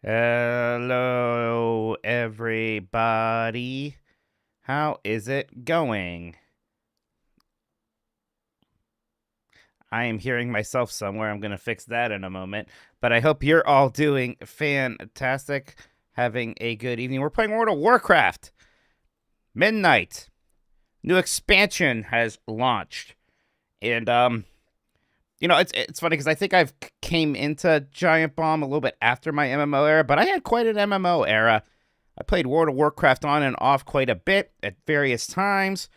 Hello, everybody. How is it going? I am hearing myself somewhere. I'm going to fix that in a moment. But I hope you're all doing fantastic, having a good evening. We're playing World of Warcraft. Midnight. New expansion has launched. And, it's funny because I think I've came into Giant Bomb a little bit after my MMO era, but I had quite an MMO era. I played World of Warcraft on and off quite a bit at various times.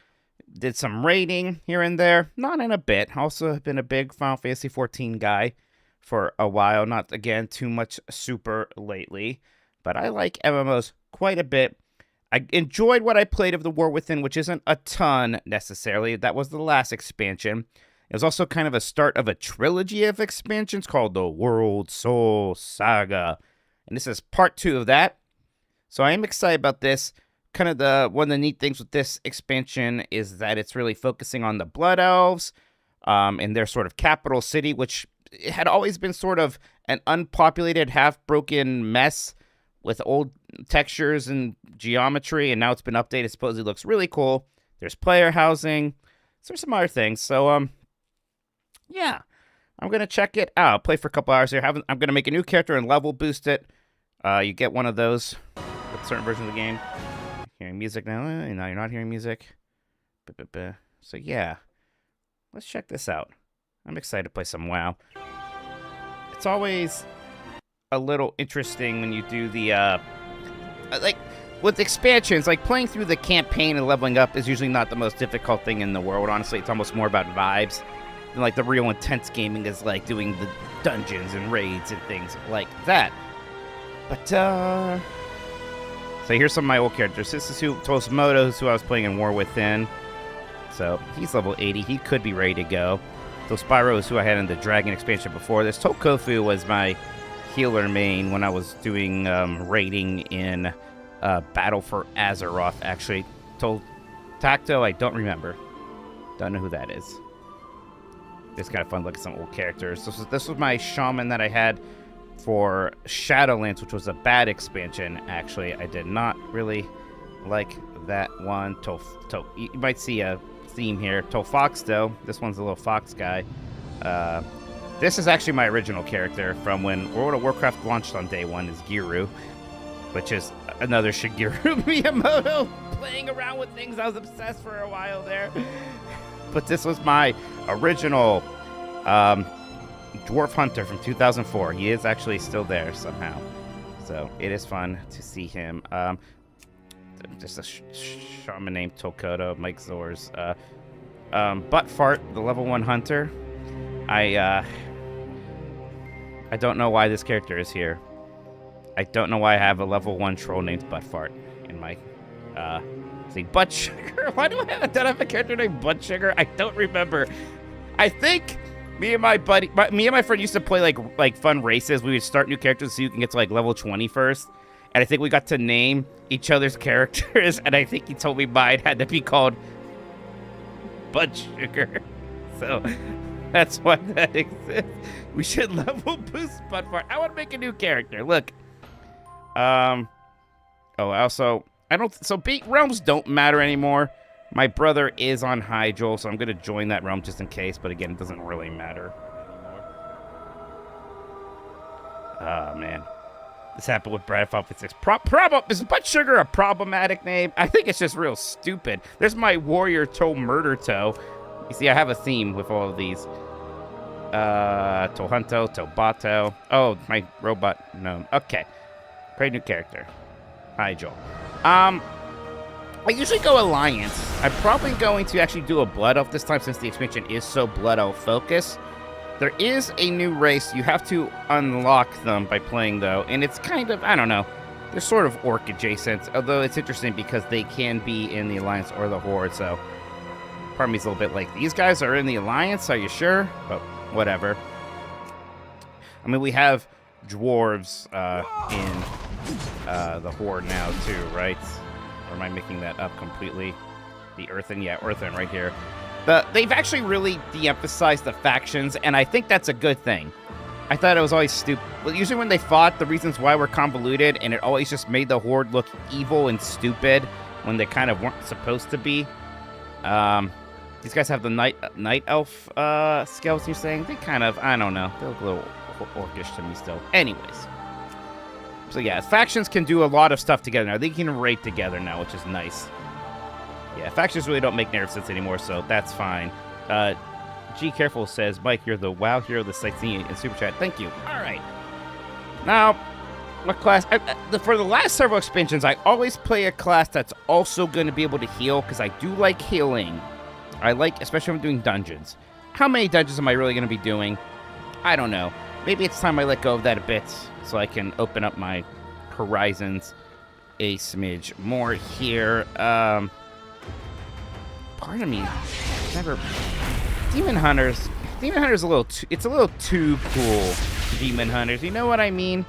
Did some raiding here and there, not in a bit. Also been a big Final Fantasy 14 guy for a while. Not, again, too much super lately, but I like MMOs quite a bit. I enjoyed what I played of The War Within, which isn't a ton necessarily. That was the last expansion. It was also kind of a start of a trilogy of expansions called the World Soul Saga. And this is part 2 of that. So I am excited about this. Kind of one of the neat things with this expansion is that it's really focusing on the Blood Elves and their sort of capital city, which had always been sort of an unpopulated, half-broken mess with old textures and geometry, and now it's been updated. Supposedly looks really cool. There's player housing. So there's some other things. So, yeah, I'm going to check it out. Play for a couple hours here. I'm going to make a new character and level boost it. You get one of those with certain versions of the game. Hearing music now? No, you're not hearing music. So, yeah, let's check this out. I'm excited to play some WoW. It's always a little interesting when you do the, with expansions, like playing through the campaign and leveling up is usually not the most difficult thing in the world. Honestly, it's almost more about vibes. And, like, the real intense gaming is, like, doing the dungeons and raids and things like that. But, so here's some of my old characters. This is Tosmoto, who's who I was playing in War Within. So, he's level 80. He could be ready to go. Spyro is who I had in the Dragon expansion before this. Tokofu was my healer main when I was doing raiding in Battle for Azeroth, actually. Tacto, I don't remember. Don't know who that is. It's kind of fun to look at some old characters. This was my shaman that I had for Shadowlands, which was a bad expansion, actually. I did not really like that one. You might see a theme here. Fox, though. This one's a little fox guy. This is actually my original character from when World of Warcraft launched on day 1 is Giru, which is another Shigeru Miyamoto playing around with things. I was obsessed for a while there. But this was my original Dwarf Hunter from 2004. He is actually still there somehow. So it is fun to see him. Just a shaman named Tokoto, Mike Zors. Buttfart, the level 1 hunter. I don't know why this character is here. I don't know why I have a level 1 troll named Buttfart in my Butt Sugar. Why don't I have a character named Butt Sugar? I don't remember. I think me and my friend used to play like fun races. We would start new characters so you can get to like level 20 first. And I think we got to name each other's characters, and I think he told me mine had to be called Butt Sugar. So that's why that exists. We should level boost Buttfart. I want to make a new character. Look. Realms don't matter anymore. My brother is on Hyjal, so I'm going to join that realm just in case, but again, it doesn't really matter anymore. Oh, man. This happened with Brad 556. Is Butt Sugar a problematic name? I think it's just real stupid. There's my Warrior Toe Murder Toe. You see, I have a theme with all of these. Tohunto, Tobato. Oh, my robot gnome. Okay. Create new character. Hyjal. I usually go Alliance. I'm probably going to actually do a Blood Elf this time since the expansion is so Blood Elf focused. There is a new race. You have to unlock them by playing, though, and it's kind of, I don't know, they're sort of Orc adjacent, although it's interesting because they can be in the Alliance or the Horde, so part of me is a little bit like, these guys are in the Alliance, are you sure? But whatever. I mean, we have dwarves in the Horde now, too, right? Or am I making that up completely? The Earthen? Yeah, Earthen right here. They've actually really de-emphasized the factions, and I think that's a good thing. I thought it was always stupid. Well, usually when they fought, the reasons why were convoluted, and it always just made the Horde look evil and stupid when they kind of weren't supposed to be. These guys have the night elf skills, you're saying? They kind of, I don't know. They look a little orcish to me still. Anyways. So yeah, factions can do a lot of stuff together now. They can raid together now, which is nice. Yeah, factions really don't make narrative sense anymore, so that's fine. G Careful says, Mike, you're the WoW hero of the sightseeing in Super Chat. Thank you. All right. Now, what class? For the last several expansions, I always play a class that's also going to be able to heal, because I do like healing. I like, especially when I'm doing dungeons. How many dungeons am I really going to be doing? I don't know. Maybe it's time I let go of that a bit, so I can open up my horizons a smidge more here. Part of me never... Demon Hunters a little too, it's a little too cool. Demon Hunters, you know what I mean?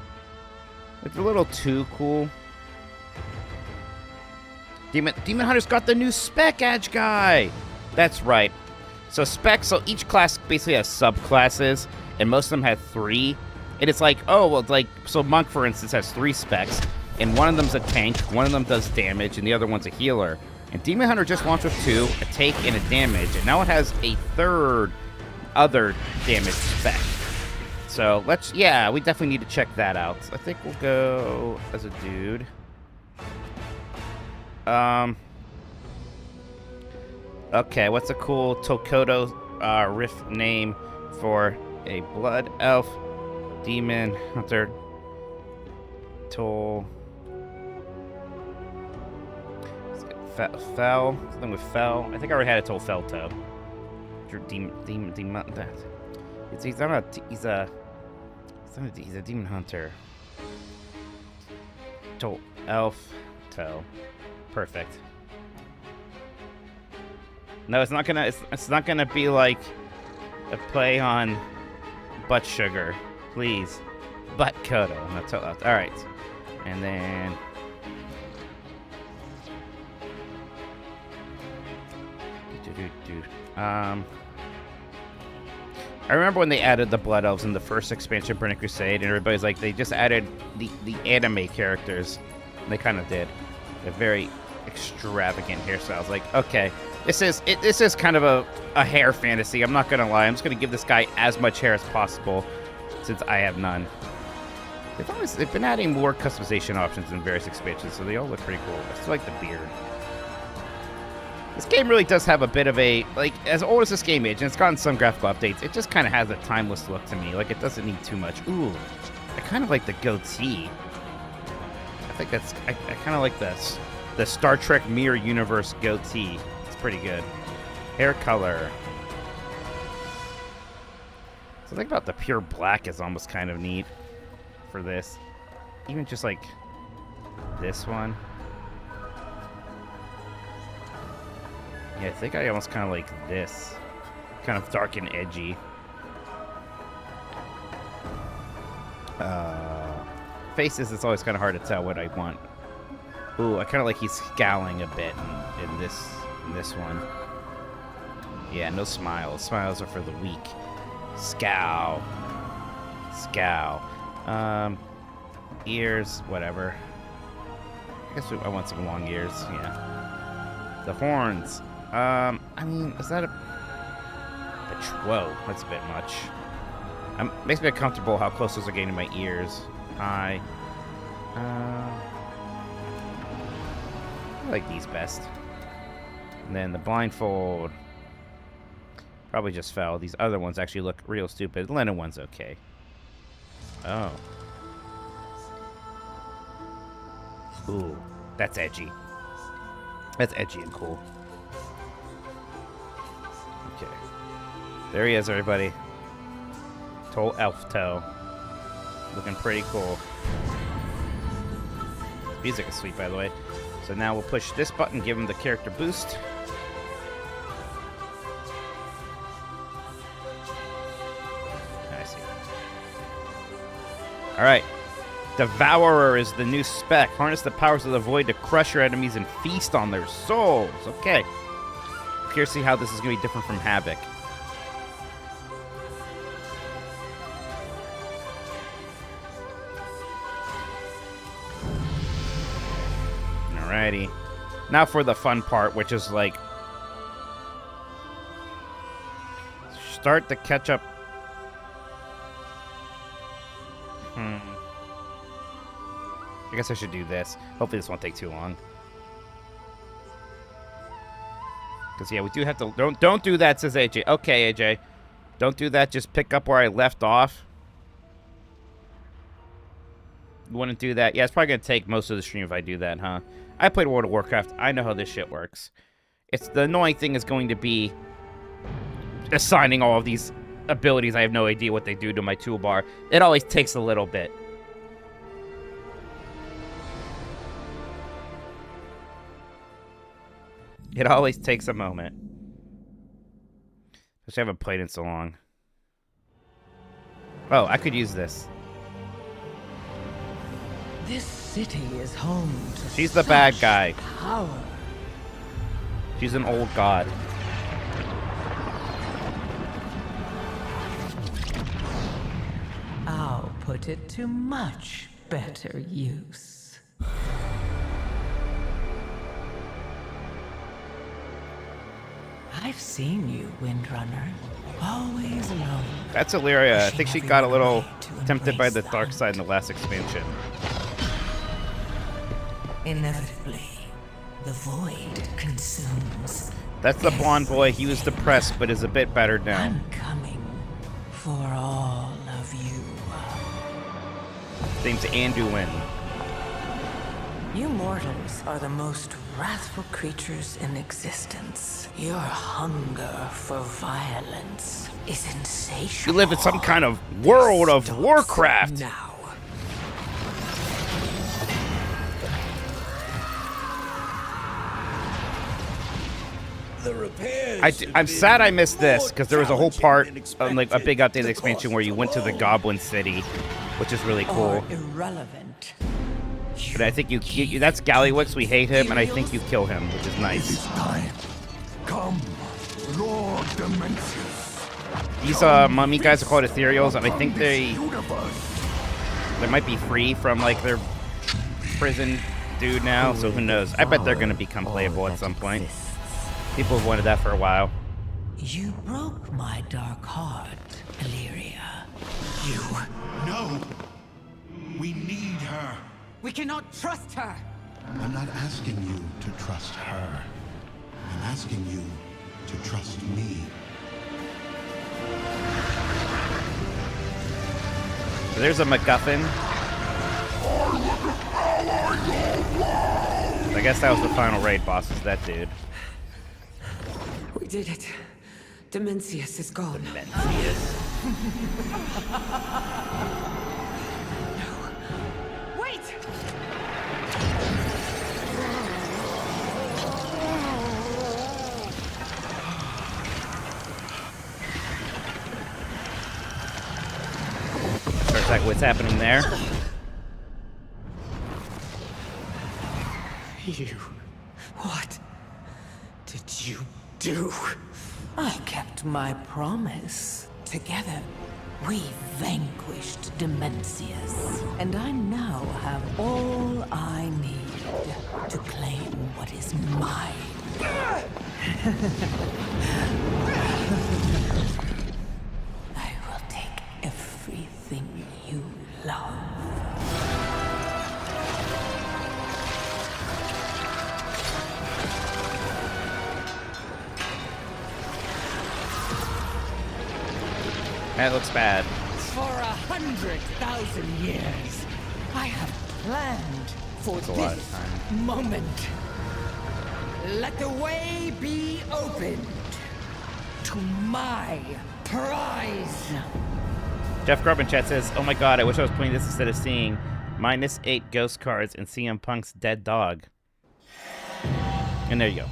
It's a little too cool. Demon Hunters got the new spec edge guy. That's right. So each class basically has subclasses, and most of them have 3. And it's like, oh, well, like, so Monk, for instance, has 3 specs, and one of them's a tank, one of them does damage, and the other one's a healer. And Demon Hunter just launched with 2, a take and a damage, and now it has a 3rd other damage spec. So yeah, we definitely need to check that out. I think we'll go as a dude. Okay, what's a cool Tokoto riff name for a blood elf demon hunter? Fell, something with Fell. I think I already had a Felto. Demon. He's a demon hunter. Elf toe. Perfect. No, it's not gonna be like a play on butt sugar, please. Butt Kodo. All right, and then. I remember when they added the Blood Elves in the first expansion, Burning Crusade, and everybody's like, they just added the anime characters. And they kind of did. They're very extravagant hairstyles. Like, okay, this is kind of a hair fantasy. I'm not gonna lie. I'm just gonna give this guy as much hair as possible, since I have none. They've been adding more customization options in various expansions, so they all look pretty cool. I still like the beard. This game really does have a bit of a, like, as old as this game is, and it's gotten some graphical updates, it just kind of has a timeless look to me. Like, it doesn't need too much. Ooh, I kind of like the goatee. I think that's, I kind of like this. The Star Trek Mirror Universe goatee. It's pretty good. Hair color. Something about the pure black is almost kind of neat for this. Even just like this one. Yeah, I think I almost kind of like this. Kind of dark and edgy. Faces, it's always kind of hard to tell what I want. Ooh, I kind of like he's scowling a bit in this one. Yeah, no smiles. Smiles are for the weak. Scowl. Ears, whatever. I guess I want some long ears, yeah. The horns. I mean, is that a... Whoa, that's a bit much. Makes me uncomfortable how close those are getting to my ears. I like these best. And then the blindfold. Probably just fell. These other ones actually look real stupid. The linen one's okay. Oh. Ooh, that's edgy. That's edgy and cool. Okay. There he is, everybody. Toll elf toe. Looking pretty cool. Music is sweet, by the way. So now we'll push this button, give him the character boost. I see. Alright. Devourer is the new spec. Harness the powers of the void to crush your enemies and feast on their souls. Okay. Curious to see how this is going to be different from Havoc. Alrighty. Now for the fun part, which is like... start to catch up. I guess I should do this. Hopefully this won't take too long. Because, yeah, we do have to... Don't do that, says AJ. Okay, AJ. Don't do that. Just pick up where I left off. You wouldn't do that? Yeah, it's probably going to take most of the stream if I do that, huh? I played World of Warcraft. I know how this shit works. It's the annoying thing is going to be assigning all of these abilities. I have no idea what they do to my toolbar. It always takes a little bit. It always takes a moment. I haven't played in so long. Oh, I could use this. This city is home to She's the bad guy. Power. She's an old god. I'll put it to much better use. I've seen you, Windrunner. Always alone. That's Illyria. I think she got a little tempted by the dark side in the last expansion. Inevitably, the void consumes. That's the blonde boy. He was depressed, but is a bit better now. I'm coming for all of you. His name's Anduin. You mortals are the most wrathful creatures in existence. Your hunger for violence is insatiable. You live in some kind of World of Warcraft. Now. The repairs I'm sad I missed this, because there was a whole part, like a big updated expansion where you went to the Goblin City, which is really cool. Or irrelevant. But I think that's Gallywix, we hate him, and I think you kill him, which is nice. It is time. Come, Lord Dimensius. These mummy guys are called Ethereals, and I think they might be free from like their prison dude now, so who knows. I bet they're gonna become playable at some point. People have wanted that for a while. You broke my dark heart, Illyria. You. No. We need her. We cannot trust her. I'm not asking you to trust her. I'm asking you to trust me. There's a MacGuffin. I guess that was the final raid boss, is that dude. We did it. Dimensius is gone. Wait! Looks like what's happening there. You. What did you do? I kept my promise. Together, we vanquished Dimensius. And I now have all I need to claim what is mine. I will take everything you love. That looks bad. For 100,000 years, I have planned for That's a lot of this time. moment. Let the way be opened to my prize. Jeff Grubb in chat says, "Oh my god, I wish I was playing this instead of seeing -8 ghost cards and CM Punk's dead dog." And there you go.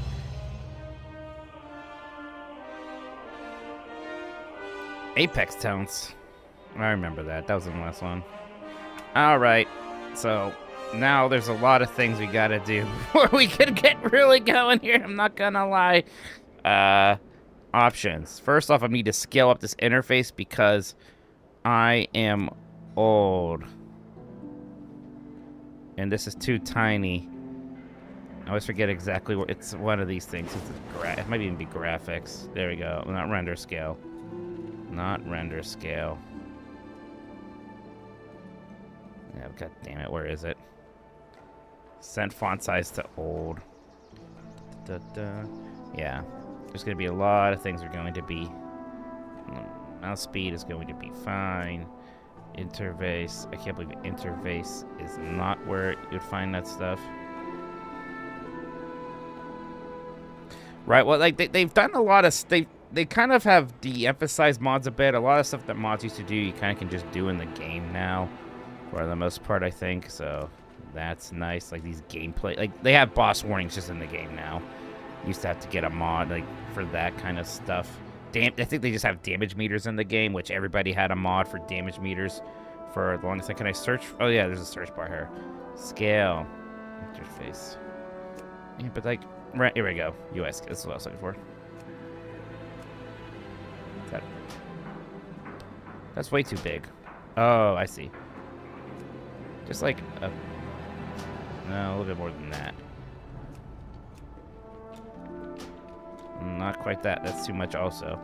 Apex Tones. I remember that. That was in the last one. Alright. So, now there's a lot of things we gotta do before we can get really going here. I'm not gonna lie. Options. First off, I need to scale up this interface because I am old. And this is too tiny. always forget exactly what it's one of these things. It might even be graphics. There we go. Not render scale. Not render scale. Yeah, god damn it. Where is it? Set font size to old. Yeah. There's going to be a lot of things are going to be. Mouse speed is going to be fine. Interface. I can't believe interface is not where you'd find that stuff. Right, well, like, they've done a lot of... They kind of have de-emphasized mods a bit. A lot of stuff that mods used to do, you kind of can just do in the game now. For the most part, I think. So, that's nice. Like, these gameplay... Like, they have boss warnings just in the game now. Used to have to get a mod, like, for that kind of stuff. I think they just have damage meters in the game, which everybody had a mod for damage meters for the longest time. Can I search? Oh, yeah, there's a search bar here. Scale. Interface. Yeah, but, like... Right, here we go. US. That's what I was looking for. That's way too big. Oh, I see. Just like a... No, a little bit more than that. Not quite that. That's too much also.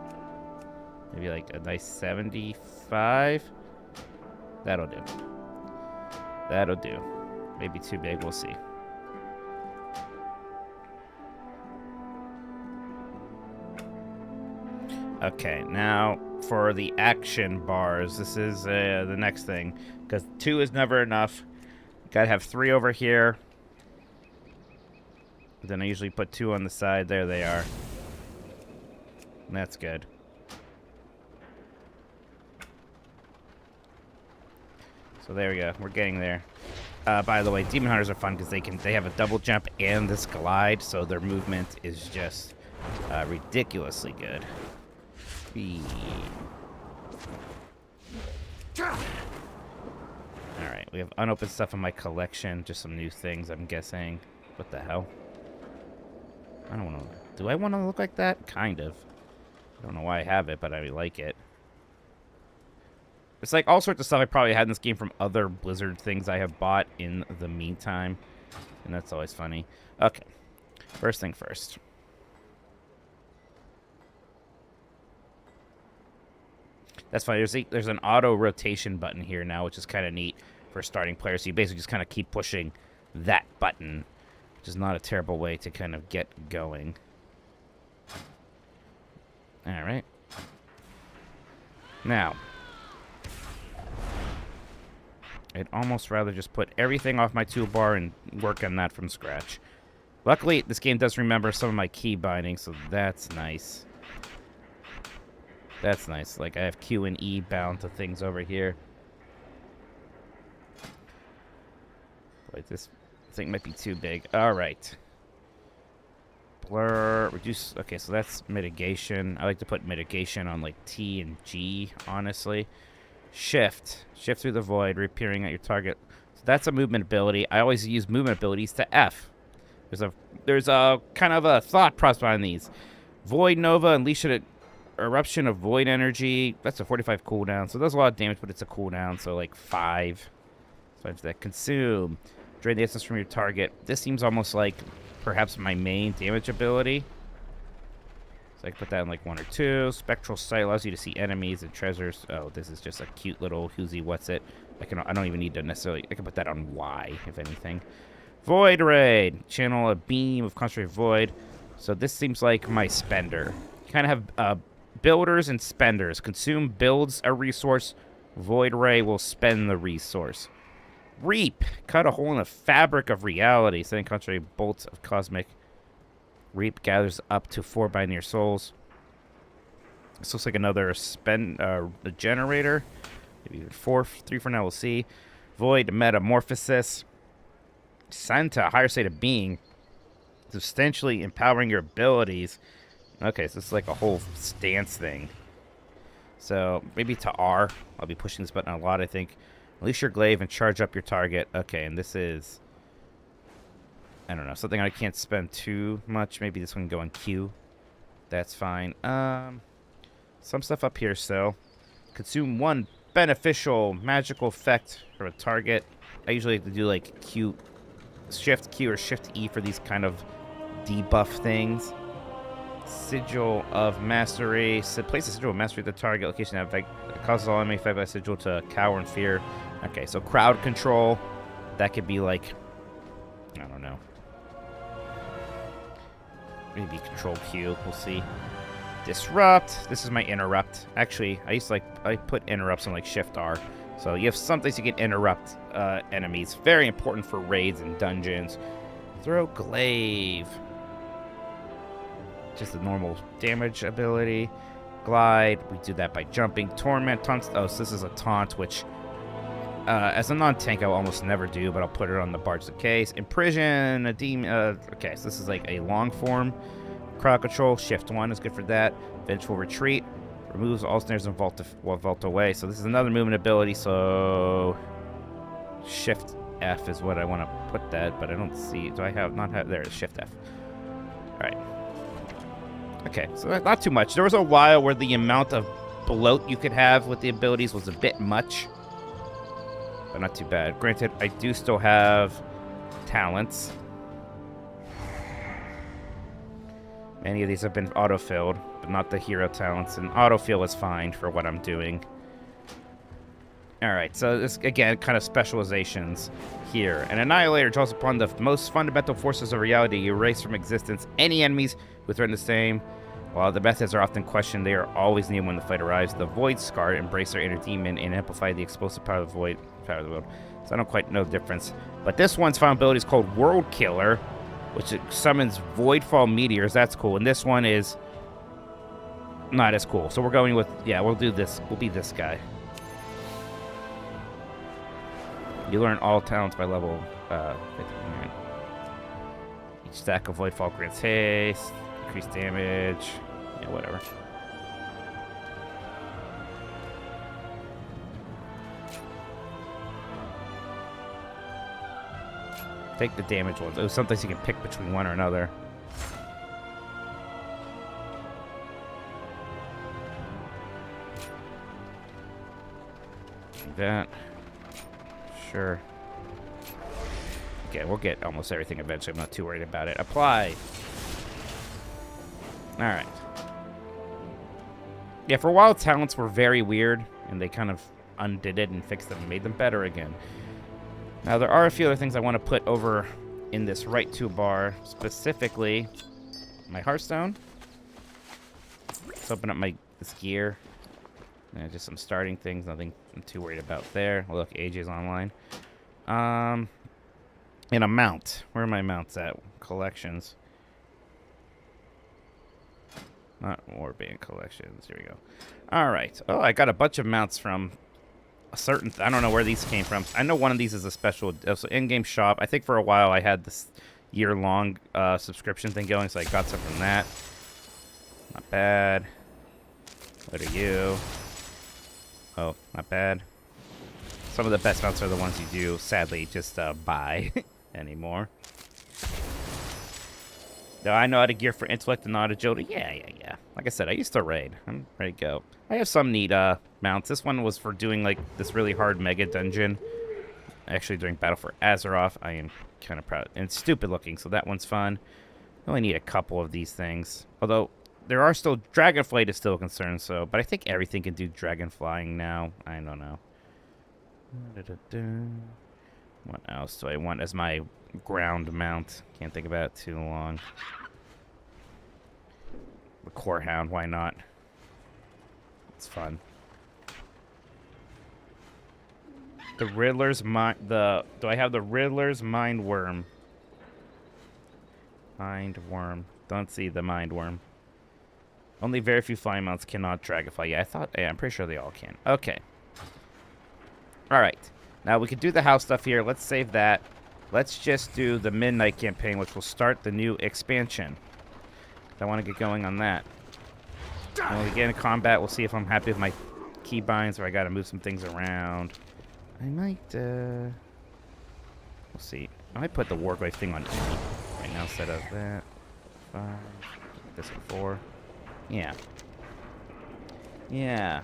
Maybe like a nice 75. That'll do. That'll do. Maybe too big. We'll see. Okay, now for the action bars, this is the next thing, because 2 is never enough. Gotta have 3 over here. Then I usually put 2 on the side. There they are. That's good. So there we go. We're getting there. By the way, Demon Hunters are fun because they have a double jump and this glide, so their movement is just ridiculously good. Alright, we have unopened stuff in my collection. Just some new things, I'm guessing. What the hell? I don't want to... Do I want to look like that? Kind of. I don't know why I have it, but I like it. It's like all sorts of stuff I probably had in this game from other Blizzard things I have bought in the meantime. And that's always funny. Okay. First thing first. That's fine. There's an auto rotation button here now, which is kind of neat for starting players. So you basically just kind of keep pushing that button, which is not a terrible way to kind of get going. All right. Now, I'd almost rather just put everything off my toolbar and work on that from scratch. Luckily, this game does remember some of my key bindings, so that's nice. That's nice. Like, I have Q and E bound to things over here. Wait, this thing might be too big. All right. Blur, reduce. Okay, so that's mitigation. I like to put mitigation on, like, T and G, honestly. Shift. Shift through the void, reappearing at your target. So that's a movement ability. I always use movement abilities to F. There's a kind of a thought process behind these. Void Nova, unleash it. Eruption of void energy. That's a 45 cooldown, so it does a lot of damage, but it's a cooldown, so like 5. So that consume. Drain the essence from your target. This seems almost like perhaps my main damage ability. So I can put that in like 1 or 2. Spectral sight allows you to see enemies and treasures. Oh, this is just a cute little whoosy what's it. I don't even need to necessarily. I can put that on Y if anything. Void Raid. Channel a beam of concentrated void. So this seems like my spender. You kind of have builders and spenders. Consume builds a resource. Void Ray will spend the resource. Reap. Cut a hole in the fabric of reality. Sending contrary bolts of cosmic. Reap gathers up to 4 binary souls. This looks like another a generator. Maybe even 3 for now, we'll see. Void Metamorphosis. Send to a higher state of being. Substantially empowering your abilities. Okay, so this is like a whole stance thing. So, maybe to R. I'll be pushing this button a lot, I think. Release your glaive and charge up your target. Okay, and this is... I don't know, something I can't spend too much. Maybe this one can go on Q. That's fine. Some stuff up here still. Consume 1 beneficial magical effect from a target. I usually like to do like Q Shift Q or Shift E for these kind of debuff things. Sigil of Mastery. Place a Sigil of Mastery at the target location that causes all enemy affected by Sigil to cower in fear. Okay, so crowd control. That could be like, I don't know. Maybe Control Q. We'll see. Disrupt. This is my interrupt. Actually, I put interrupts on like Shift R. So you have some things you can interrupt enemies. Very important for raids and dungeons. Throw Glaive. Just the normal damage ability. Glide. We do that by jumping. Torment. Taunt. Oh, so this is a taunt, which as a non-tank I will almost never do, but I'll put it on the Bard's case. Imprison. A demon. Okay, so this is like a long form. Crowd control. Shift 1 is good for that. Vengeful Retreat. Removes all snares and vault away. So this is another movement ability, so Shift F is what I want to put that, but I don't see. Do I have not have there? Shift F. Alright. Okay, so not too much. There was a while where the amount of bloat you could have with the abilities was a bit much, but not too bad. Granted, I do still have talents. Many of these have been auto-filled, but not the hero talents, and autofill is fine for what I'm doing. Alright, so this, again, kind of specializations here. An Annihilator draws upon the most fundamental forces of reality. You erase from existence any enemies who threaten the same. While the methods are often questioned, they are always needed when the fight arrives. The Void Scar embrace their inner demon and amplify the explosive power of the void. So I don't quite know the difference. But this one's final ability is called World Killer, which summons Voidfall Meteors. That's cool. And this one is not as cool. So we're going with, yeah, we'll do this. We'll be this guy. You learn all talents by level 59. Each stack of Voidfall grants haste, increased damage, yeah, whatever. Take the damage ones. Oh, sometimes you can pick between one or another. Like that. Sure. Okay, we'll get almost everything eventually. I'm not too worried about it. Apply. Alright. Yeah, for a while, talents were very weird, and they kind of undid it and fixed them and made them better again. Now, there are a few other things I want to put over in this right toolbar, specifically my Hearthstone. Let's open up this gear. Just some starting things, nothing I'm too worried about there. Oh, look, AJ's online. And a mount. Where are my mounts at? Collections. Not Warband collections. Here we go. All right. Oh, I got a bunch of mounts from a certain... I don't know where these came from. I know one of these is a special in-game shop. I think for a while I had this year-long subscription thing going, so I got some from that. Not bad. What are you? Oh, not bad. Some of the best mounts are the ones you do, sadly, just buy anymore. Now, I know how to gear for intellect and not agility. Yeah. Like I said, I used to raid. I'm ready to go. I have some neat mounts. This one was for doing, like, this really hard mega dungeon. Actually, during Battle for Azeroth. I am kind of proud. And it's stupid looking, so that one's fun. I only need a couple of these things. Although... there are still... Dragonflight is still a concern, so... but I think everything can do dragonflying now. I don't know. What else do I want as my ground mount? Can't think about it too long. The Core Hound, why not? It's fun. The Riddler's mind... do I have the Riddler's Mind Worm? Mind Worm. Don't see the Mind Worm. Only very few flying mounts cannot dragonfly. Yeah, I'm pretty sure they all can. Okay. Alright. Now, we can do the house stuff here. Let's save that. Let's just do the Midnight campaign, which will start the new expansion. I want to get going on that. When we get in combat, we'll see if I'm happy with my keybinds or I got to move some things around. I might, we'll see. I might put the Warglaive thing on E right now instead of that. 5. This one 4. Yeah. Yeah.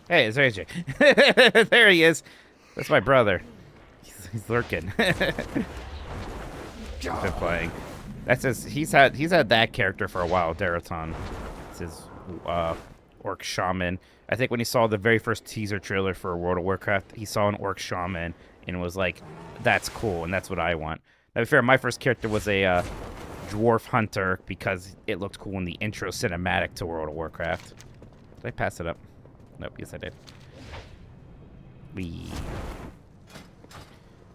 Hey, it's AJ. There he is. That's my brother. He's lurking. He's been playing. That's his. He's had that character for a while. Daraton. It's his orc shaman. I think when he saw the very first teaser trailer for World of Warcraft, he saw an orc shaman and was like, "That's cool," and that's what I want. Now, to be fair, my first character was a dwarf hunter because it looked cool in the intro cinematic to World of Warcraft. Did I pass it up? Nope. Yes, I did.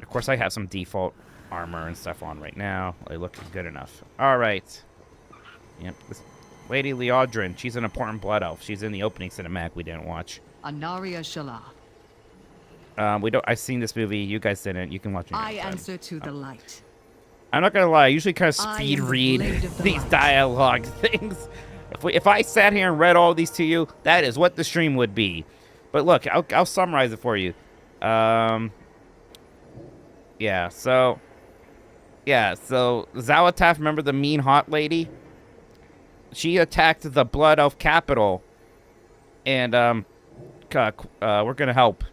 Of course, I have some default armor and stuff on right now. They look good enough. All right. Yep. This Lady Leodrin, she's an important blood elf. She's in the opening cinematic we didn't watch. Anaria Shala. We don't. I've seen this movie. You guys didn't. You can watch it. I answer to the light. I'm not gonna lie. I usually kind of I speed am the read blade of the these light. dialogue things. If I sat here and read all these to you, that is what the stream would be. But look, I'll summarize it for you. Yeah. So Zawataf, remember the mean hot lady? She attacked the Blood Elf capital, and we're gonna help.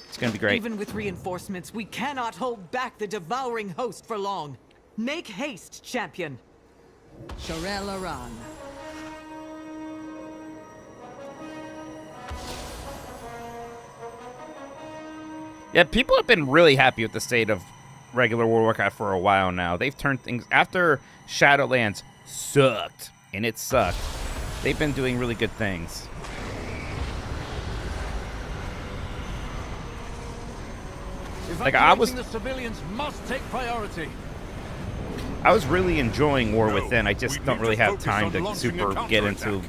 It's gonna be great. Even with reinforcements, we cannot hold back the devouring host for long. Make haste, champion. Sharel Aran. Yeah, people have been really happy with the state of regular World of Warcraft for a while now. They've turned things after Shadowlands sucked, and it sucked. They've been doing really good things. Like the civilians must take priority. I was really enjoying War Within. I just don't really have time to super get into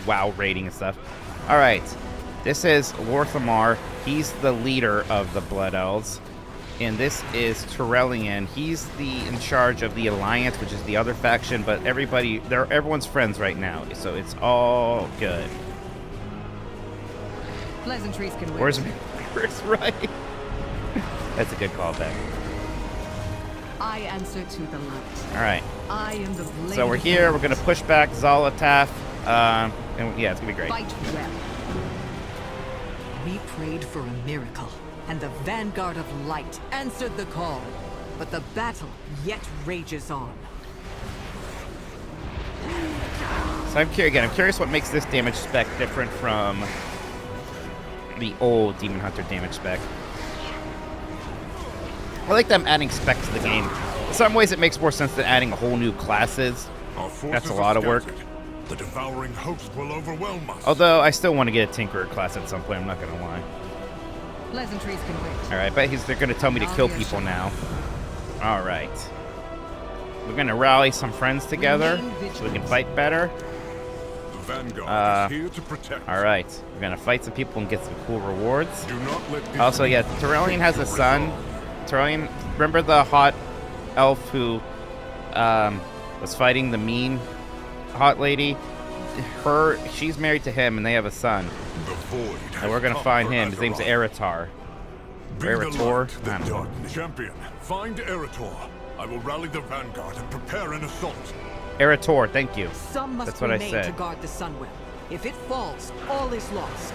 WoW rating and stuff. All right, this is Lorthamar. He's the leader of the Blood Elves, and this is Turelian. He's in charge of the Alliance, which is the other faction. But everyone's friends right now, so it's all good. Pleasantries can wait. Where's right? That's a good callback. I answer to the light. All right. I am the blade. So we're of the here. light. We're gonna push back Zolotaf, and yeah, it's gonna be great. Fight well. We prayed for a miracle, and the Vanguard of Light answered the call. But the battle yet rages on. So I'm curious what makes this damage spec different from the old Demon Hunter damage spec. I like them adding spec to the game. In some ways, it makes more sense than adding a whole new classes. That's a lot of work. The devouring host will overwhelm us. Although I still want to get a Tinkerer class at some point. I'm not gonna lie. Pleasantries can wait. All right, but they're gonna tell me to kill people now. All right. We're gonna rally some friends together so we can fight better. The Vanguard is here to protect. All right, we're gonna fight some people and get some cool rewards. Do not let this Also, yeah, Turelian has a son. Turelian, remember the hot elf who was fighting the mean hot lady? She's married to him, and they have a son. The void. And we're gonna find him. His name's Eritar. Eritor? I don't know. Champion, find Eritor. I will rally the Vanguard and prepare an assault. Eritor, thank you. Some must That's what I remain said. to guard the Sunwell. If it falls, all is lost.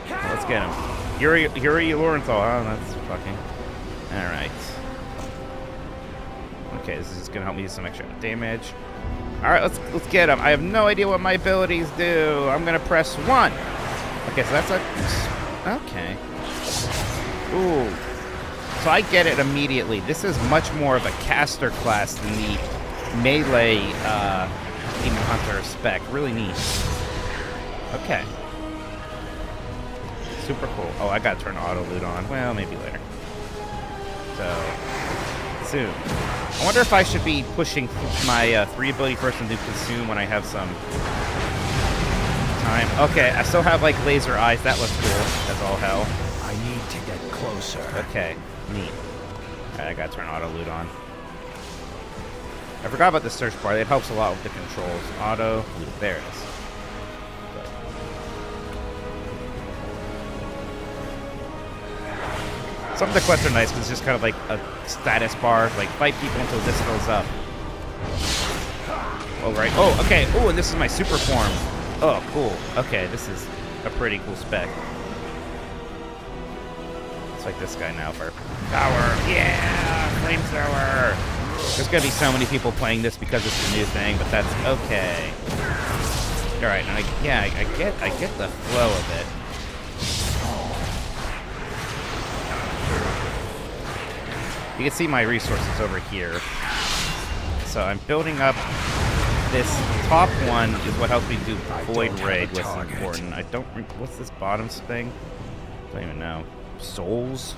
Let's get him. Yuri Lorenthal, huh? That's fucking... Alright. Okay, this is just gonna help me do some extra damage. Alright, let's get him. I have no idea what my abilities do. I'm gonna press 1. Okay, so that's a... Okay. Ooh. So I get it immediately. This is much more of a caster class than the melee Demon Hunter spec. Really neat. Okay. Super cool. Oh, I gotta turn auto loot on. Well, maybe later. So, soon. I wonder if I should be pushing my 3 ability first and do consume when I have some time. Okay, I still have like laser eyes. That looks cool. That's all hell. I need to get closer. Okay, neat. Alright, I gotta turn auto loot on. I forgot about the search bar. It helps a lot with the controls. Auto loot. There it is. Some of the quests are nice because it's just kind of like a status bar, like fight people until this fills up. Oh, right. Oh, okay. Oh, and this is my super form. Oh, cool. Okay, this is a pretty cool spec. fight this guy now for power. Yeah, flamethrower. There's gonna be so many people playing this because it's a new thing, but that's okay. All right, and I get the flow of it. You can see my resources over here. So I'm building up. This top one is what helps me do Void Raid, what's important. I don't... What's this bottom thing? I don't even know. Souls?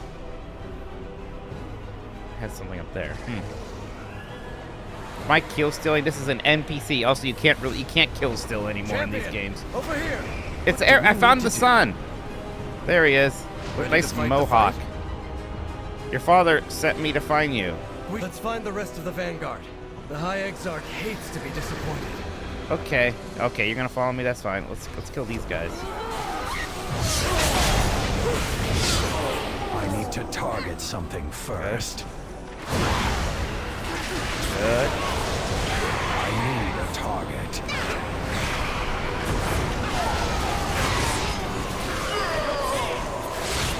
I had something up there. Am I kill stealing? This is an NPC. Also, you can't kill steal anymore in these games. Over here. It's air. I found the sun. There he is. Nice mohawk. Your father sent me to find you. Let's find the rest of the Vanguard. The High Exarch hates to be disappointed. Okay, you're gonna follow me. That's fine. Let's kill these guys. I need to target something first. Good. I need a target.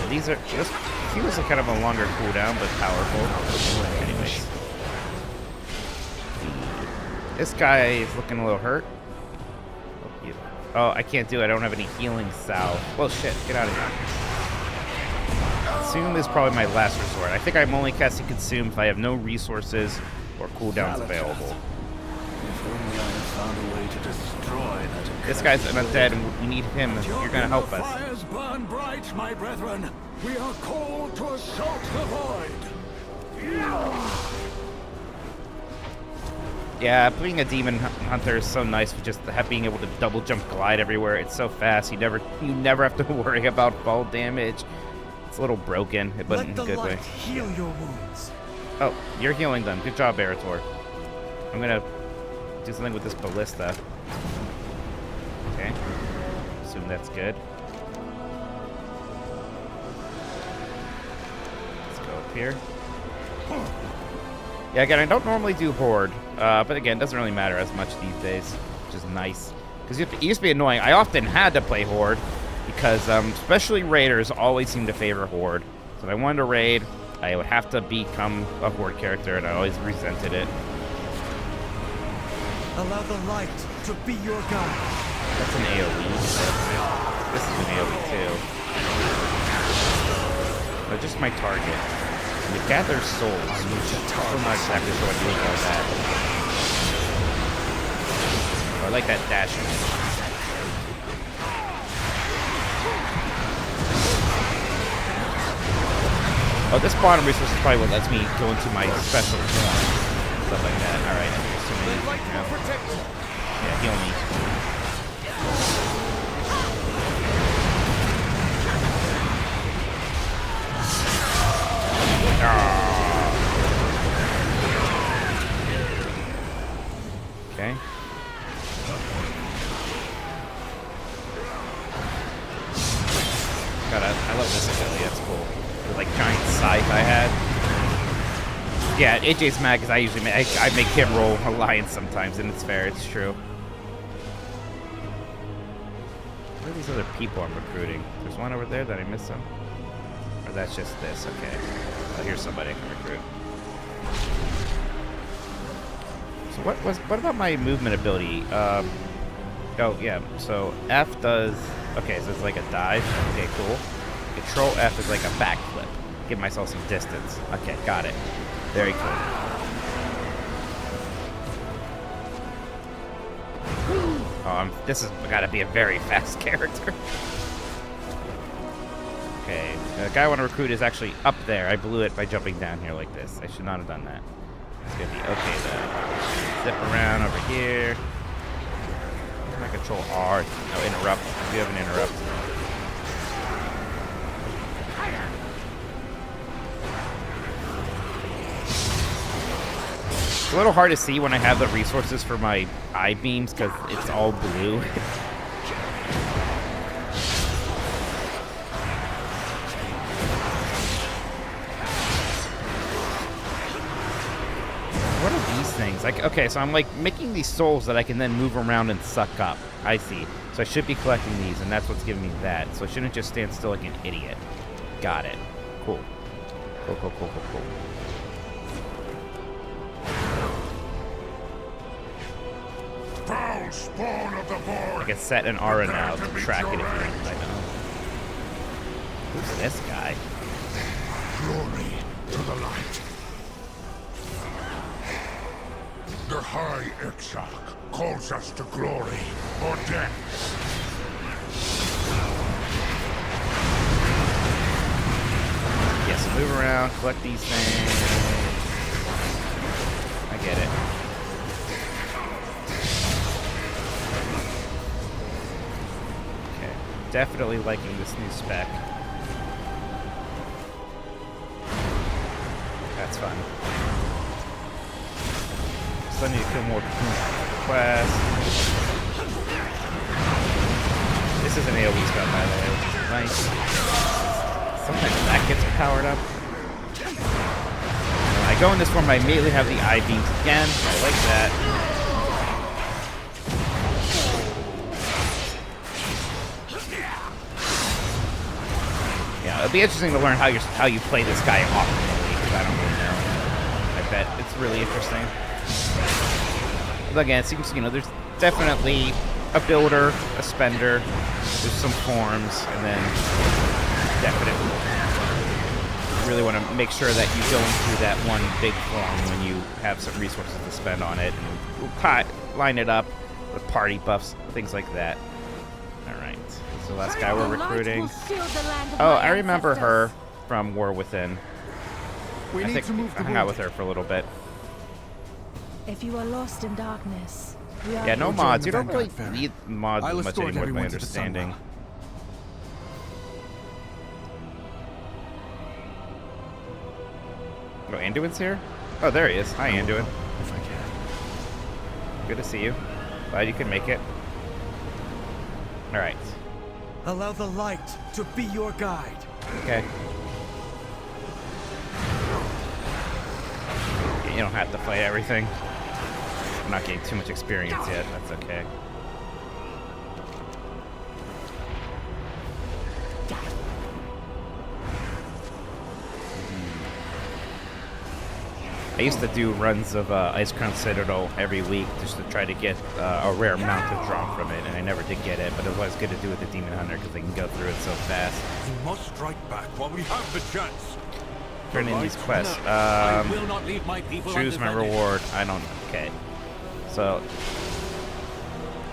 These are just. He was a kind of a longer cooldown, but powerful. Anyways. This guy is looking a little hurt. Oh, I can't do it. I don't have any healing salve. Well, shit. Get out of here. Consume is probably my last resort. I think I'm only casting Consume if I have no resources or cooldowns available. This guy's undead and we need him. You're gonna help us. Fires burn bright, my brethren. We are called to assault the void. Yeah, being a demon hunter is so nice with just being able to double jump glide everywhere. It's so fast. You never have to worry about fall damage. It's a little broken, but in a good way. Heal your wounds. Oh, you're healing them. Good job, Eretor. I'm gonna do something with this ballista. Okay. Assume that's good. Let's go up here. Yeah, again, I don't normally do Horde, but again, it doesn't really matter as much these days, which is nice. Because it used to be annoying. I often had to play Horde, because especially Raiders always seem to favor Horde. So if I wanted to raid, I would have to become a Horde character, and I always resented it. Allow the light to be your guide. That's an AoE. This is an AoE too. But just my target. You gather souls. I'm not exactly sure what you mean by that. Oh, I like that dashing. Oh, this bottom resource is probably what lets me go into my special form. Stuff like that. Alright. Yeah, heal me. Okay. God, I love this ability. That's cool. The like giant scythe I had. Yeah, AJ's mad because I usually I make him roll Alliance sometimes, and it's fair. It's true. Where are these other people I'm recruiting? There's one over there that I missed some. Or that's just this. Okay. Oh, here's somebody I can recruit. So what about my movement ability? Oh yeah. So F does. Okay, so it's like a dive. Okay, cool. Control F is like a backflip. Give myself some distance. Okay, got it. Very cool. Oh, this has got to be a very fast character. Okay, the guy I want to recruit is actually up there. I blew it by jumping down here like this. I should not have done that. It's gonna be okay though. Zip around over here. Can I control R? No, interrupt. We have an interrupt. It's a little hard to see when I have the resources for my eye beams because it's all blue. What are these things? Like, okay, so I'm like making these souls that I can then move around and suck up. I see. So I should be collecting these, and that's what's giving me that. So I shouldn't just stand still like an idiot. Got it. Cool. Cool. Foul spawn of the void! I can set an aura now to track it if you want. I know. Who's this guy? Glory to the light. The High Exarch calls us to glory or death. Yeah, so move around, collect these things. I get it. Okay, definitely liking this new spec. That's fun. Still need to kill more quests. This is an AoE spell, by the way, which is nice. Sometimes that gets powered up. When I go in this form, I immediately have the eye beams again. I like that. Yeah, it'll be interesting to learn how you play this guy optimally, because I don't really know. I bet it's really interesting. But again, it seems, there's definitely a builder, a spender, there's some forms, and then definitely really want to make sure that you go into that one big form when you have some resources to spend on it, and we'll line it up with party buffs, things like that. Alright, this is the last guy we're recruiting. Oh, I remember her from War Within. I think I hung out with her for a little bit. If you are lost in darkness, yeah, no mods. You don't really need mods as much anymore, with my understanding. Oh, Anduin's here? Oh, there he is. Hi, Anduin. If I can. Good to see you. Glad you could make it. Alright. Allow the light to be your guide. Okay. You don't have to fight everything. I'm not getting too much experience yet. That's okay. I used to do runs of Ice Crown Citadel every week just to try to get a rare mount to drop from it, and I never did get it, but it was good to do with the Demon Hunter because they can go through it so fast. We must strike back while we have the chance. Turn in these quests. Choose my reward. I don't know. Okay. So,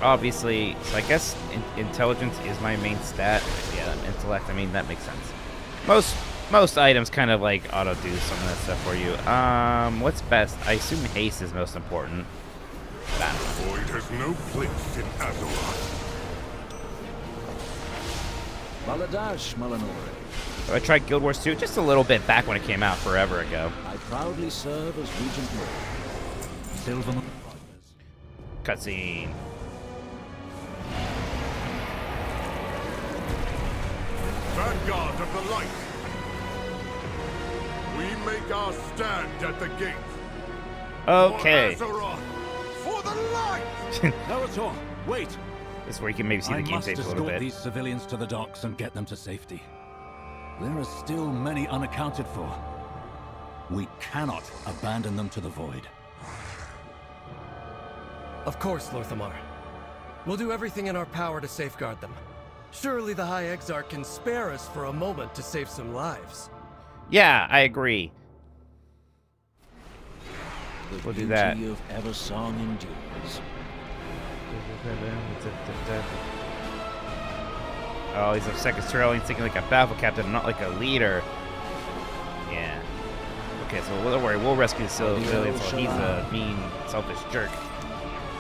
obviously, so I guess intelligence is my main stat. Yeah, intellect, I mean, that makes sense. Most items kind of like auto do some of that stuff for you. What's best? I assume haste is most important. Void has no place in Azeroth. Maladash, Malanore. So I tried Guild Wars 2 just a little bit back when it came out forever ago. I proudly serve as Regent Lord. Silvermoon. Cutscene. Vanguard of the Light. We make our stand at the gate. Okay. For Azeroth, for the light! Naruto, wait! This is where you can maybe see the game save a little I must escort bit. these civilians to the docks and get them to safety. There are still many unaccounted for. We cannot abandon them to the void. Of course, Lorthamar. We'll do everything in our power to safeguard them. Surely the High Exarch can spare us for a moment to save some lives. Yeah, I agree. We'll do that. The beauty of Eversong endures. Oh, he's a second Sterling thinking like a battle captain, not like a leader. Yeah. Okay, so don't worry, we'll rescue the civilians while he's a mean, selfish jerk.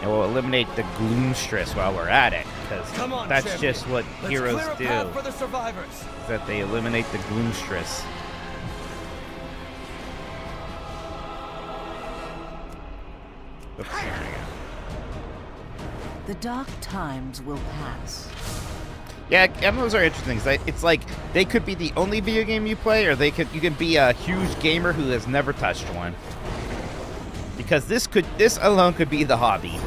And we'll eliminate the gloom stress while we're at it, because that's champion. just what Let's heroes clear a do. path for the survivors. Is that they eliminate the gloom stress. Oops, there we go. The dark times will pass. Yeah, MMOs are interesting. It's like they could be the only video game you play, or you can be a huge gamer who has never touched one. Because this alone could be the hobby.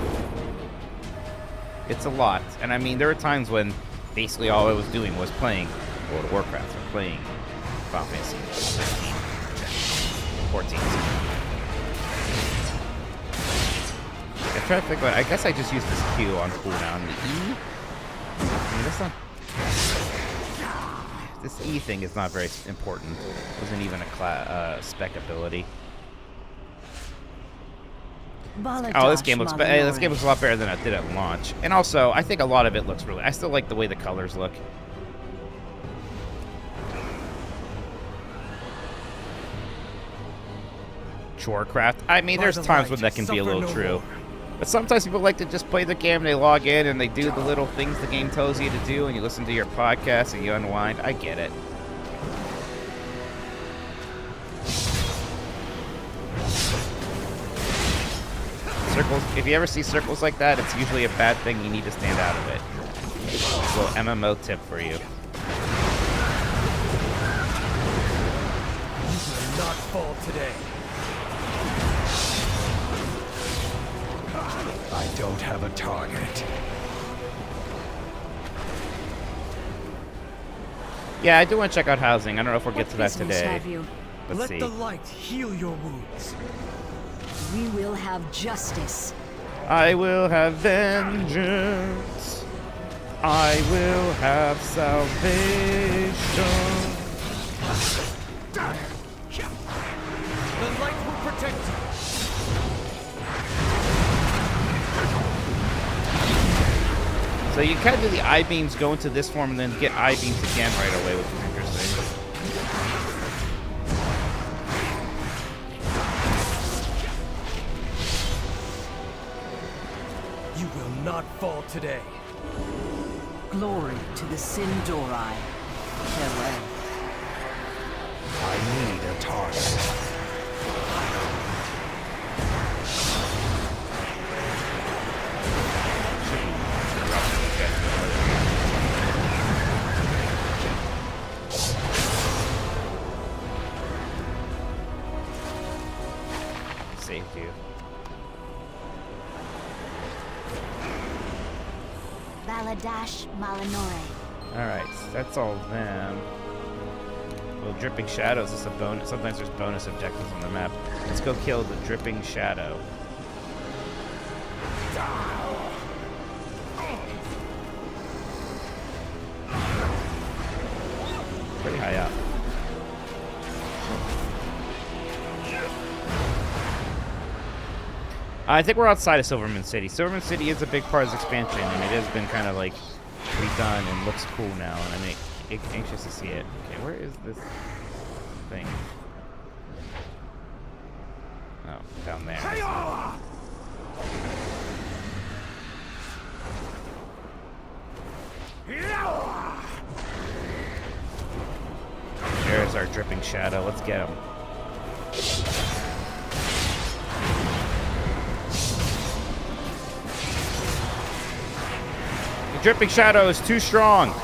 It's a lot, and I mean there were times when basically all I was doing was playing World of Warcraft or playing Final Fantasy 14. I'm trying to think about it. I guess I just used this Q on cooldown. The E? I mean, that's not... This E thing is not very important. It wasn't even a spec ability. Oh, this game looks this game looks a lot better than it did at launch. And also, I think a lot of it looks really... I still like the way the colors look. Warcraft. I mean, there's times when that can be a little true. But sometimes people like to just play the game, they log in, and they do the little things the game tells you to do, and you listen to your podcast, and you unwind. I get it. Circles. If you ever see circles like that, it's usually a bad thing. You need to stand out of it. A little MMO tip for you. You will not fall today. I don't have a target. Yeah, I do want to check out housing. I don't know if we'll get to that today. Let the light heal your wounds. We will have justice. I will have vengeance. I will have salvation. The light will protect you. So you kind of do the I-beams, go into this form, and then get I-beams again right away, which is interesting. You will not fall today. Glory to the Sindori. Farewell. I need a target. Saved you. Baladash Malinore. Alright, so that's all them. Well, Dripping Shadows is a bonus. Sometimes there's bonus objectives on the map. Let's go kill the Dripping Shadow. Pretty high up. I think we're outside of Silvermoon City. Silvermoon City is a big part of this expansion, and it has been kind of like redone and looks cool now, and I'm anxious to see it. Okay, where is this thing? Oh, down there. There's our Dripping Shadow. Let's get him. The Dripping Shadow is too strong.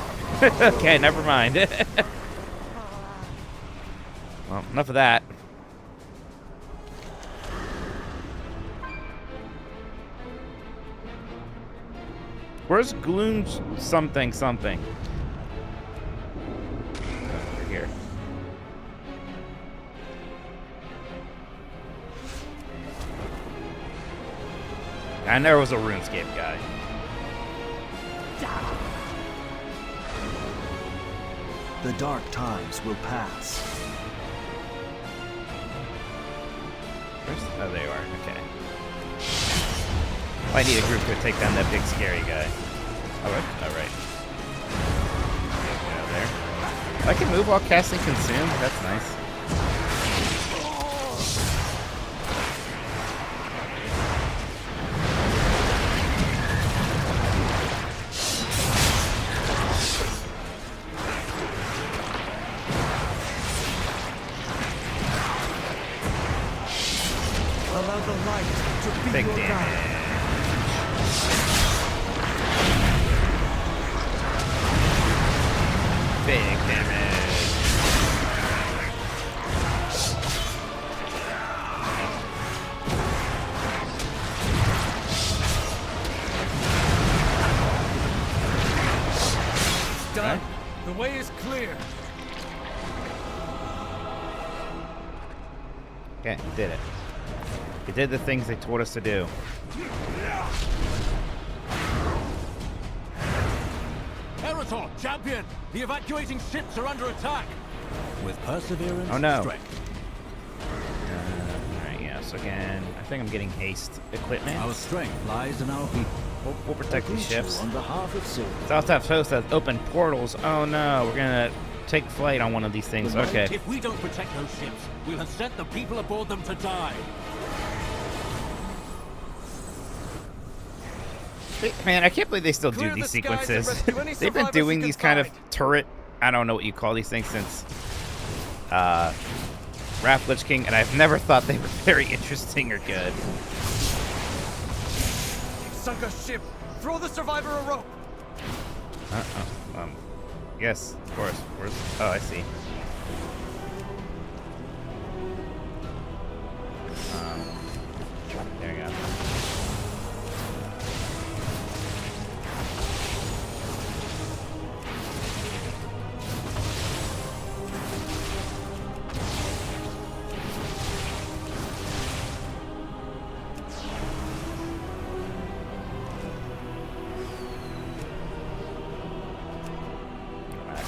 Okay, never mind. Well, enough of that. Where's Gloom something? Over here. And there was a RuneScape guy. The dark times will pass. Oh, there you are. Okay. Well, I need a group to take down that big scary guy. Oh, right. Get out there. I can move while casting Consume. That's nice. Allow the light to be Big your damage. guide. Big damage. Done. The way is clear. Okay, we did it. We did the things they told us to do. Eretor, champion! The evacuating ships are under attack! With perseverance, Oh no. strength. Alright, yes, again. I think I'm getting haste equipment. Our strength lies in our people. We'll protect these ships. On behalf of Silvermoon. South Host has open portals. Oh no, we're gonna take flight on one of these things. Okay. If we don't protect those ships, we'll have sent the people aboard them to die. Man, I can't believe they still do Clear these the skies and sequences. rescue any They've been survivors doing you these can kind of find. turret, I don't know what you call these things, since Wrath Lich King, and I've never thought they were very interesting or good. Sunk a ship. Throw the survivor a rope. Yes, of course. Oh, I see. There we go.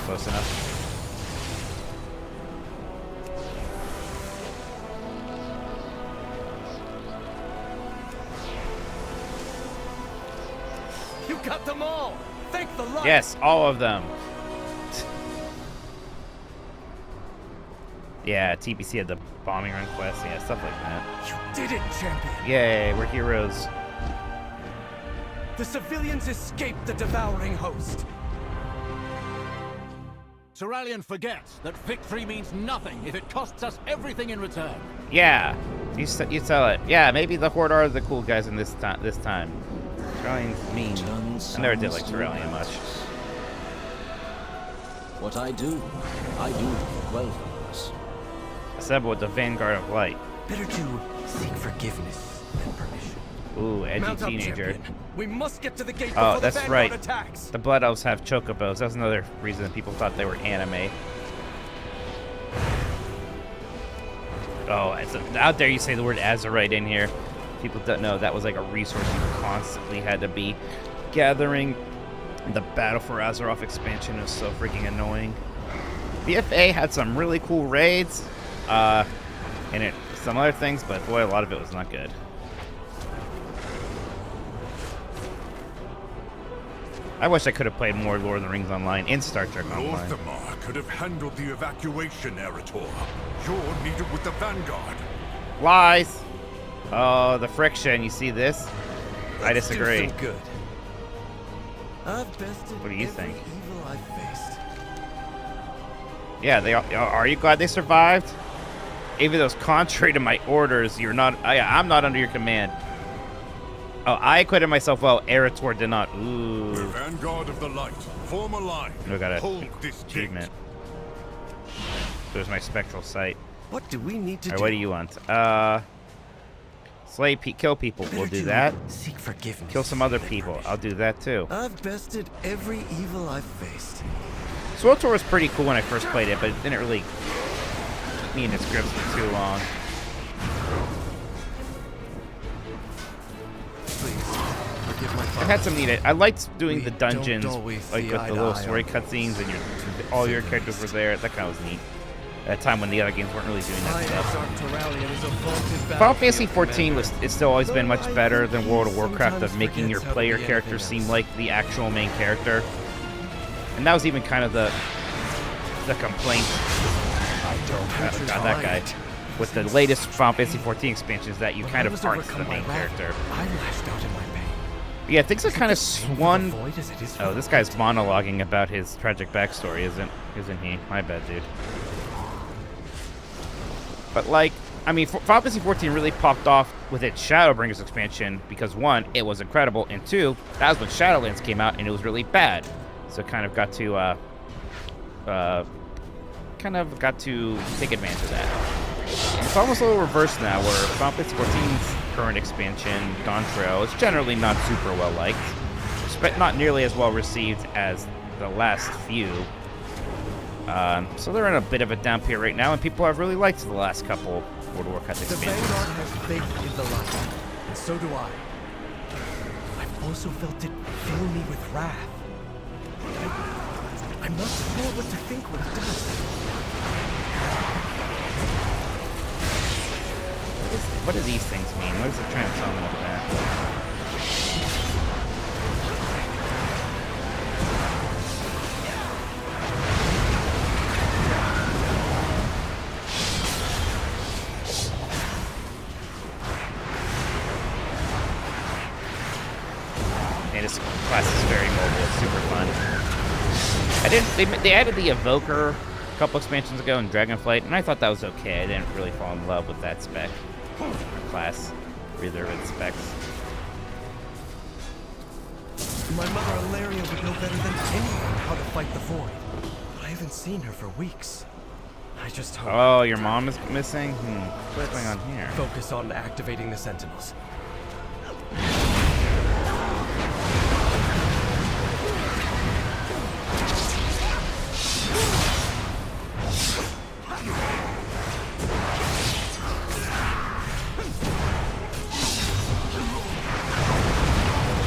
Close enough. You got them all. Thank the light. Yes, all of them. Yeah, TBC had the bombing run quest. Yeah, stuff like that. You did it, champion. Yay, we're heroes. The civilians escaped the devouring host. Cerulean forgets that victory means nothing if it costs us everything in return. Yeah, you tell it. Yeah, maybe the Horde are the cool guys in this time. Cerulean's mean. I never did like Cerulean much. What I do for Quel'Thalas. Assemble with the Vanguard of Light. Better to seek forgiveness than permission. Ooh, edgy Mount up, teenager. champion. We must get to the gate Oh, before that's the Vanguard right. attacks. The Blood Elves have chocobos. That's another reason people thought they were anime. Oh, out there you say the word Azerite in here. People don't know that was like a resource you constantly had to be gathering. The Battle for Azeroth expansion is so freaking annoying. BFA had some really cool raids, and some other things, but boy, a lot of it was not good. I wish I could have played more Lord of the Rings Online and Star Trek Online. Lorthamar could have handled the evacuation, Eretor. You're needed with the Vanguard. Lies! Oh, the friction. You see this? I disagree. Do some good. I've bested What do you every think? evil I've faced. Yeah, they are you glad they survived? Even though it's contrary to my orders, I'm not under your command. Oh, I acquitted myself well. Eretor did not. Ooh. The Vanguard of the Light. Form a line. We got a Hold this achievement. There's my spectral sight. What do we need to Alright, do? what do you want? Kill people. We'll do that. Seek forgiveness. Kill some other people. I'll do that too. I've bested every evil I've faced. SWTOR was pretty cool when I first played it, but it didn't really keep me in its grips for too long. I've had some neat. I liked doing the dungeons, like with the little story cutscenes, and all your characters were there. That kind of was neat. At a time when the other games weren't really doing that stuff. Final Fantasy XIV it's still always been much better than World of Warcraft of making your player character seem like the actual main character. And that was even kind of the complaint. Oh, God, that guy. With the latest Final Fantasy XIV expansion is that you kind of aren't the main character. I lashed out in my pain. Yeah, things are kind of swung. Oh, this guy's monologuing about his tragic backstory, isn't he? My bad, dude. But like, I mean, Final Fantasy XIV really popped off with its Shadowbringers expansion because one, it was incredible, and two, that was when Shadowlands came out and it was really bad. So it kind of got to take advantage of that. It's almost a little reversed now, where Final Fantasy XIV's current expansion, Dawntrail, is generally not super well liked, but not nearly as well received as the last few. So they're in a bit of a down period right now, and people have really liked the last couple World of Warcraft The expansions. Vanguard has faith in the light, and so do I. I've also felt it fill me with wrath. I'm not sure what to think when it does. What do these things mean? What is it trying to tell me with that? Man, this class is very mobile. It's super fun. They added the Evoker a couple expansions ago in Dragonflight, and I thought that was okay. I didn't really fall in love with that spec or class, either of its specs. My mother Ilaria would know better than anyone how to fight the Void. But I haven't seen her for weeks. I just hope... Oh, your mom is missing? What's going on here? Focus on activating the Sentinels.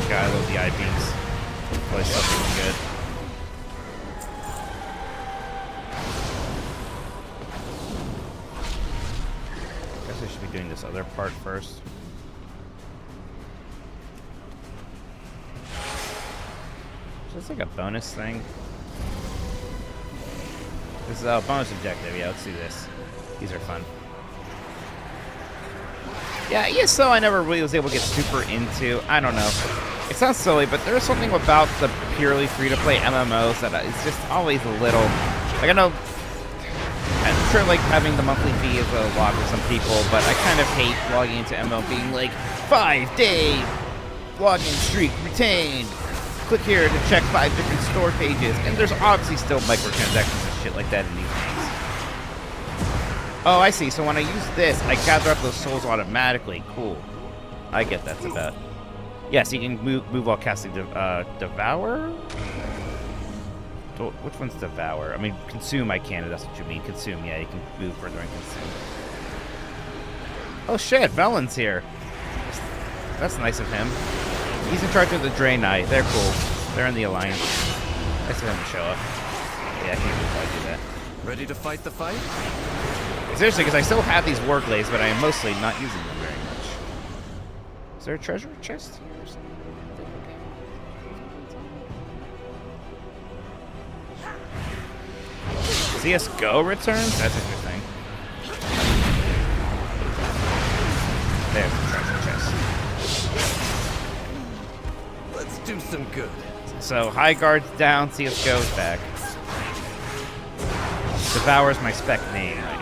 God, I love the eye beams. Probably still feeling good. Guess I should be doing this other part first. Is this like a bonus thing? This is a bonus objective. Yeah, let's do this. These are fun. Yeah, ESO I never really was able to get super into. I don't know. It sounds silly, but there's something about the purely free-to-play MMOs that is just always a little... Like, I know... I'm sure, like, having the monthly fee is a lot for some people, but I kind of hate logging into MMO being like, 5-day login streak retained. Click here to check 5 different store pages. And there's obviously still microtransactions and shit like that in these games. Oh, I see. So when I use this, I gather up those souls automatically. Cool. I get that's about. Yes, you can move while casting Devour? Which one's Devour? I mean, Consume I can, if that's what you mean. Consume, yeah, you can move further and Consume. Oh shit, Velen's here. That's nice of him. He's in charge of the Draenei. They're cool. They're in the Alliance. Nice of him to show up. Yeah, I can't believe I do that. Ready to fight the fight? Seriously, because I still have these Warglaives, but I am mostly not using them very much. Is there a treasure chest here or something? CSGO returns? That's interesting. There's the treasure chest. Let's do some good. So, High Guard's down, CSGO's back. Devour's my spec name. Right.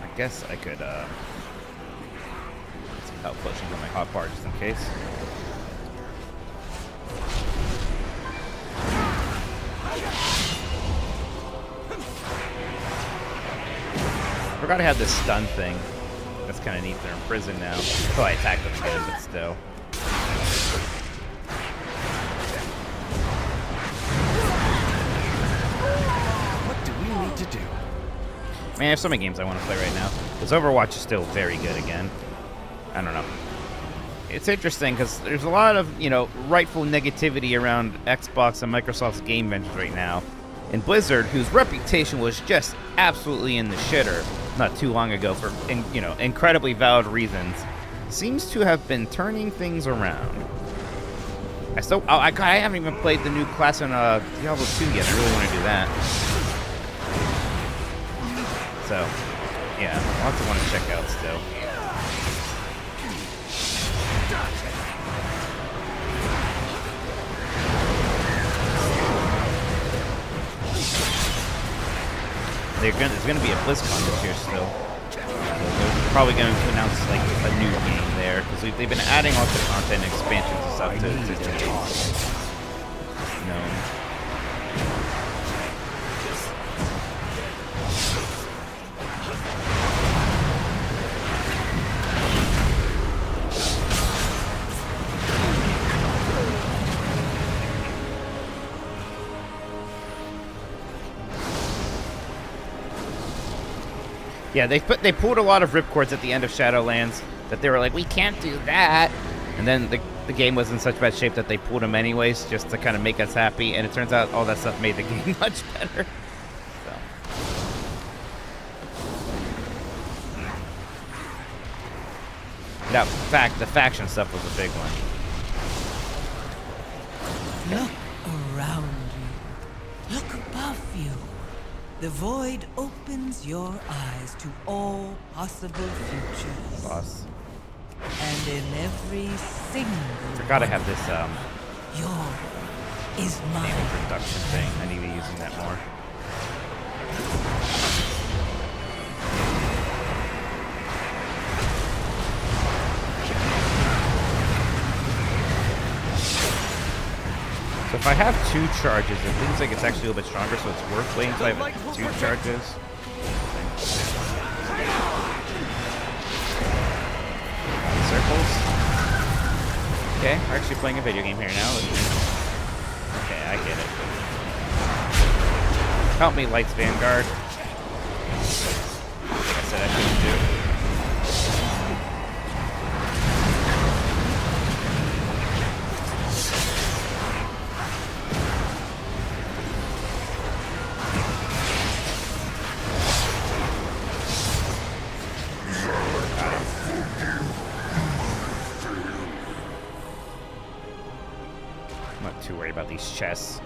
I guess I could, get some health potions on my hotbar just in case. Forgot I had this stun thing. That's kind of neat. They're in prison now. Oh, I attacked them again, but still. What do we need to do? Man, there's so many games I want to play right now. Because Overwatch is still very good again. I don't know. It's interesting because there's a lot of, rightful negativity around Xbox and Microsoft's game ventures right now. And Blizzard, whose reputation was just absolutely in the shitter not too long ago for, incredibly valid reasons, seems to have been turning things around. I haven't even played the new class in Diablo 2 yet. I really want to do that. So, yeah, lots I want to check out still. There's going to be a BlizzCon this year still. So they're probably going to announce like a new game there because they've been adding lots of content and expansions and stuff to known. Yeah, they pulled a lot of ripcords at the end of Shadowlands that they were like, we can't do that. And then the game was in such bad shape that they pulled them anyways just to kind of make us happy. And it turns out all that stuff made the game much better. So. Now, the faction stuff was a big one. Look around you. Look above you. The void opens your eyes to all possible futures. Boss. And in every single Forgot I have this yours is mine. Production thing. I need to be using that more. So if I have 2 charges, it seems like it's actually a little bit stronger, so it's worth waiting until I have 2 charges. Circles. Okay, we're actually playing a video game here now. Okay, I get it. Help me, Lights Vanguard. Like I said, I shouldn't do. I'm not too worried about these chests.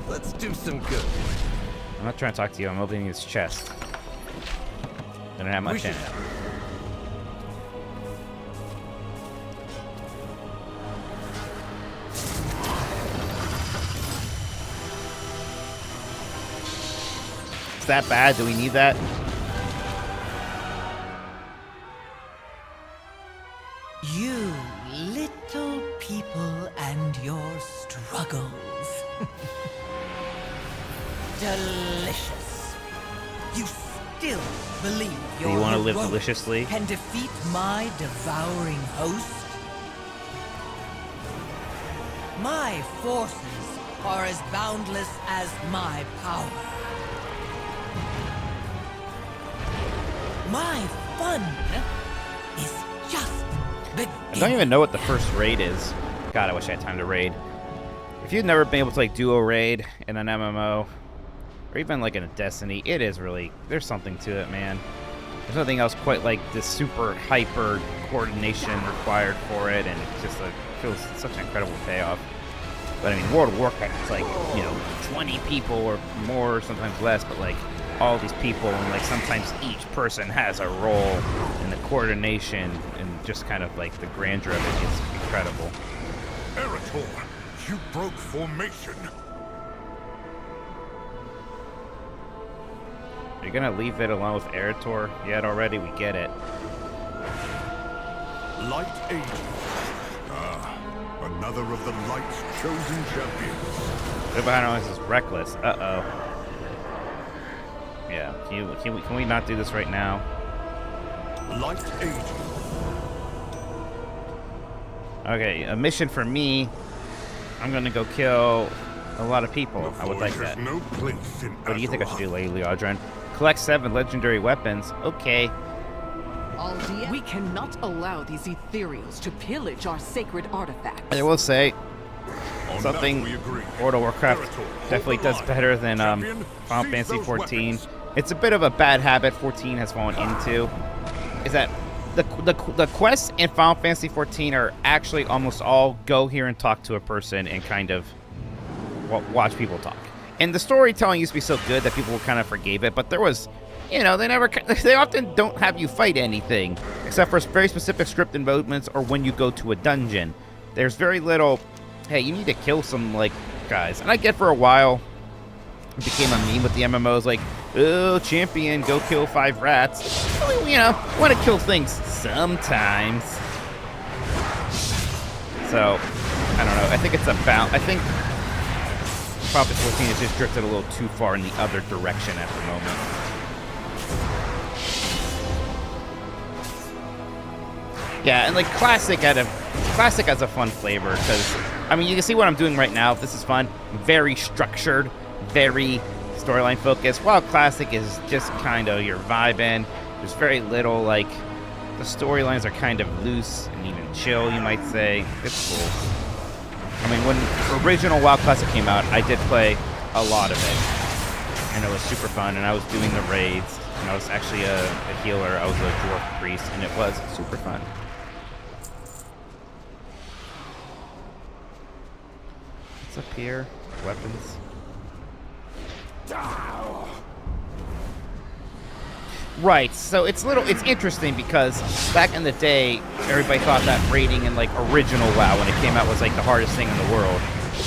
Let's do some good. I'm not trying to talk to you. I'm opening this chest. I don't have much in it. Is that bad? Do we need that? You little people and your struggles. Delicious. You still believe Do your you want to live heroics deliciously? can defeat my devouring host? My forces are as boundless as my power. My fun is just beginning. I don't even know what the first raid is. God, I wish I had time to raid. If you've never been able to like duo raid in an MMO, or even like in a Destiny, it is really, there's something to it, man. There's nothing else quite like this super hyper coordination required for it, and it just feels such an incredible payoff. But I mean, World of Warcraft, it's like, 20 people or more, sometimes less, but like all these people, and like sometimes each person has a role, and the coordination and just kind of like the grandeur of it is incredible. Eretor, you broke formation. You're gonna leave it alone with Eretor yet already? We get it. Light Agent. Another of the Light's chosen champions. What about this is reckless? Uh-oh. Yeah, can we not do this right now? Light Agent. Okay, a mission for me. I'm gonna go kill a lot of people. I would like that. No place in What do you think I should do, Lady Leodrin? Collect 7 legendary weapons. Okay. We cannot allow these ethereals to pillage our sacred artifacts. I will say something World of Warcraft definitely does better than Final Fantasy 14. It's a bit of a bad habit 14 has fallen into. Is that the quests in Final Fantasy 14 are actually almost all go here and talk to a person and kind of watch people talk. And the storytelling used to be so good that people kind of forgave it, but there was, they often don't have you fight anything except for very specific scripted moments or when you go to a dungeon. There's very little, hey, you need to kill some guys. And I get for a while it became a meme with the MMOs like, oh, champion, go kill 5 rats. Want to kill things sometimes. So, I don't know. I think it's I think Final Fantasy 14 has just drifted a little too far in the other direction at the moment. Yeah, and like classic has a fun flavor because I mean you can see what I'm doing right now. This is fun, very structured, very storyline focused. While classic is just kind of your vibing. There's very little like the storylines are kind of loose and even chill, you might say. It's cool. I mean, when original WoW Classic came out, I did play a lot of it, and it was super fun. And I was doing the raids, and I was actually a healer. I was a dwarf priest, and it was super fun. What's up here? Weapons. Right, so it's interesting because back in the day, everybody thought that raiding in like original WoW when it came out was like the hardest thing in the world.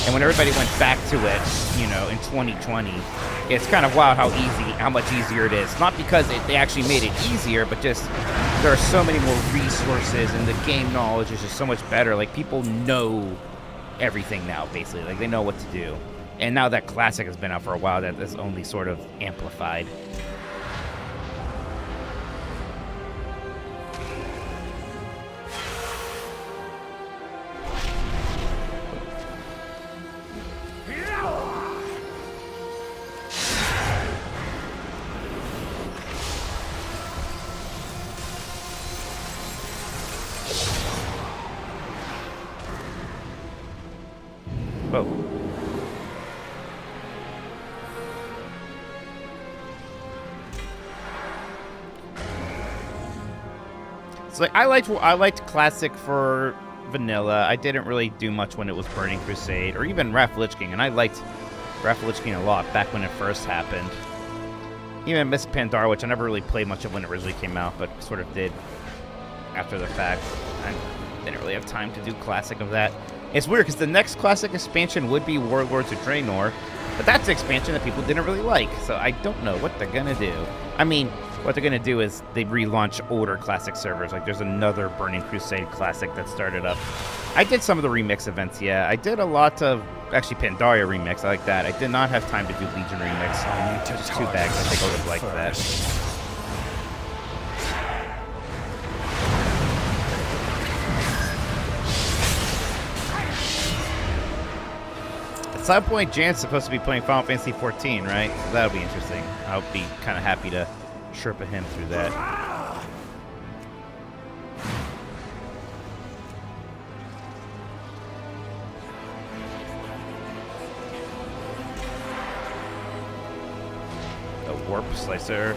And when everybody went back to it, you know, in 2020, it's kind of wild how much easier it is. Not because they actually made it easier, but just there are so many more resources and the game knowledge is just so much better. Like people know everything now, basically. Like they know what to do. And now that Classic has been out for a while, that is only sort of amplified. So like, I liked Classic for vanilla. I didn't really do much when it was Burning Crusade or even Wrath Lich King, and I liked Wrath Lich King a lot back when it first happened. Even Miss Pandora, which I never really played much of when it originally came out, but sort of did after the fact. I didn't really have time to do Classic of that. It's weird because the next Classic expansion would be Warlords of Draenor, but that's an expansion that people didn't really like, so I don't know what they're gonna do. I mean, what they're gonna do is they relaunch older Classic servers. Like there's another Burning Crusade Classic that started up. I did some of the remix events, yeah. I did a lot of actually Pandaria remix. I like that. I did not have time to do Legion remix. Just too bad. I think I would have liked that. At some point, Jan's supposed to be playing Final Fantasy 14, right? So that'll be interesting. I'll be kind of happy to Sherpa him through that. The Warp Slicer.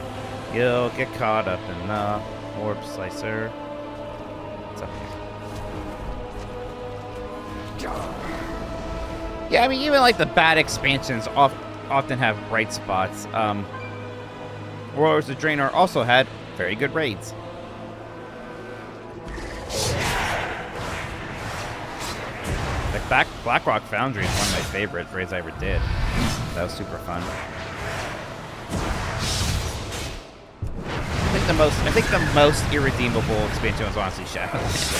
You'll get caught up in the Warp Slicer. What's up here? Yeah, I mean, even like the bad expansions often have bright spots. Warlords of Draenor also had very good raids. Like Blackrock Foundry is one of my favorite raids I ever did. That was super fun. I think the most irredeemable expansion was honestly Shadows.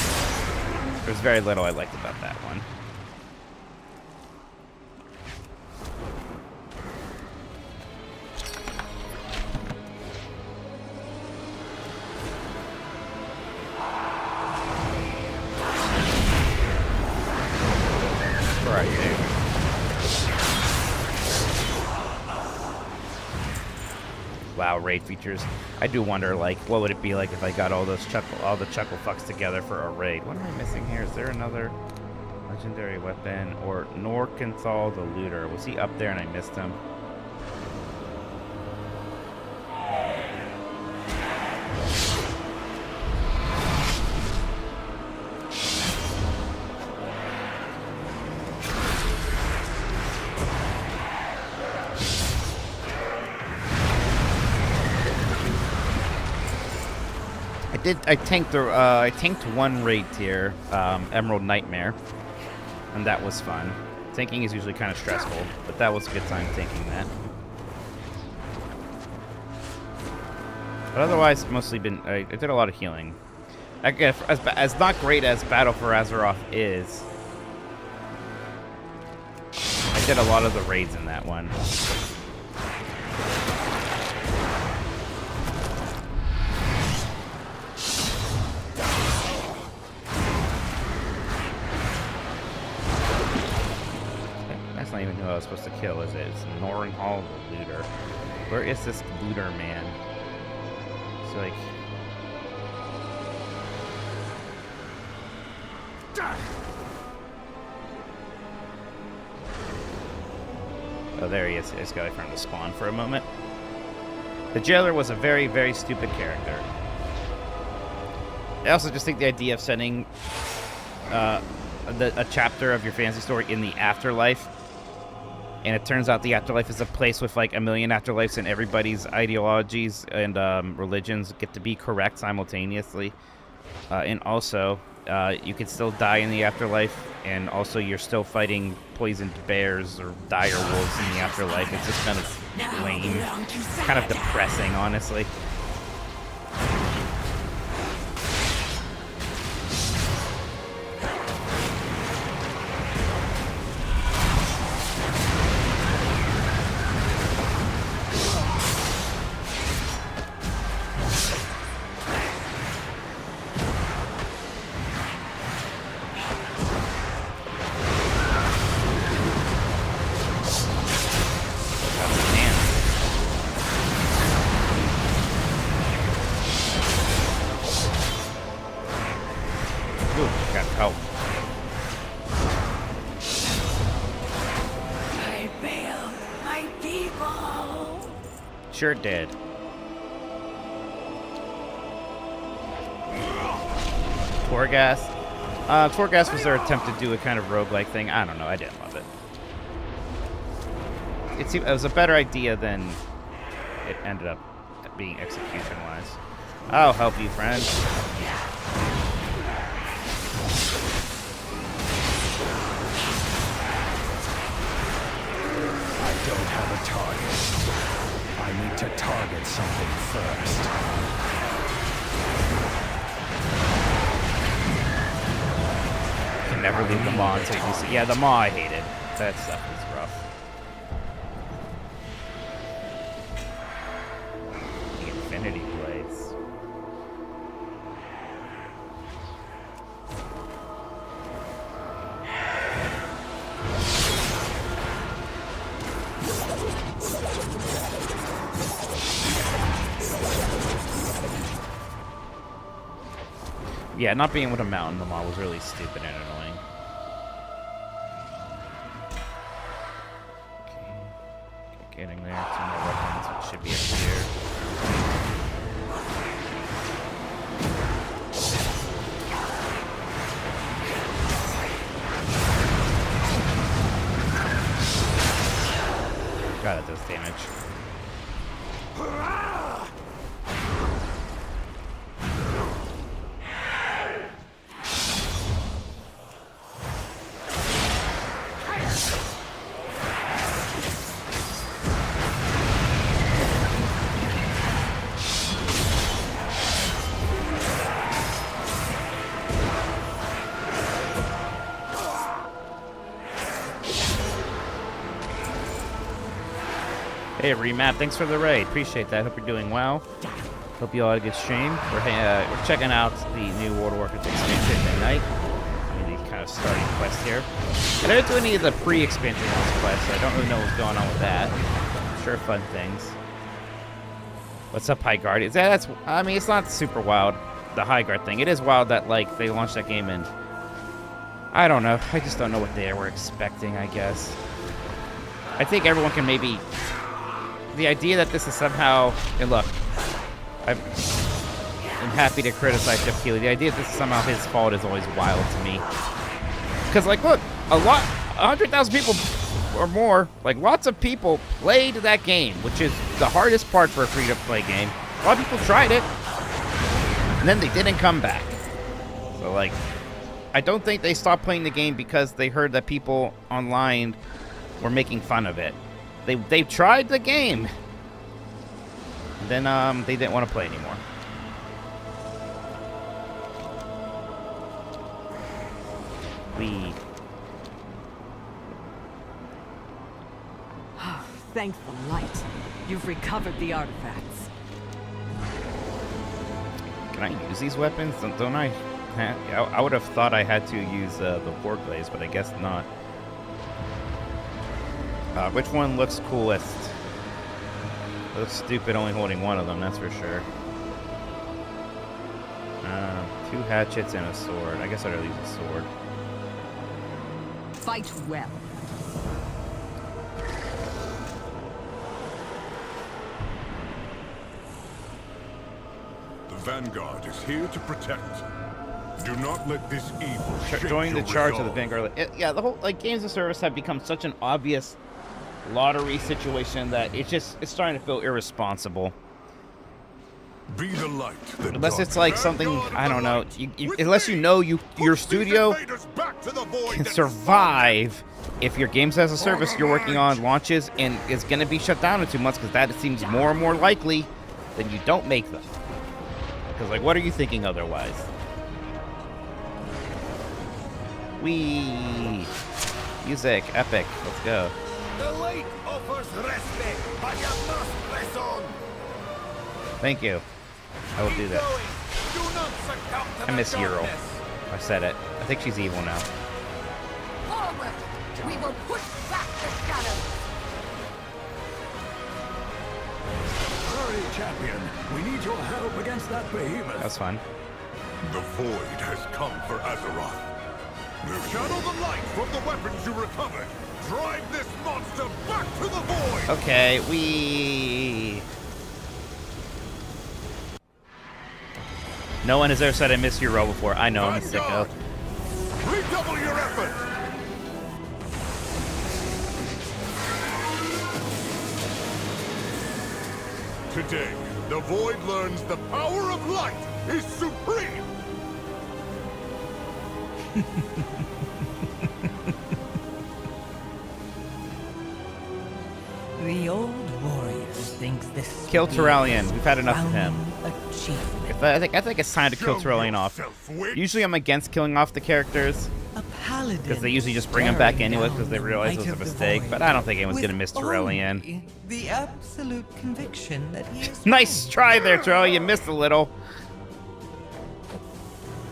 There was very little I liked about that one. WoW raid features. I do wonder, like, what would it be like if I got all the chuckle fucks together for a raid? What am I missing here? Is there another legendary weapon? Or Norkenthal the Looter? Was he up there and I missed him? I tanked one raid tier, Emerald Nightmare, and that was fun. Tanking is usually kind of stressful, but that was a good time tanking that. But otherwise, mostly been I did a lot of healing. I guess as not great as Battle for Azeroth is, I did a lot of the raids in that one. That's not even who I was supposed to kill, is it? It's Norrin Hall Looter. Where is this looter man? It's like... Oh, there he is. I just gotta wait for him to spawn for a moment. The jailer was a very, very stupid character. I also just think the idea of sending a chapter of your fantasy story in the afterlife, and it turns out the afterlife is a place with like a million afterlives, and everybody's ideologies and religions get to be correct simultaneously. And also, you can still die in the afterlife, and also you're still fighting poisoned bears or dire wolves in the afterlife. It's just kind of lame, kind of depressing, honestly. Sure did. Torghast. Torghast was their attempt to do a kind of roguelike thing. I don't know. I didn't love it. It was a better idea than it ended up being execution-wise. I'll help you, friend. I don't have a target. I need to target something first. You can never leave the maw until you see. Yeah, the maw I hated. That stuff was rough. The infinity blades. Yeah, not being able to mount the maw was really stupid and annoying. Okay. Getting there. 2 more weapons, which should be up here. God, that does damage. Hey, Remap, thanks for the raid. Appreciate that. Hope you're doing well. Hope you all had a good stream. We're checking out the new World of Warcraft expansion tonight. The kind of starting quest here. I didn't do any of the pre-expansion quests, so I don't really know what's going on with that. I'm sure fun things. What's up, High Guard? I mean, it's not super wild, the High Guard thing. It is wild that, like, they launched that game and... I don't know. I just don't know what they were expecting, I guess. I think everyone can maybe... The idea that this is somehow... And look, I'm happy to criticize Jeff Keighley. The idea that this is somehow his fault is always wild to me. Because, like, look, 100,000 people or more, like, lots of people played that game, which is the hardest part for a free-to-play game. A lot of people tried it, and then they didn't come back. So, like, I don't think they stopped playing the game because they heard that people online were making fun of it. They tried the game. Then they didn't want to play anymore. Thank the light. You've recovered the artifacts. Can I use these weapons? Don't I? I would have thought I had to use the Warglaze, but I guess not. Which one looks coolest? It looks stupid only holding one of them, that's for sure. 2 hatchets and a sword. I guess I'd rather use a sword. Fight well. The Vanguard is here to protect. Do not let this evil shake Join the your charge of the resolve. Vanguard. Yeah, the whole games of service have become such an obvious lottery situation that it's starting to feel irresponsible. Be the light. Unless it's like something, I don't know, unless you know your studio can survive if your games as a service you're working on launches and is going to be shut down in 2 months, because that seems more and more likely than you don't make them. Because, like, what are you thinking otherwise? Wee! Music, epic, let's go. The light offers respect, but you must press on. Thank you. I will do that. I miss Ural. I said it. I think she's evil now. Forward! We will push back the shadows! Hurry, champion. We need your help against that behemoth. That's fun. The void has come for Azeroth. Channel the light from the weapons you recovered. Drive this monster back to the void. Okay, we. No one has ever said I miss your role before. I know, I'm a sicko. Redouble your effort. Today, the void learns the power of light is supreme. The old warriors thinks this Quel'Thalas. We've had enough of him. achievement. I think it's time to kill Quel'Thalas off. Usually I'm against killing off the characters, A paladin because they usually just bring them back staring anyway down because they the realize it light was a of the mistake, void but I don't think anyone's with going to miss Turellian. only the absolute conviction that he is Nice try there, Turellian. You missed a little.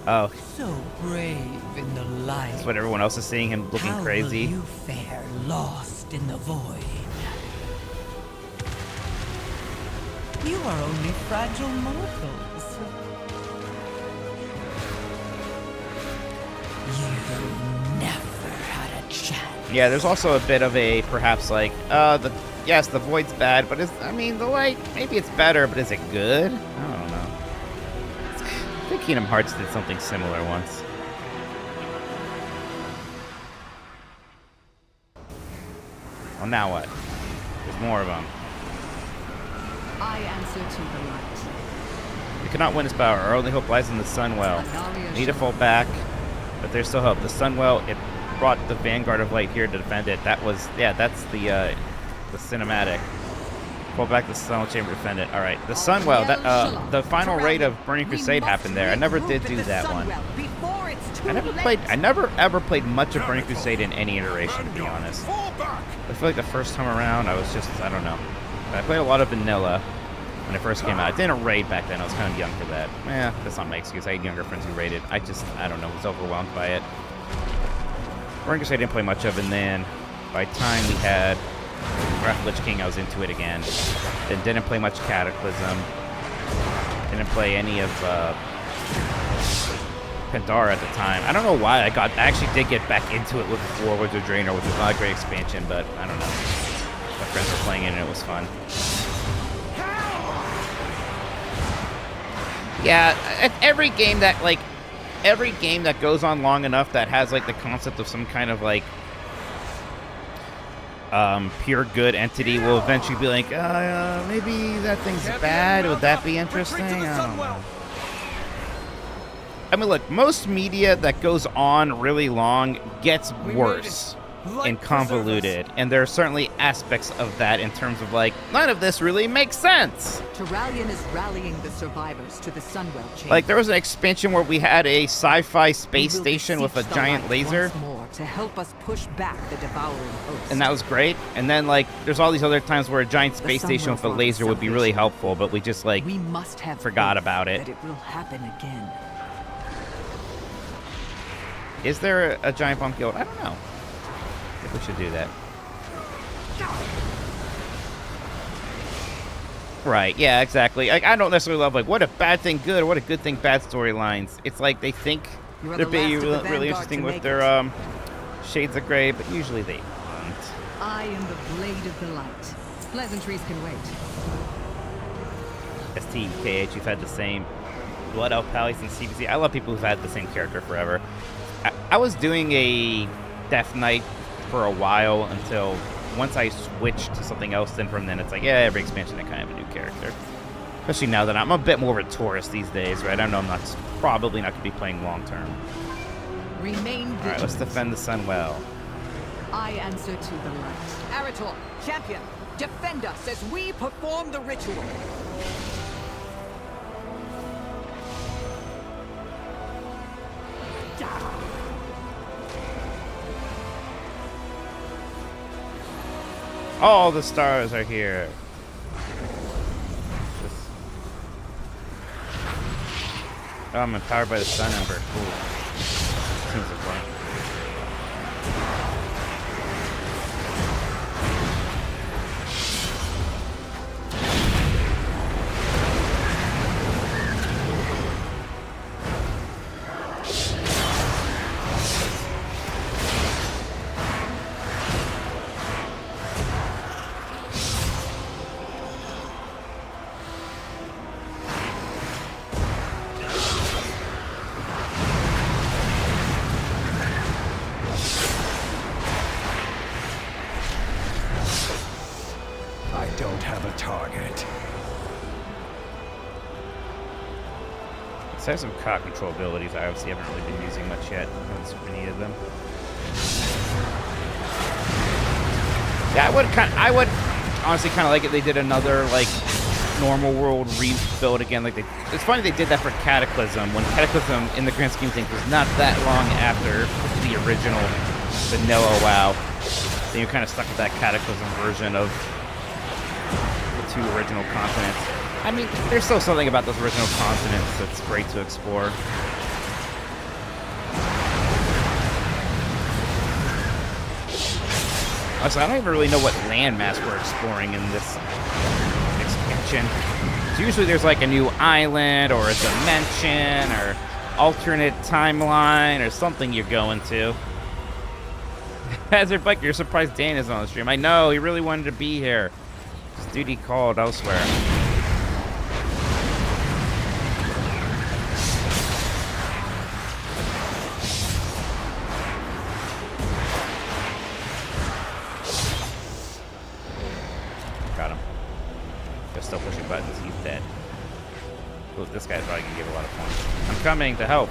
Oh, so brave in the light. that's what everyone else is seeing, him looking How crazy. will you fare lost in the void? You are only fragile mortals. You never had a chance. Yeah, there's also a bit of a perhaps like, yes, the void's bad, but the light, maybe it's better, but is it good? I don't know. I think Kingdom Hearts did something similar once. Well, now what? There's more of them. I answer to the light. We cannot win this battle. Our only hope lies in the Sunwell. We need to fall back, but there's still hope. The Sunwell, it brought the Vanguard of Light here to defend it. That's the cinematic. Fall back the Sunwell Chamber to defend it. All right, the Sunwell. The final raid of Burning Crusade happened there. I never did do that one. I never ever played much of Burning Crusade in any iteration, to be honest. I feel like the first time around, I was just, I don't know. I played a lot of vanilla when it first came out. I didn't raid back then. I was kind of young for that. That's not my excuse. I had younger friends who raided. I don't know, was overwhelmed by it. Burning Crusade I didn't play much of, and then by the time we had Wrath of Lich King, I was into it again. Then didn't play much Cataclysm. Didn't play any of Pandora at the time. I don't know why I actually did get back into it with Warlords of Draenor, which was not a great expansion, but I don't know. My friends were playing it and it was fun. Yeah, every game that goes on long enough that has like the concept of some kind of like pure good entity will eventually be like, maybe that thing's bad. Would that be interesting? I don't know. I mean, look, most media that goes on really long gets worse and convoluted, and there are certainly aspects of that in terms of like, none of this really makes sense. Turellian is rallying the survivors to the Sunwell Chamber. Like, there was an expansion where we had a sci-fi space station with a giant laser. Once more to help us push back the devouring host. And that was great. And then, like, there's all these other times where a giant space station with a laser would be really helpful, but we just, like, we must have forgot about it. That it will happen again. Is there a giant bomb guild? I don't know. I think we should do that. Right, yeah, exactly. Like, I don't necessarily love, like, what a bad thing good or what a good thing bad storylines. It's like they think they're being really interesting with their shades of gray, but usually they aren't. I am the blade of the light. Pleasantries can wait. STKH, you've had the same Blood Elf Palace and CBC. I love people who've had the same character forever. I was doing a Death Knight for a while until once I switched to something else, then from then it's like, yeah, every expansion I kind of have a new character. Especially now that I'm a bit more of a tourist these days, right? I know I'm probably not going to be playing long term. Remain vigilant. Alright, let's defend the sun well. I answer to the light. Arator, champion, defend us as we perform the ritual. All the stars are here. Oh, I'm empowered by the sun ember. Cool. Seems like fun. I have some cot control abilities I obviously haven't really been using much yet. I haven't super needed them. Yeah, I would honestly kind of like it. They did another like normal world rebuild again. Like it's funny they did that for Cataclysm when Cataclysm, in the grand scheme of things, was not that long after the original vanilla WoW. Then you're kind of stuck with that Cataclysm version of the two original continents. I mean, there's still something about those original continents that's great to explore. Also, I don't even really know what landmass we're exploring in this expansion. So usually there's like a new island or a dimension or alternate timeline or something you're going to. Hazard Bike, you're surprised Dan is on the stream. I know, he really wanted to be here. His duty called elsewhere. Still pushing buttons, he's dead. Ooh, this guy's probably gonna give a lot of points. I'm coming to help.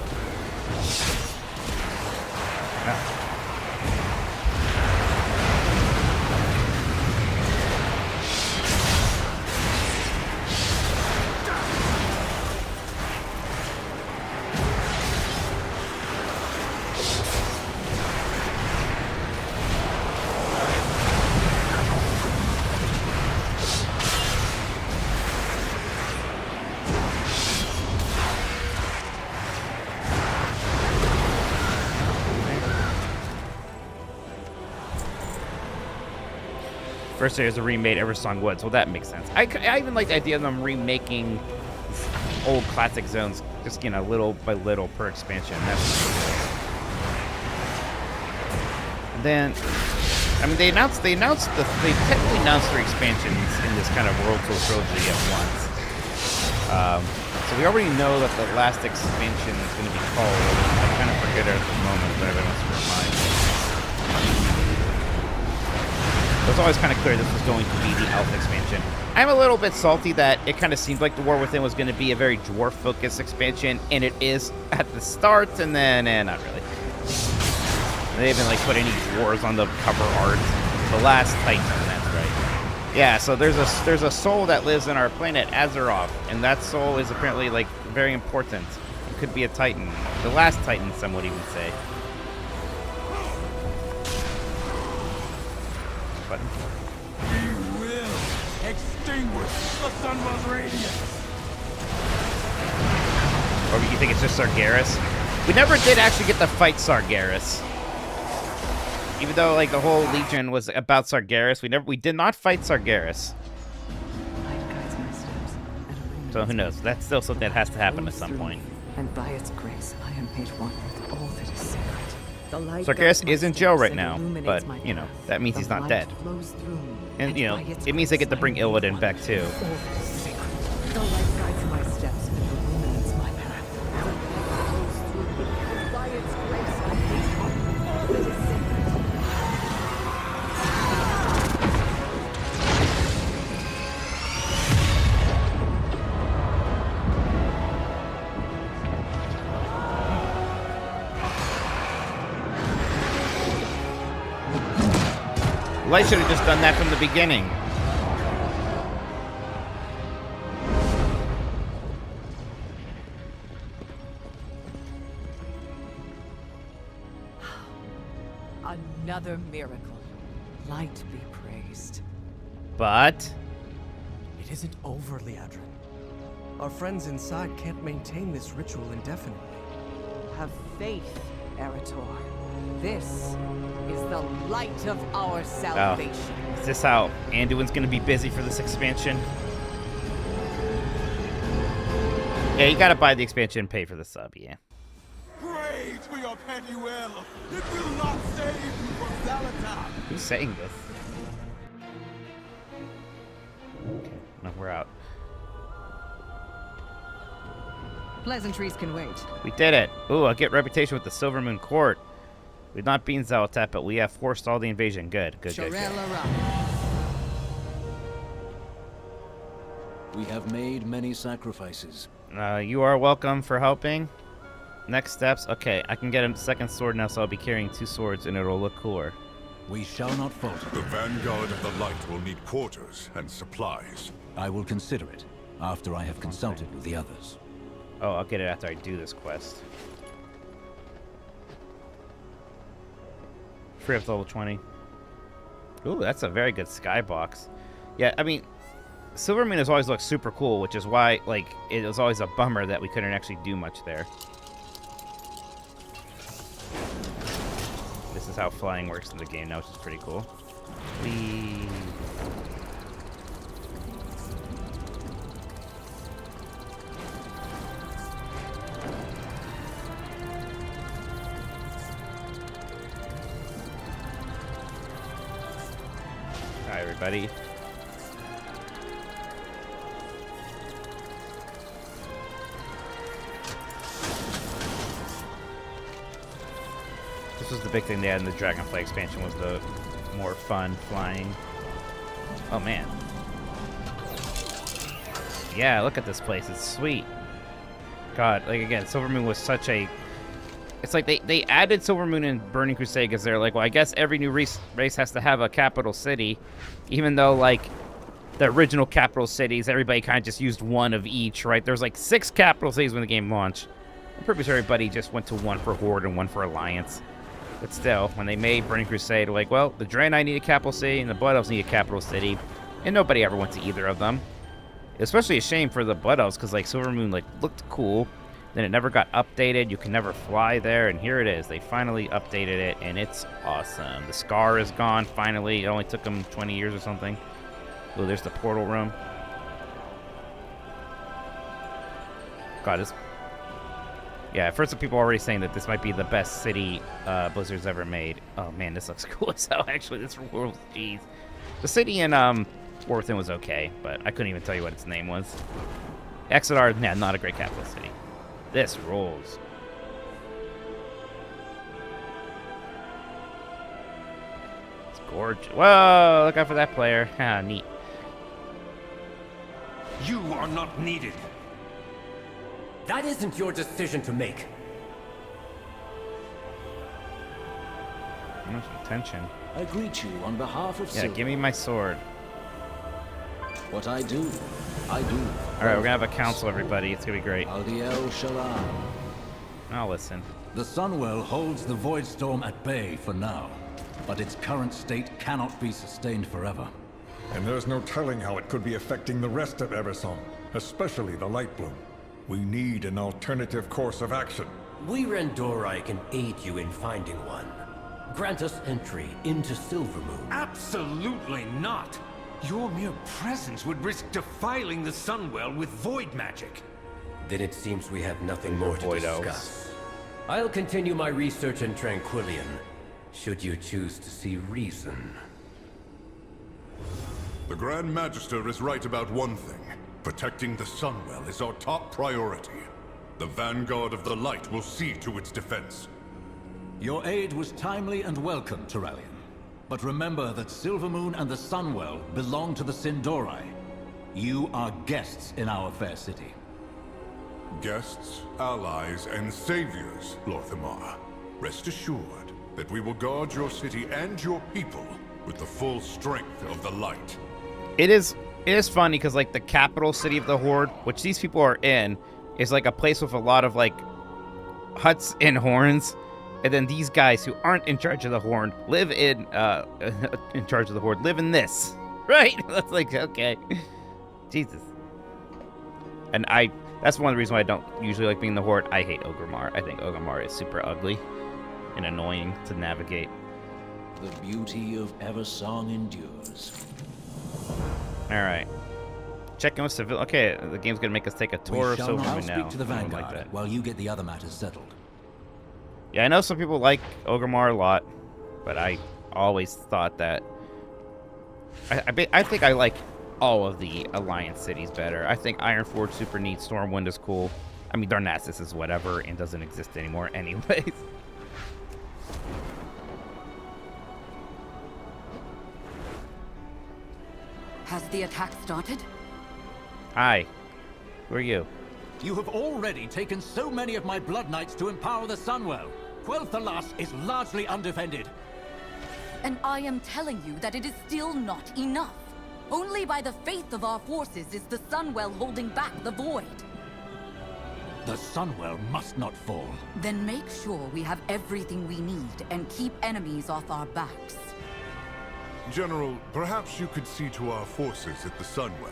Ah. First there's a remade Eversong Woods. Well, that makes sense. I even like the idea of them remaking old classic zones, just, you know, little by little per expansion. That's and then, I mean, they technically announced 3 expansions in this kind of World Tour trilogy at once. So we already know that the last expansion is going to be called. I kind of forget it at the moment, but everyone wants to remind me. It was always kind of clear this was going to be the Elf expansion. I'm a little bit salty that it kind of seemed like the War Within was going to be a very dwarf-focused expansion, and it is at the start, and then, not really. They haven't like put any dwarves on the cover art. The last Titan, that's right. Yeah, so there's a soul that lives in our planet, Azeroth, and that soul is apparently like very important. It could be a Titan. The last Titan, some would even say. Button. We will extinguish the Sun's radiance. Or you think it's just Sargeras? We never did actually get to fight Sargeras. Even though like the whole Legion was about Sargeras, we did not fight Sargeras. So who knows? That's still something that has to happen at some point. And by its grace, I am made one with all that is sacred. The light Sargeras is in jail right now, but you know that means he's not dead. And you know it means they get to bring Illidan back too. The light guides my steps and illuminates my path. The light flows through me, and by its grace, I hate all that is sacred. Light should have just done that from the beginning. Another miracle. Light be praised. But It isn't over, Liadrin. Our friends inside can't maintain this ritual indefinitely. Have faith, Erator. This is the light of our salvation. Is this how Anduin's gonna be busy for this expansion? Yeah, you gotta buy the expansion and pay for the sub, yeah. Pray to your Penuel. It will not save you from Zalatan. Who's saying this? Okay, no, we're out. Pleasantries can wait. We did it. Ooh, I'll get reputation with the Silvermoon Court. We've not beaten Zalatat, but we have forced all the invasion. Good, good, good, good. We have made many sacrifices. You are welcome for helping. Next steps. Okay, I can get a second sword now, so I'll be carrying 2 swords, and it'll look cooler. We shall not falter. The Vanguard of the Light will need quarters and supplies. I will consider it after I have consulted with the others. Oh, I'll get it after I do this quest. Free up to level 20. Ooh, that's a very good skybox. Yeah, I mean, Silvermoon has always looked super cool, which is why, like, it was always a bummer that we couldn't actually do much there. This is how flying works in the game now, which is pretty cool. Whee. Hi, everybody. This was the big thing they had in the Dragonfly expansion, was the more fun flying. Oh, man. Yeah, look at this place. It's sweet. God, like, again, Silvermoon was such a... It's like they added Silvermoon in Burning Crusade because they're like, well, I guess every new race has to have a capital city. Even though, like, the original capital cities, everybody kind of just used one of each, right? There's like 6 capital cities when the game launched. I'm pretty sure everybody just went to one for Horde and one for Alliance. But still, when they made Burning Crusade, like, well, the Draenei need a capital city and the Blood Elves need a capital city. And nobody ever went to either of them. Especially a shame for the Blood Elves because, like, Silvermoon, like, looked cool. Then it never got updated. You can never fly there. And here it is. They finally updated it, and it's awesome. The Scar is gone, finally. It only took them 20 years or something. Oh, there's the portal room. God, this... Yeah, at first the people are already saying that this might be the best city Blizzard's ever made. Oh, man, this looks cool as hell, actually. This rules. Jeez. The city in Worthing was okay, but I couldn't even tell you what its name was. Exodar, nah, not a great capital city. This rules. It's gorgeous. Whoa, look out for that player. Ah, neat. You are not needed. That isn't your decision to make. Much attention. I greet you on behalf of Silver. Give me my sword. What I do, I do. Alright, we're gonna have a council, everybody. It's gonna be great. Aldiel Shalam. I'll listen. The Sunwell holds the Void Storm at bay for now, but its current state cannot be sustained forever. And there's no telling how it could be affecting the rest of Eversong, especially the Lightbloom. We need an alternative course of action. We Rendorai can aid you in finding one. grant us entry into Silvermoon. Absolutely not! Your mere presence would risk defiling the Sunwell with void magic. Then it seems we have nothing more to Void elves. discuss. I'll continue my research in Tranquillion, should you choose to see reason. The Grand Magister is right about one thing. Protecting the Sunwell is our top priority. The Vanguard of the Light will see to its defense. Your aid was timely and welcome, Turallion. But remember that Silvermoon and the Sunwell belong to the Sindori. You are guests in our fair city. Guests, allies, and saviors, Lorthamar. Rest assured that we will guard your city and your people with the full strength of the light. It is funny because like the capital city of the Horde, which these people are in, is like a place with a lot of like huts and horns, and then these guys who aren't in charge of the Horde live in charge of the Horde live in this, right? That's like, okay, Jesus. And that's one of the reasons why I don't usually like being the Horde. I hate Orgrimmar. I think Orgrimmar is super ugly and annoying to navigate. The beauty of Eversong endures. All right. Checking with civil. Okay, the game's gonna make us take a tour of Silvermoon now. Speak to the I don't Vanguard like that. while you get the other matters settled. Yeah, I know some people like Orgrimmar a lot, but I always thought that I think I like all of the Alliance cities better. I think Ironforge super neat, Stormwind is cool. I mean, Darnassus is whatever and doesn't exist anymore anyways. Has the attack started? Hi. Who are you? You have already taken so many of my Blood Knights to empower the Sunwell. Quel'Thalas is largely undefended. And I am telling you that it is still not enough. Only by the faith of our forces is the Sunwell holding back the Void. The Sunwell must not fall. Then make sure we have everything we need and keep enemies off our backs. General, perhaps you could see to our forces at the Sunwell.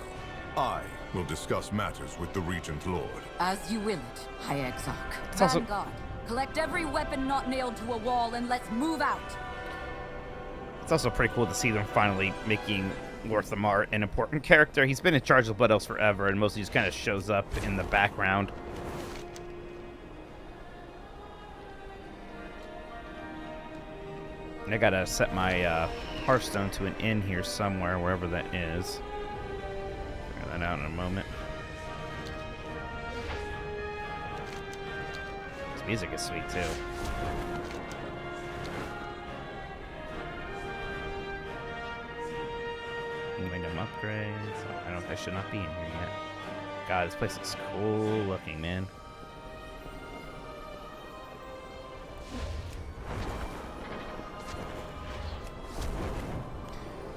I will discuss matters with the Regent Lord. As you will it, High Exarch. also- Vanguard, collect every weapon not nailed to a wall and let's move out. It's also pretty cool to see them finally making Lorthamar an important character. He's been in charge of Blood Elves forever, and mostly just kind of shows up in the background. I gotta set my Hearthstone to an inn here somewhere, wherever that is. Figure that out in a moment. This music is sweet too. Random upgrades. I should not be in here yet. God, this place is cool looking, man.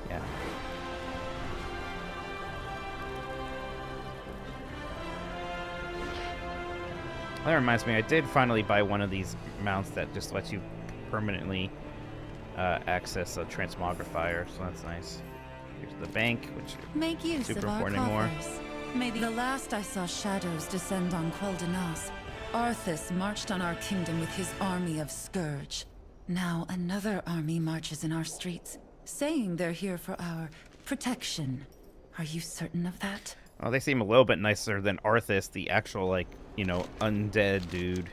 Yeah. That reminds me, I did finally buy one of these mounts that just lets you permanently access a transmogrifier, so that's nice. Here's the bank, which Make use super of our important anymore. coffers. Maybe the last I saw shadows descend on Quel'Thalas, Arthas marched on our kingdom with his army of Scourge. Now another army marches in our streets, saying they're here for our protection. Are you certain of that? Well, they seem a little bit nicer than Arthas, the actual, like, you know, undead dude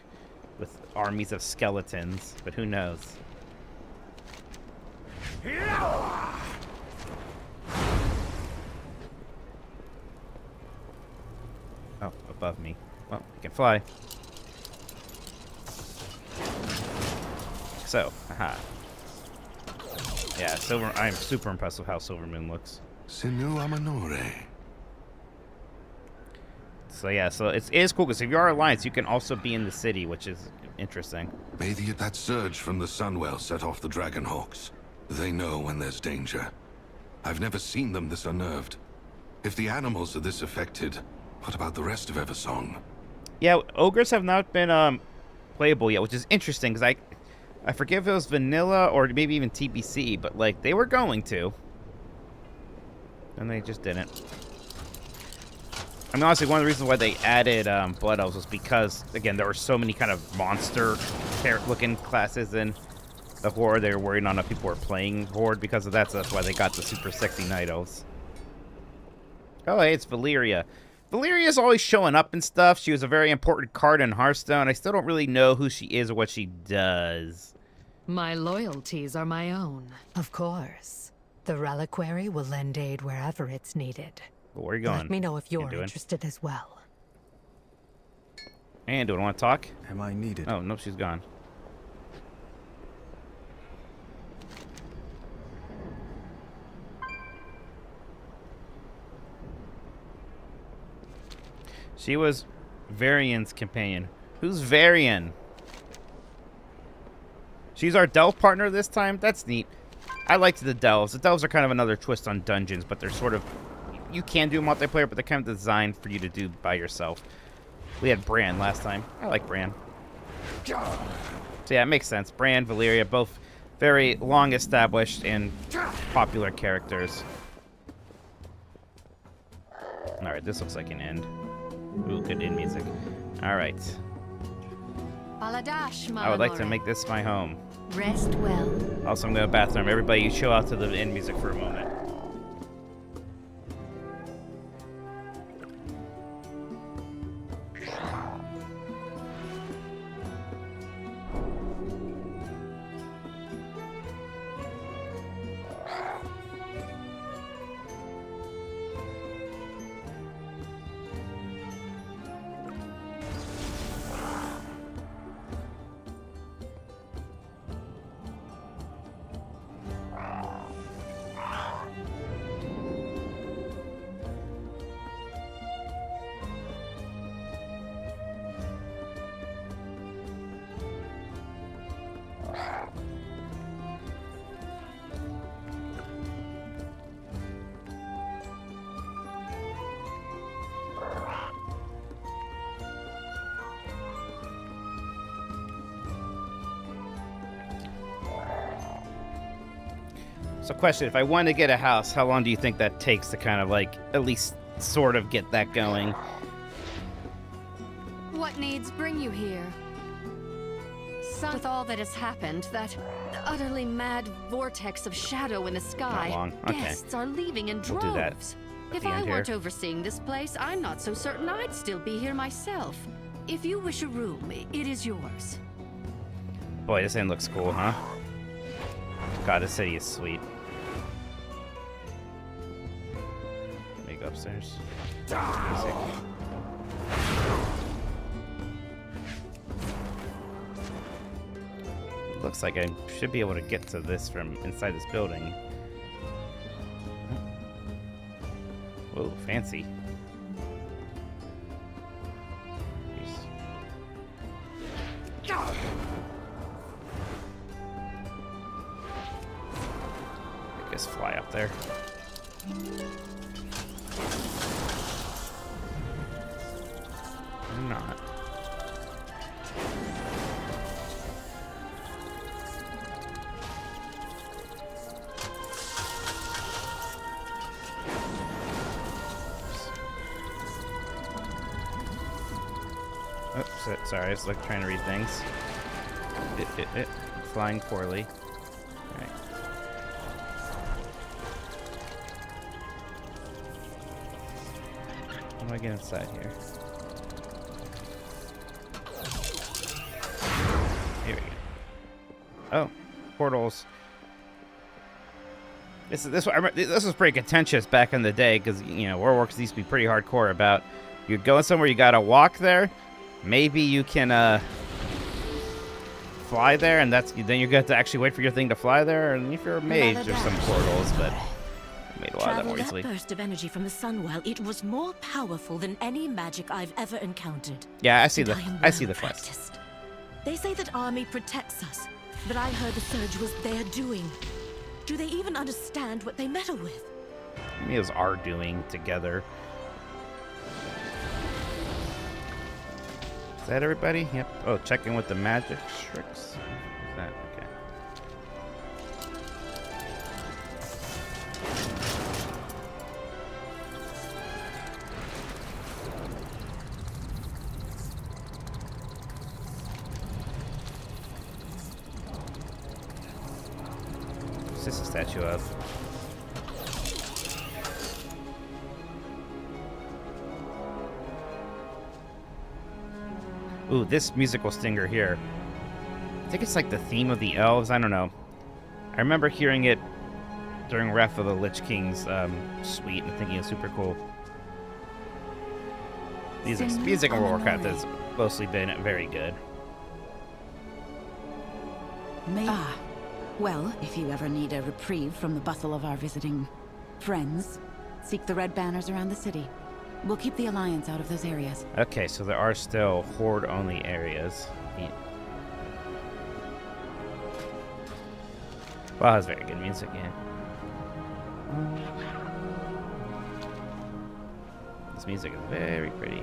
with armies of skeletons, but who knows? Oh, above me. Well, you can fly. So, aha. Yeah, I am super impressed with how Silvermoon looks. Sinu Amanore. So yeah, so it is cool because if you are Alliance, you can also be in the city, which is interesting. Maybe that surge from the Sunwell set off the Dragonhawks. They know when there's danger. I've never seen them this unnerved. If the animals are this affected, what about the rest of Eversong? Yeah, ogres have not been playable yet, which is interesting because I forget if it was vanilla or maybe even TBC, but like they were going to, and they just didn't. I mean, honestly, one of the reasons why they added Blood Elves was because, again, there were so many kind of monster-looking classes in the Horde. They were worried not enough people were playing Horde because of that, so that's why they got the super sexy night elves. Oh, hey, it's Valeria. Valeria's always showing up and stuff. She was a very important card in Hearthstone. I still don't really know who she is or what she does. My loyalties are my own. Of course. The reliquary will lend aid wherever it's needed. But where are you going? Let me know if you're interested as well. And do I want to talk? Am I needed? Oh, nope, she's gone. She was Varian's companion. Who's Varian? She's our Delve partner this time? That's neat. I liked the Delves. The Delves are kind of another twist on dungeons, but they're sort of... You can do multiplayer, but they're kind of designed for you to do by yourself. We had Bran last time. I like Bran. So yeah, it makes sense. Bran, Valeria, both very long established and popular characters. Alright, this looks like an end. Ooh, good end music. Alright. I would like to make this my home. Rest well. Also, I'm going to bathroom. Everybody, you chill out to the end music for a moment. So question, if I want to get a house, how long do you think that takes to kind of like, at least sort of get that going? What needs bring you here? With all that has happened, that utterly mad vortex of shadow in the sky, Not long. Okay. guests are leaving in We'll droves. do that at If the I end weren't here. overseeing this place, I'm not so certain I'd still be here myself. If you wish a room, it is yours. Boy, this end looks cool, huh? God, this city is sweet. Let me go upstairs. Music. Looks like I should be able to get to this from inside this building. Whoa, fancy. Jeez. I guess fly up there. I'm not. Oops, sorry, I was like trying to read things. Flying poorly. Alright. How do I get inside here? Here we go. Oh, portals. This was pretty contentious back in the day because, you know, World of Warcraft used to be pretty hardcore about you're going somewhere, you gotta walk there. Maybe you can fly there, and then you got to actually wait for your thing to fly there. And if you're a mage, there's some portals, but I made a lot of that more easily. That burst of energy from the Sunwell, it was more powerful than any magic I've ever encountered. Yeah, I see the quest. They say that army protects us, but I heard the surge was their doing. Do they even understand what they meddle with? Maybe it was our doing together. Is that everybody? Yep. Oh, checking with the magic tricks. Is that okay? What's this a statue of? Ooh, this musical stinger here. I think it's like the theme of the elves. I don't know. I remember hearing it during Wrath of the Lich King's suite and thinking it was super cool. Music in World of Warcraft has mostly been very good. Well, if you ever need a reprieve from the bustle of our visiting friends, seek the red banners around the city. We'll keep the Alliance out of those areas. Okay, so there are still Horde-only areas. Yeah. Wow, that's very good music, yeah. This music is very pretty.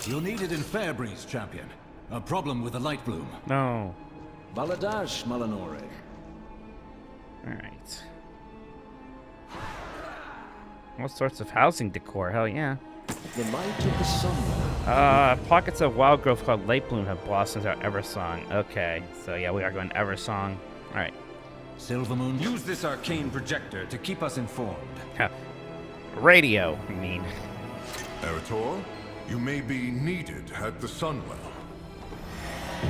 You're needed in Fairbreeze, champion. A problem with the light bloom. No. Baladash, Malanore. Alright. All sorts of housing decor, hell yeah. The light of the sun. Pockets of wild growth called light bloom have blossomed out Eversong. Okay, so yeah, we are going Eversong. Alright. Silvermoon? Use this arcane projector to keep us informed. Radio, I mean. Eritor, you may be needed at the Sunwell.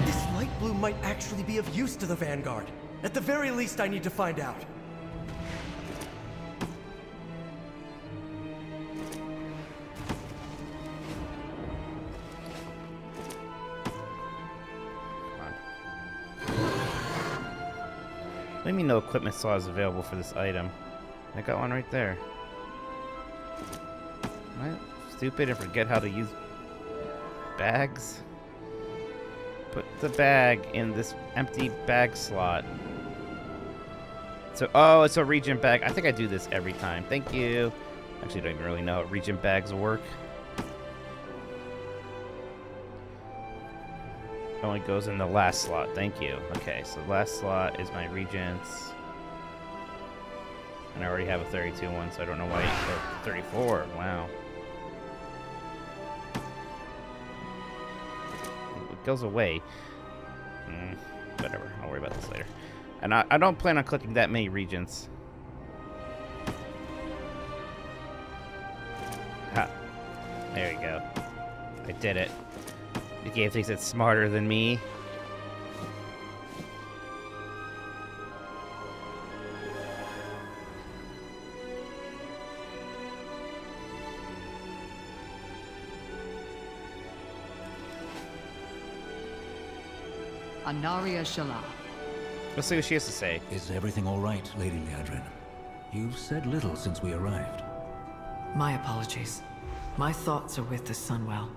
This light bloom might actually be of use to the Vanguard. At the very least, I need to find out. Let me know equipment slot is available for this item. I got one right there. What? Stupid and forget how to use bags? Put the bag in this empty bag slot. So, oh, it's a Regent bag. I think I do this every time. Thank you. Actually, don't even really know how Regent bags work. It only goes in the last slot. Thank you. Okay, so the last slot is my Regents. And I already have a 32 one, so I don't know why. 34. Wow. It goes away. Whatever. I'll worry about this later. And I don't plan on clicking that many Regents. Ha. There we go. I did it. The game thinks it's smarter than me. Anaria Shala. Let's see what she has to say. Is everything all right, Lady Liadrin? You've said little since we arrived. My apologies. My thoughts are with the Sunwell.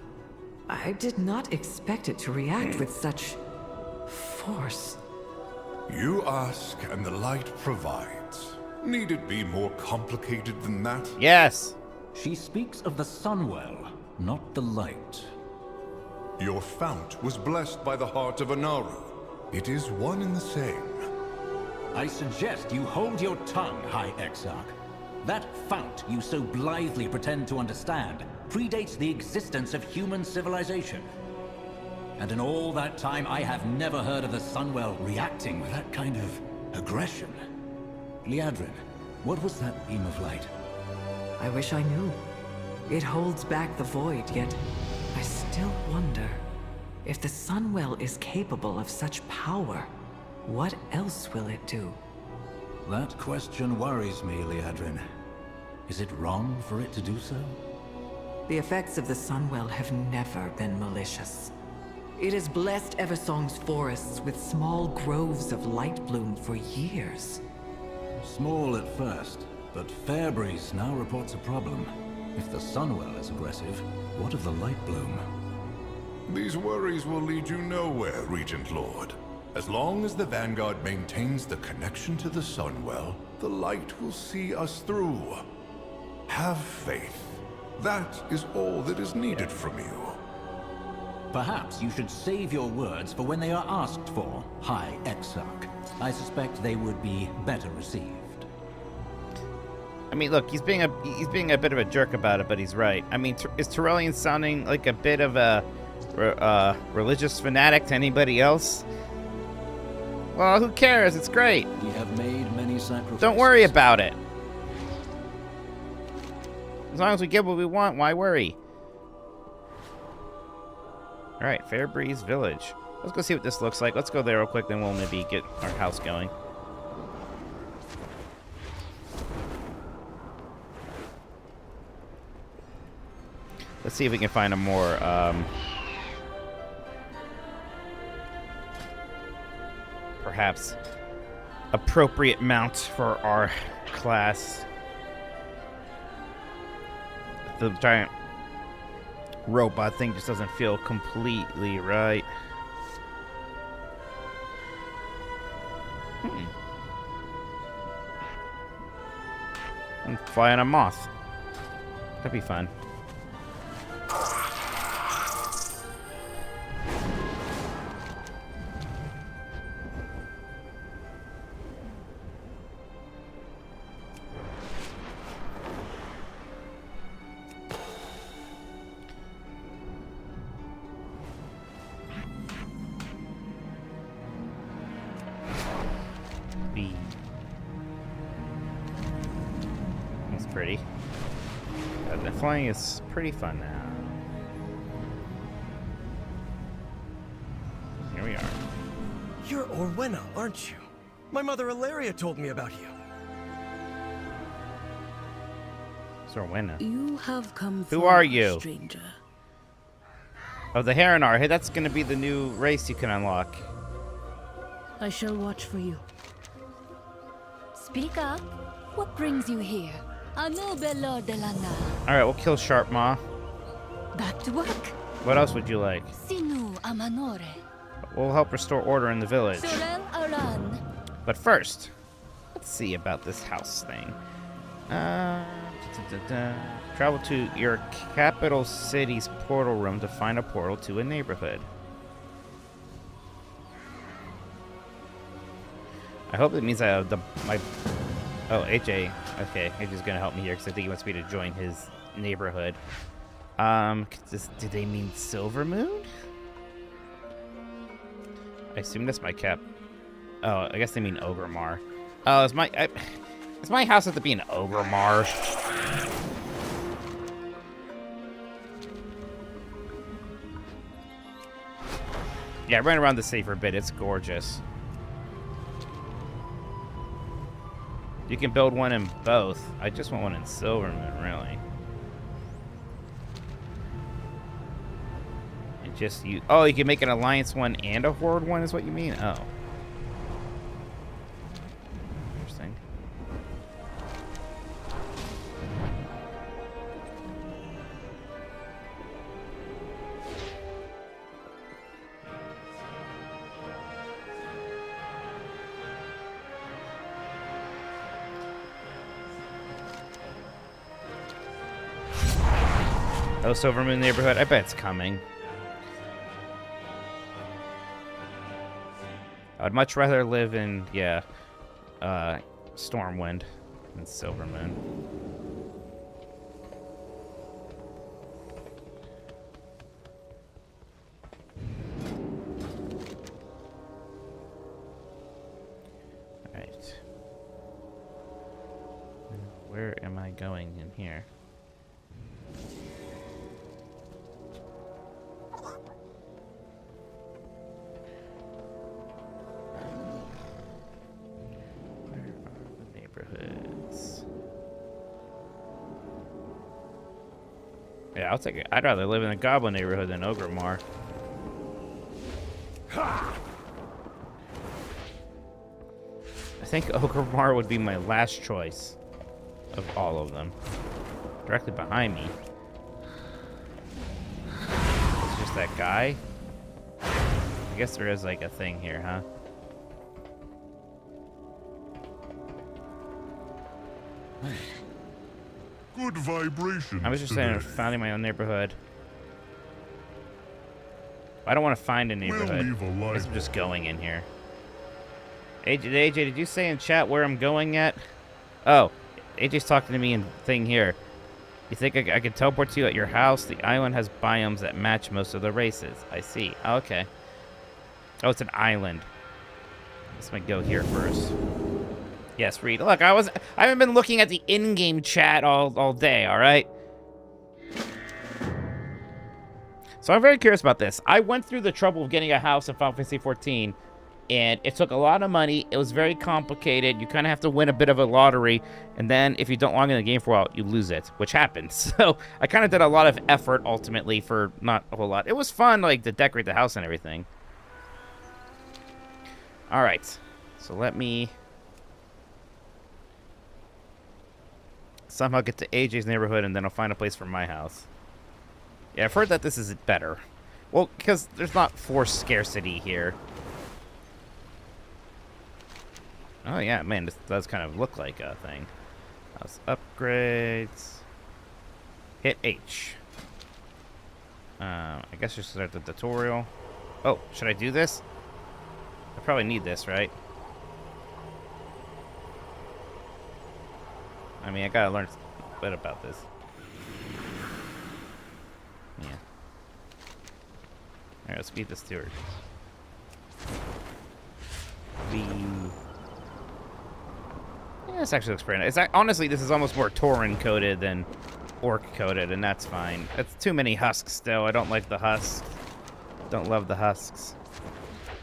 I did not expect it to react with such force. You ask, and the light provides. Need it be more complicated than that? Yes! She speaks of the Sunwell, not the light. Your fount was blessed by the heart of Anaru. It is one and the same. I suggest you hold your tongue, High Exarch. That fount you so blithely pretend to understand predates the existence of human civilization. And in all that time, I have never heard of the Sunwell reacting with that kind of aggression. Liadrin, what was that beam of light? I wish I knew. It holds back the void, yet I still wonder if the Sunwell is capable of such power. What else will it do? That question worries me, Liadrin. Is it wrong for it to do so? The effects of the Sunwell have never been malicious. It has blessed Eversong's forests with small groves of light bloom for years. Small at first, but Fairbreeze now reports a problem. If the Sunwell is aggressive, what of the light bloom? These worries will lead you nowhere, Regent Lord. As long as the Vanguard maintains the connection to the Sunwell, the light will see us through. Have faith. That is all that is needed from you. Perhaps you should save your words for when they are asked for, High Exarch. I suspect they would be better received. I mean, look, he's being a bit of a jerk about it, but he's right. I mean, is Tyrellian sounding like a bit of a religious fanatic to anybody else? Well, who cares? It's great. We have made many sacrifices. Don't worry about it. As long as we get what we want, why worry? All right, Fairbreeze Village. Let's go see what this looks like. Let's go there real quick, then we'll maybe get our house going. Let's see if we can find a more perhaps appropriate mount for our class. The giant robot thing just doesn't feel completely right. I'm flying a moth. That'd be fun. That's pretty. The flying is pretty fun now. Here we are. You're Orwenna, aren't you? My mother Ilaria told me about you. It's Orwenna. You have come. Who are you? Stranger. Oh, the Haranar. Hey, that's gonna be the new race you can unlock. I shall watch for you. Speak up. What brings you here? Anubelo de la Na. Alright, we'll kill Sharp Maw. Back to work. What else would you like? Sinu Amanore. We'll help restore order in the village. Sorel Aran. But first, let's see about this house thing. Travel to your capital city's portal room to find a portal to a neighborhood. I hope it means I have my... Oh, AJ. Okay, AJ's gonna help me here because I think he wants me to join his neighborhood. Do they mean Silvermoon? I assume that's my cap. Oh, I guess they mean Ogremar. Oh, is my house have to be an Ogremar? Yeah, I ran around the city for a bit. It's gorgeous. You can build one in both. I just want one in Silvermoon, really. And just you. Oh, you can make an Alliance one and a Horde one, is what you mean? Oh. Interesting. Oh, Silvermoon neighborhood. I bet it's coming. I'd much rather live in, yeah, Stormwind than Silvermoon. Alright. Where am I going in here? Yeah, I'll take it. I'd rather live in a goblin neighborhood than Ogremar. I think Ogremar would be my last choice of all of them. Directly behind me. It's just that guy. I guess there is like a thing here, huh? Good vibrations. I was just saying, finding my own neighborhood. I don't want to find a neighborhood. I guess I'm just going in here. AJ, did you say in chat where I'm going at? Oh, AJ's talking to me in thing here. You think I could teleport to you at your house? The island has biomes that match most of the races. I see. Okay. Oh, it's an island. Let's go here first. Yes, Reed. Look, I haven't been looking at the in-game chat all day, all right? So I'm very curious about this. I went through the trouble of getting a house in Final Fantasy XIV, and it took a lot of money. It was very complicated. You kind of have to win a bit of a lottery, and then if you don't log in the game for a while, you lose it, which happens. So I kind of did a lot of effort, ultimately, for not a whole lot. It was fun, like, to decorate the house and everything. All right. So let me somehow get to AJ's neighborhood, and then I'll find a place for my house. Yeah, I've heard that this is better. Well, because there's not forced scarcity here. Oh, yeah, man, this does kind of look like a thing. House upgrades. Hit H. I guess just start the tutorial. Oh, should I do this? I probably need this, right? I mean, I gotta learn a bit about this. Yeah. Alright, let's beat the steward. Yeah, this actually looks pretty nice. Honestly, this is almost more Tauren coded than Orc coded, and that's fine. It's too many husks still. I don't like the husks. Don't love the husks.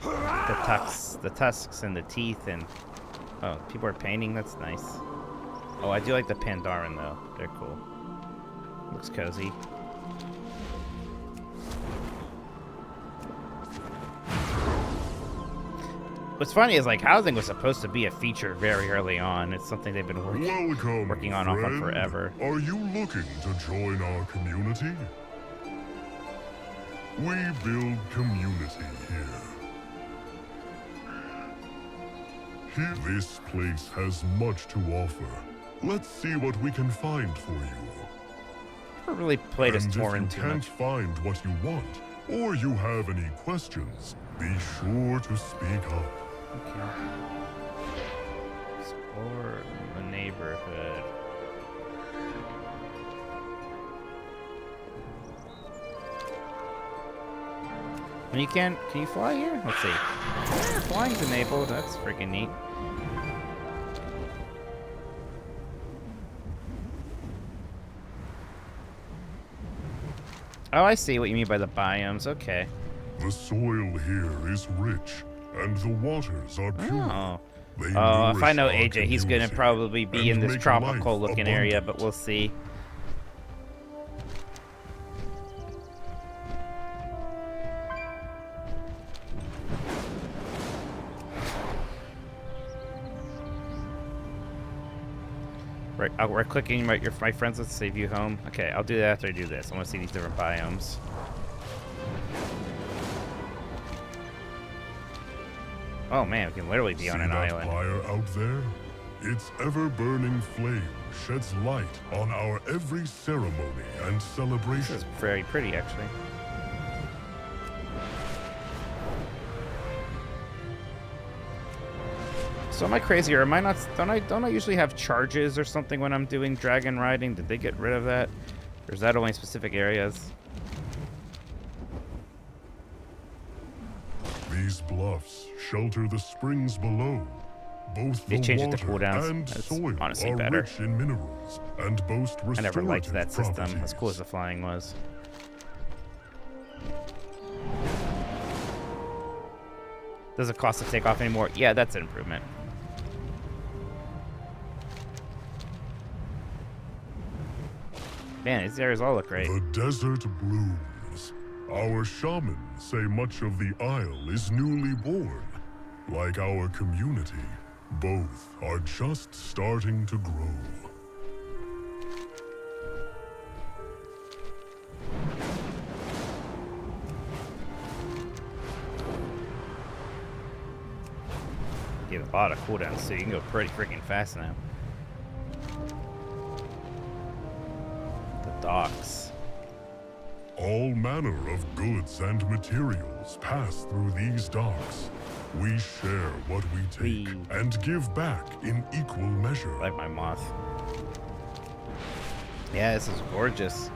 The tusks and the teeth and... Oh, people are painting? That's nice. Oh, I do like the Pandaren, though. They're cool. Looks cozy. What's funny is, like, housing was supposed to be a feature very early on. It's something they've been working on off on forever. Are you looking to join our community? We build community here. This place has much to offer. Let's see what we can find for you. I never really played as Tauren too much. And if you can't find what you want, or you have any questions, be sure to speak up. Okay. Explore the neighborhood. And you can you fly here? Let's see. Yeah, flying's enabled. That's freaking neat. Oh, I see what you mean by the biomes. Okay. The soil here is rich, and the waters are pure. Oh. Oh, if I know AJ, he's gonna probably be in this tropical-looking area, but we'll see. Right, we're clicking my friends. Let's save you home. Okay, I'll do that after I do this. I want to see these different biomes. Oh man, we can literally be on an island. Fire out there? Its ever-burning flame sheds light on our every ceremony and celebration. This is very pretty, actually. So am I crazy, or am I not? Don't I usually have charges or something when I'm doing dragon riding? Did they get rid of that, or is that only specific areas? These bluffs shelter the springs below. Both the changed it to water cooldowns. and That's soil honestly are better. rich in minerals and boast I never liked restorative that system, properties. as cool as the flying was. Does it cost to take off anymore? Yeah, that's an improvement. Man, these areas all look great. The desert blooms. Our shamans say much of the Isle is newly born. Like our community, both are just starting to grow. Give a lot of cooldowns, so you can go pretty freaking fast now. docks. All manner of goods and materials pass through these docks. We share what we take and give back in equal measure. Like my moth. Yeah, this is gorgeous.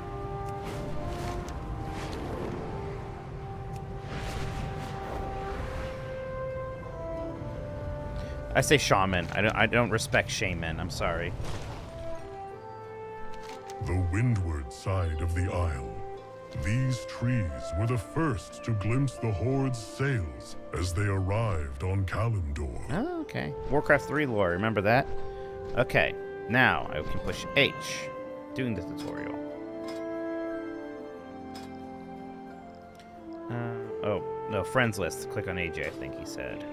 I say shaman. I don't respect shaman. I'm sorry. The windward side of the isle. These trees were the first to glimpse the Horde's sails as they arrived on Kalimdor. Oh, okay. Warcraft 3 lore, remember that? Okay, now I can push H. Doing the tutorial. Oh, no, friends list. Click on AJ, I think he said.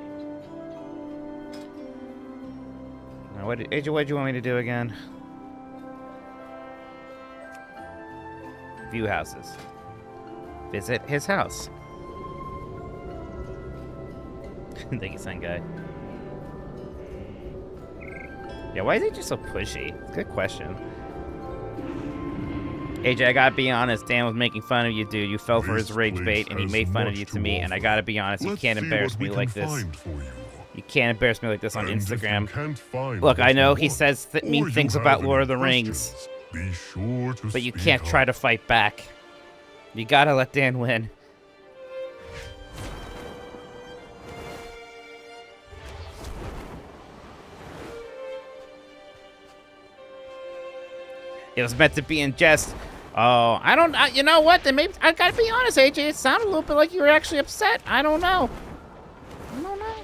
Now, AJ, what did you want me to do again? View houses. Visit his house. Thank you, Sun Guy. Yeah, why is he just so pushy? Good question. AJ, I gotta be honest, Dan was making fun of you, dude. You fell for his rage bait, and he made fun of you to me, and I gotta be honest, you can't embarrass me like this. You can't embarrass me like this on Instagram. Look, I know he says mean things about Lord of the Rings, but you can't try to fight back. You gotta let Dan win. It was meant to be in jest. Oh, I don't. You know what? Then maybe I gotta be honest, AJ. It sounded a little bit like you were actually upset. I don't know. I don't know.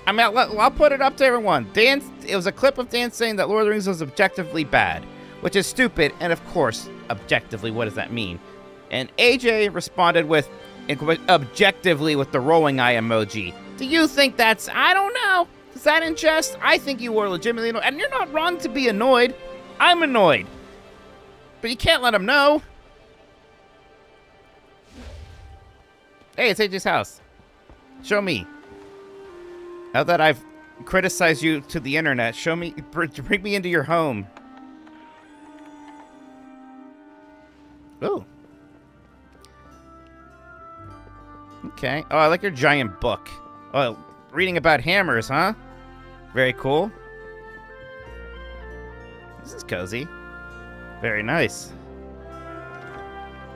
I mean, I'll put it up to everyone. Dan. It was a clip of Dan saying that Lord of the Rings was objectively bad, which is stupid. And of course, objectively, what does that mean? And AJ responded with objectively with the rolling eye emoji. Do you think that's? I don't know. Is that in jest? I think you were legitimately annoyed, and you're not wrong to be annoyed. I'm annoyed. But you can't let him know. Hey, it's AJ's house. Show me. Now that I've criticized you to the internet, show me, bring me into your home. Ooh. Okay. Oh, I like your giant book. Oh, reading about hammers, huh? Very cool. This is cozy. Very nice.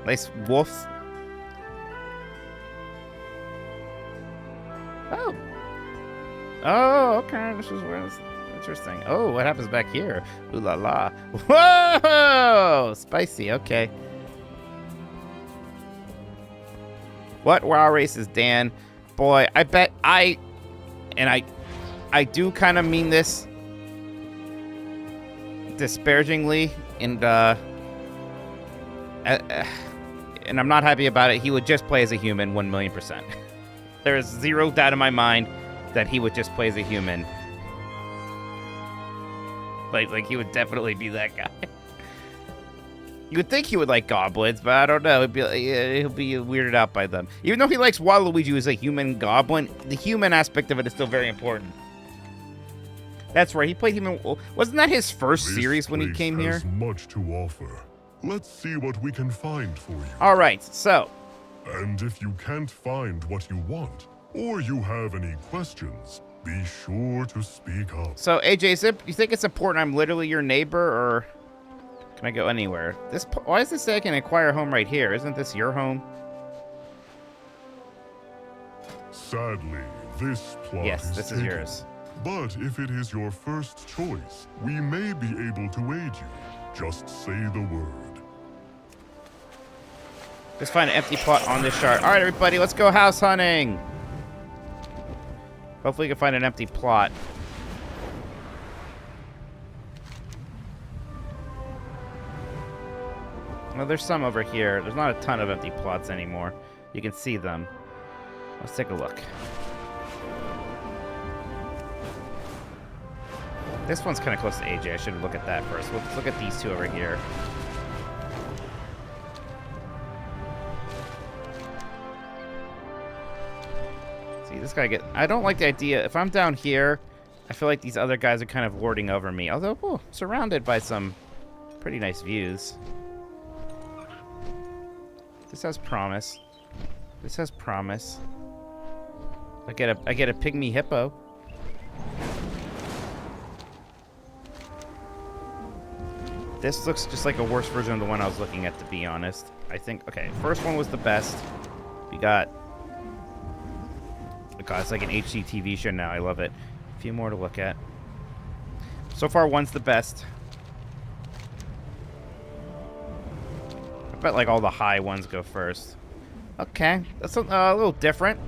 Nice wolf. Oh. Oh, okay. This is where it's interesting. Oh, what happens back here? Ooh la la. Whoa! Spicy. Okay. What WoW race is Dan? Boy, I bet I do kind of mean this disparagingly, and I'm not happy about it. He would just play as a human 1,000,000%. There is zero doubt in my mind that he would just play as a human. Like he would definitely be that guy. You would think he would like goblins, but I don't know. He'll be weirded out by them. Even though he likes Waluigi as a human goblin, the human aspect of it is still very important. That's right. He played human. Wasn't that his first series when he came here? This place has much to offer. Let's see what we can find for you. All right. So. And if you can't find what you want, or you have any questions, be sure to speak up. So AJ, you think it's important I'm literally your neighbor, or can I go anywhere? Why does this say I can acquire a home right here? Isn't this your home? Sadly, this plot is taken. yours. But if it is your first choice, we may be able to aid you. Just say the word. Just find an empty plot on this chart. All right, everybody, let's go house hunting. Hopefully, we can find an empty plot. Well, there's some over here. There's not a ton of empty plots anymore. You can see them. Let's take a look. This one's kind of close to AJ. I should look at that first. Let's look at these two over here. See, this guy I don't like the idea. If I'm down here, I feel like these other guys are kind of lording over me. Although, surrounded by some Pretty nice views. This has promise. This has promise. I get a pygmy hippo. This looks just like a worse version of the one I was looking at, to be honest. I think, okay, first one was the best. We got, oh God, it's like an HD TV show now. I love it. A few more to look at. So far, one's the best. I bet like all the high ones go first. Okay, that's a little different.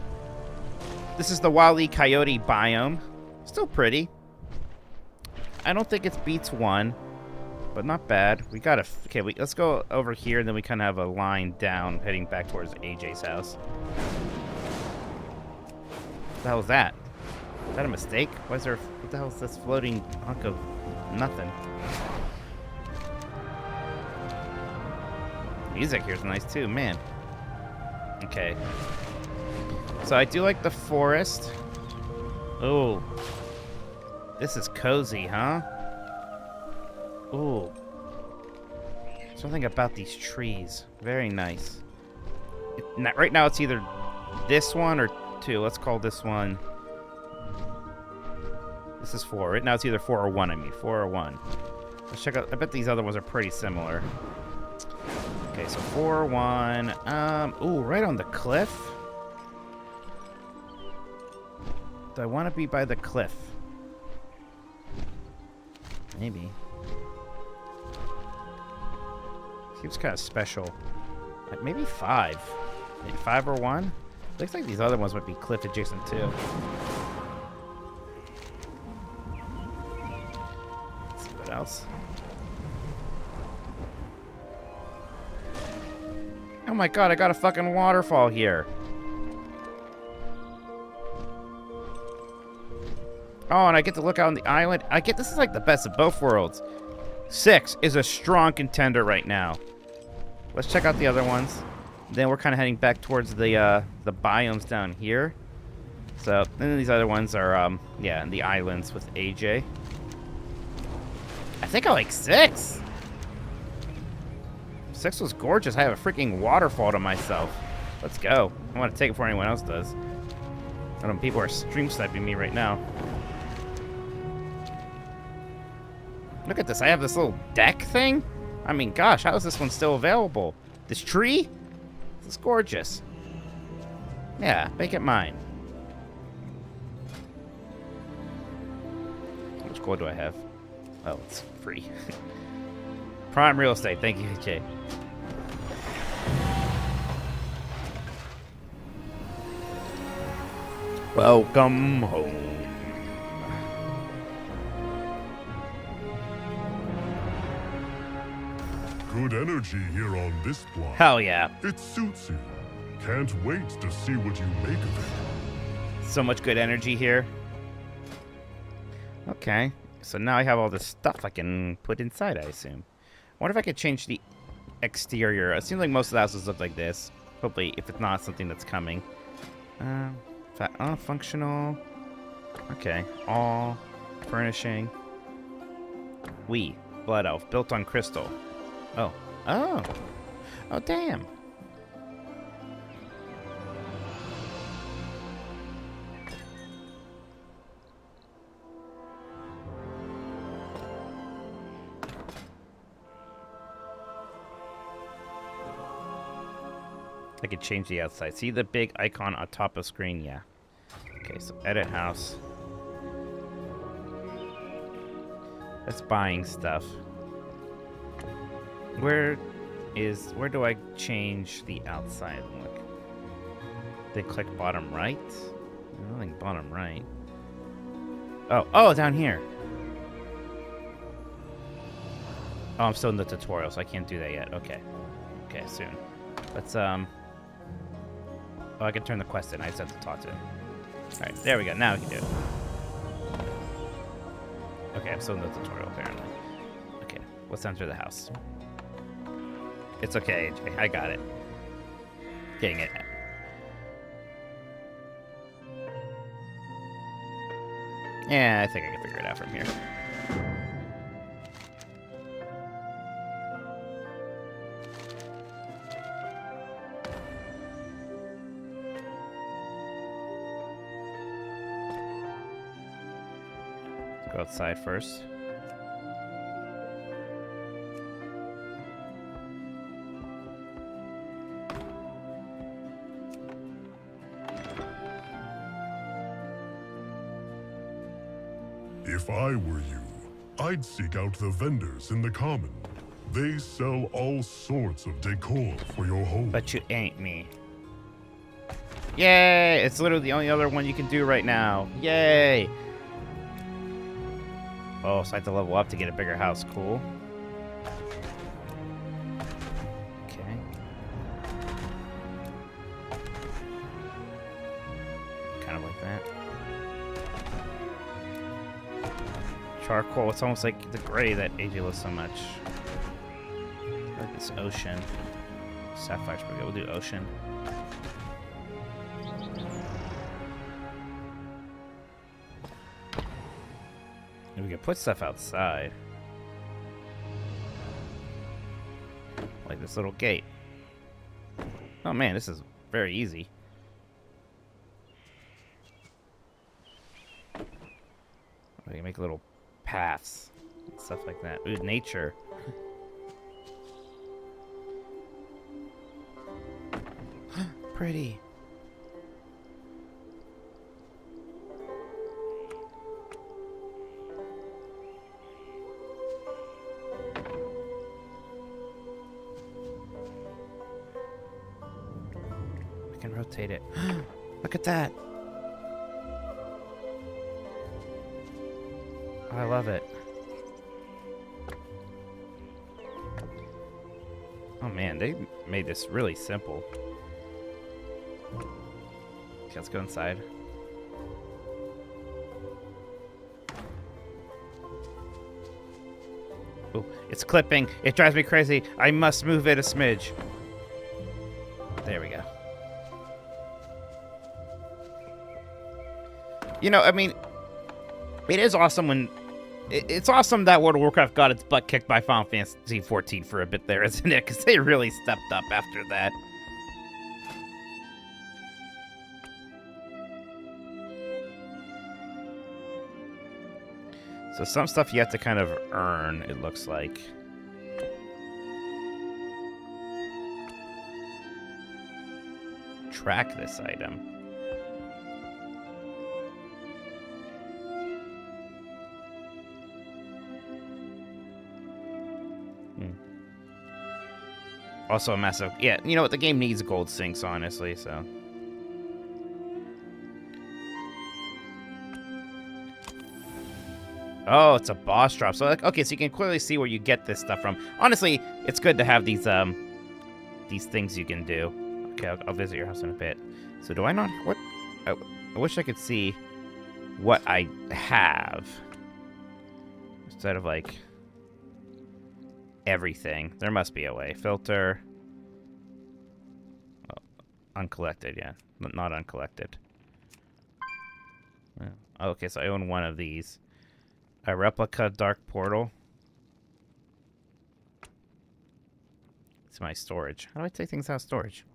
This is the Wile E. Coyote biome. Still pretty. I don't think it beats one, but not bad. We got a... Okay, let's go over here, and then we kind of have a line down heading back towards AJ's house. What the hell was that? Is that a mistake? Why is there... What the hell is this floating hunk of nothing? Music here's nice too, man. Okay. So I do like the forest. Oh. This is cozy, huh? Ooh. Something about these trees. Very nice. Right now it's either this one or 2. Let's call this one... This is 4. Right now it's either 4 or 1, I mean. 4 or 1. Let's check out... I bet these other ones are pretty similar. Okay, so 4, 1. Ooh, right on the cliff. Do I want to be by the cliff? Maybe. Seems kind of special. Like maybe 5. Maybe 5 or 1. Looks like these other ones might be cliff adjacent too. Let's see what else. Oh my God, I got a fucking waterfall here. Oh, and I get to look out on the island. This is like the best of both worlds. 6 is a strong contender right now. Let's check out the other ones. Then we're kind of heading back towards the biomes down here. So, and then these other ones are, yeah, the islands with AJ. I think I like 6. 6 was gorgeous. I have a freaking waterfall to myself. Let's go. I want to take it before anyone else does. I don't know, people are stream sniping me right now. Look at this. I have this little deck thing. I mean, gosh, how is this one still available? This tree? This is gorgeous. Yeah, make it mine. How much gold do I have? Oh, it's free. Prime real estate. Thank you, Jay. Welcome home. Good energy here on this block. Hell yeah. It suits you. Can't wait to see what you make of it. So much good energy here. Okay. So now I have all this stuff I can put inside, I assume. I wonder if I could change the exterior. It seems like most of the houses look like this. Hopefully, if it's not something that's coming. Functional. Okay. All. Furnishing. Blood Elf. Built on crystal. Oh. Oh. Oh, damn. I could change the outside. See the big icon on top of screen? Yeah. Okay, so edit house. That's buying stuff. Where do I change the outside look? They click bottom right? I don't think bottom right. Oh, down here. Oh, I'm still in the tutorial, so I can't do that yet. Okay. Okay, soon. Let's, Oh, I can turn the quest in. I just have to talk to him. Alright, there we go. Now we can do it. Okay, I'm still in the tutorial, apparently. Okay, let's enter the house. It's okay, AJ. I got it. Getting it. Yeah, I think I can figure it out from here. Go outside first. If I were you, I'd seek out the vendors in the common. They sell all sorts of decor for your home. But you ain't me. Yay! It's literally the only other one you can do right now. Yay! Oh, so I have to level up to get a bigger house. Cool. Okay. Kind of like that. Charcoal. It's almost like the gray that AJ loves so much. I like this ocean. Sapphire's pretty good. We'll do ocean. And we can put stuff outside. Like this little gate. Oh man, this is very easy. We can make little paths and stuff like that. Ooh, nature. Pretty. We can rotate it. Look at that. I love it. Oh man, they made this really simple. Okay, let's go inside. Oh, it's clipping. It drives me crazy. I must move it a smidge. There we go. You know, I mean, it is awesome when... It's awesome that World of Warcraft got its butt kicked by Final Fantasy XIV for a bit there, isn't it? Because they really stepped up after that. So some stuff you have to kind of earn, it looks like. Track this item. Also a massive... Yeah, you know what? The game needs gold sinks, honestly, so... Oh, it's a boss drop. So, like, okay, so you can clearly see where you get this stuff from. Honestly, it's good to have these things you can do. Okay, I'll visit your house in a bit. So do I not... What? I wish I could see what I have. Instead of, like... everything. There must be a way. Filter. Oh, uncollected, yeah. Not uncollected. Oh, okay, so I own one of these. A replica dark portal. It's my storage. How do I take things out of storage?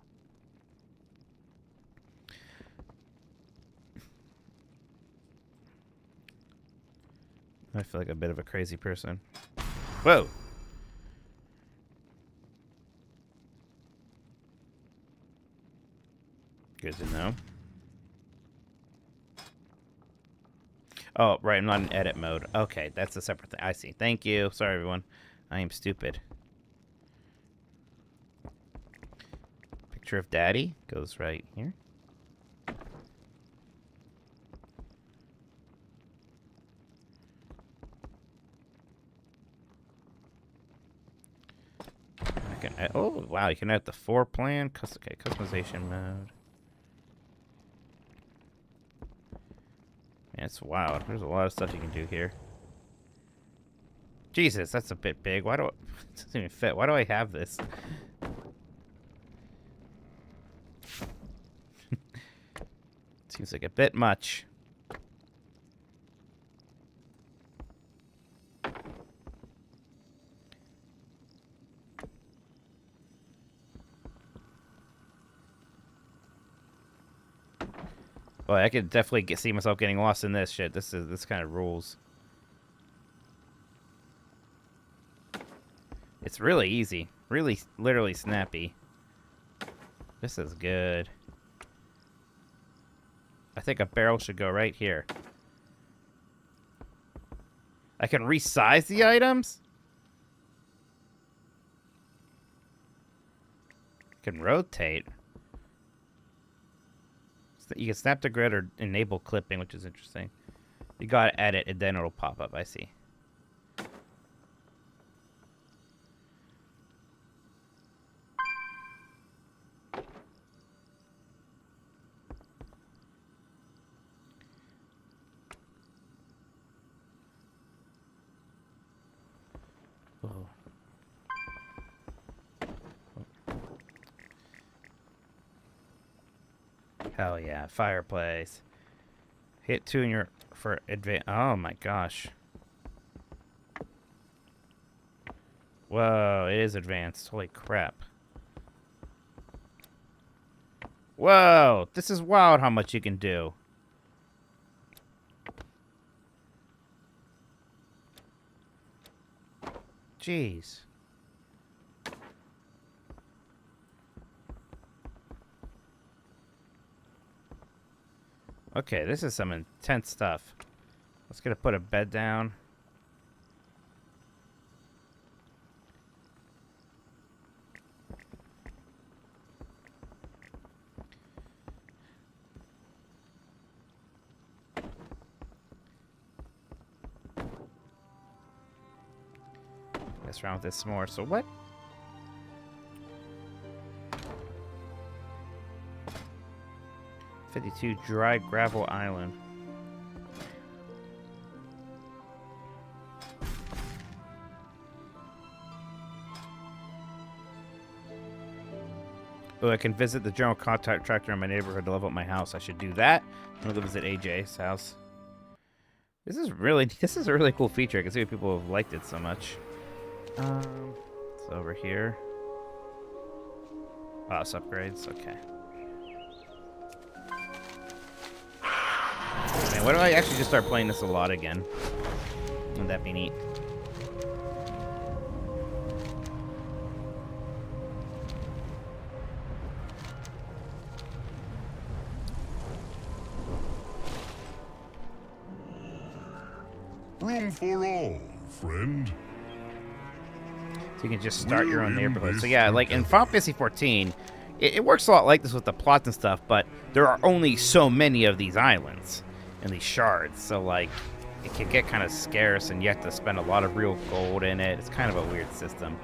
I feel like a bit of a crazy person. Whoa! Good to know. Oh, right, I'm not in edit mode. Okay, that's a separate thing. I see. Thank you. Sorry, everyone. I am stupid. Picture of Daddy goes right here. I can add, oh, wow, you can add the floor plan. Okay, customization mode. Man, it's wild. There's a lot of stuff you can do here. Jesus, that's a bit big. Why do it doesn't even fit? Why do I have this? Seems like a bit much. Boy, I could definitely see myself getting lost in this shit. This kind of rules. It's really easy. Really, literally snappy. This is good. I think a barrel should go right here. I can resize the items? I can rotate. You can snap to grid or enable clipping, which is interesting. You gotta edit, and then it'll pop up. I see. Whoa. Hell yeah, fireplace. Hit 2 in your for advance. Oh my gosh. Whoa, it is advanced. Holy crap. Whoa, this is wild how much you can do. Jeez. Okay, this is some intense stuff. Let's get to put a bed down. Mess around with this some more. So what? "52 Dry Gravel Island." Oh, I can visit the general contractor in my neighborhood to level up my house. I should do that. I'm gonna go visit AJ's house. This is a really cool feature. I can see why people have liked it so much. It's over here. Oh, it's upgrades. Okay. Man, what if I actually just start playing this a lot again? Wouldn't that be neat? Room for all, friend. So you can just start your own neighborhood. So yeah, like in Final Fantasy 14, it works a lot like this with the plots and stuff, but there are only so many of these islands and these shards. So like, it can get kind of scarce and you have to spend a lot of real gold in it. It's kind of a weird system.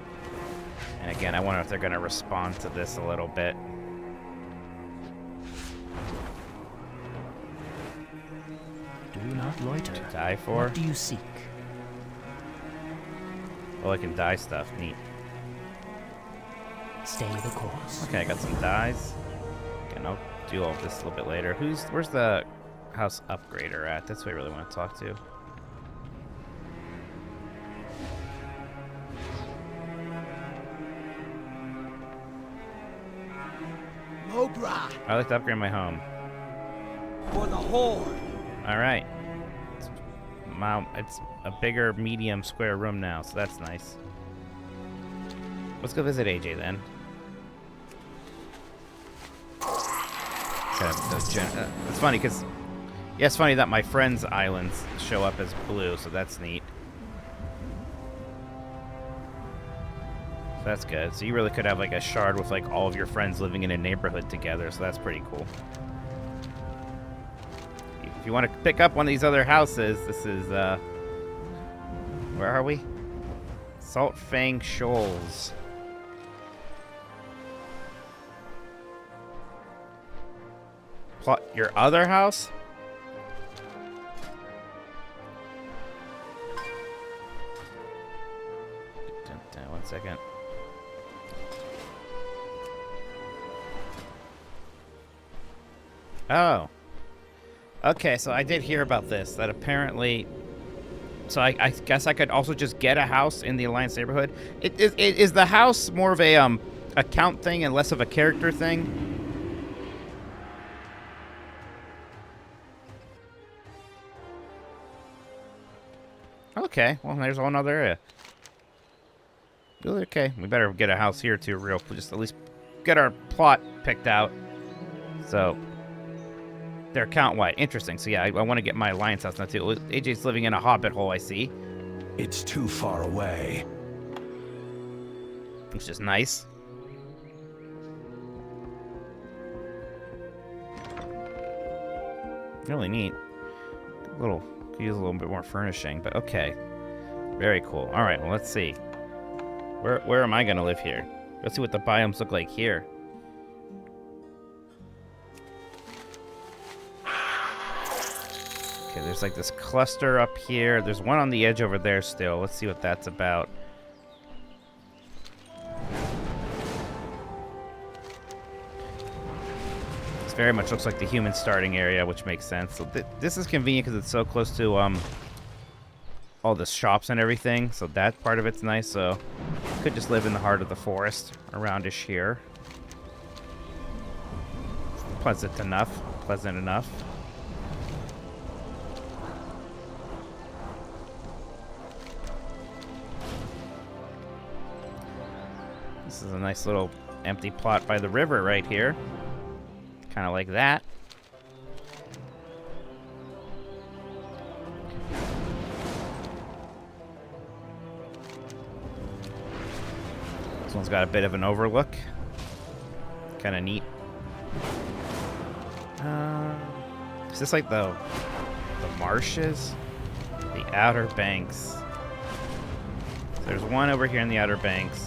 And again, I wonder if they're going to respond to this a little bit. Do not loiter. To die for? What do you seek? Oh, I can dye stuff. Neat. Stay the course. Okay, I got some dyes. Okay, I'll do all of this a little bit later. Where's the house upgrader at? That's what I really want to talk to. Mobra! I'd like to upgrade my home. For the Horde! Alright. It's a bigger, medium, square room now, so that's nice. Let's go visit AJ then. It's funny because, yeah, it's funny that my friends' islands show up as blue, so that's neat. So that's good. So you really could have like a shard with like all of your friends living in a neighborhood together, so that's pretty cool. If you want to pick up one of these other houses, this is, where are we? Salt Fang Shoals. Plot your other house? One second. Oh. Okay, so I did hear about this, that apparently... So I guess I could also just get a house in the Alliance neighborhood. Is the house more of a account thing and less of a character thing? Okay, well, there's one other area. Okay, we better get a house here too, just at least get our plot picked out. So they're count-wide. Interesting. So yeah, I want to get my alliance house now too. AJ's living in a hobbit hole, I see. It's too far away. Which is nice. Really neat. Could use a little bit more furnishing, but okay. Very cool. All right, well, let's see. Where am I gonna live here? Let's see what the biomes look like here. Okay, there's like this cluster up here. There's one on the edge over there still. Let's see what that's about. This very much looks like the human starting area, which makes sense. So this is convenient because it's so close to all the shops and everything. So that part of it's nice. So could just live in the heart of the forest aroundish here. Pleasant enough. Pleasant enough. This is a nice little empty plot by the river right here. Kind of like that. This one's got a bit of an overlook. Kind of neat. Is this like the marshes? The Outer Banks. So there's one over here in the Outer Banks.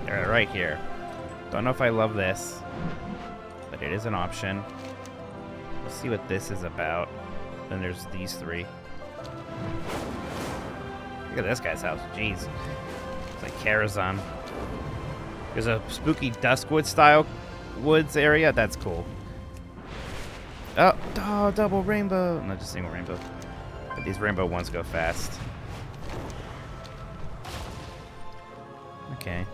They're right here. Don't know if I love this, but it is an option. Let's see what this is about. Then there's these three. Look at this guy's house. Jeez. It's like Karazhan. There's a spooky Duskwood style woods area. That's cool. Oh, double rainbow. Not just single rainbow. But these rainbow ones go fast. Okay.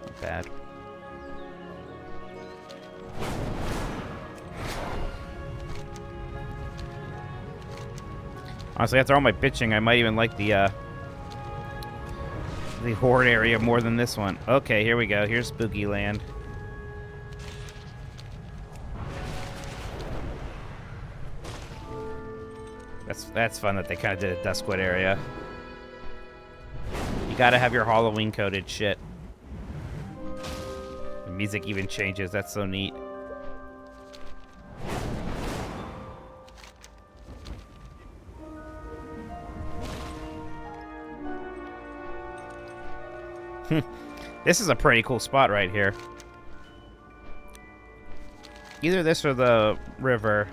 Not bad. Honestly, after all my bitching, I might even like the horde area more than this one. Okay, here we go. Here's Spooky Land. That's fun that they kind of did a Duskwood area. You gotta have your Halloween coded shit. The music even changes. That's so neat. This is a pretty cool spot right here. Either this or the river.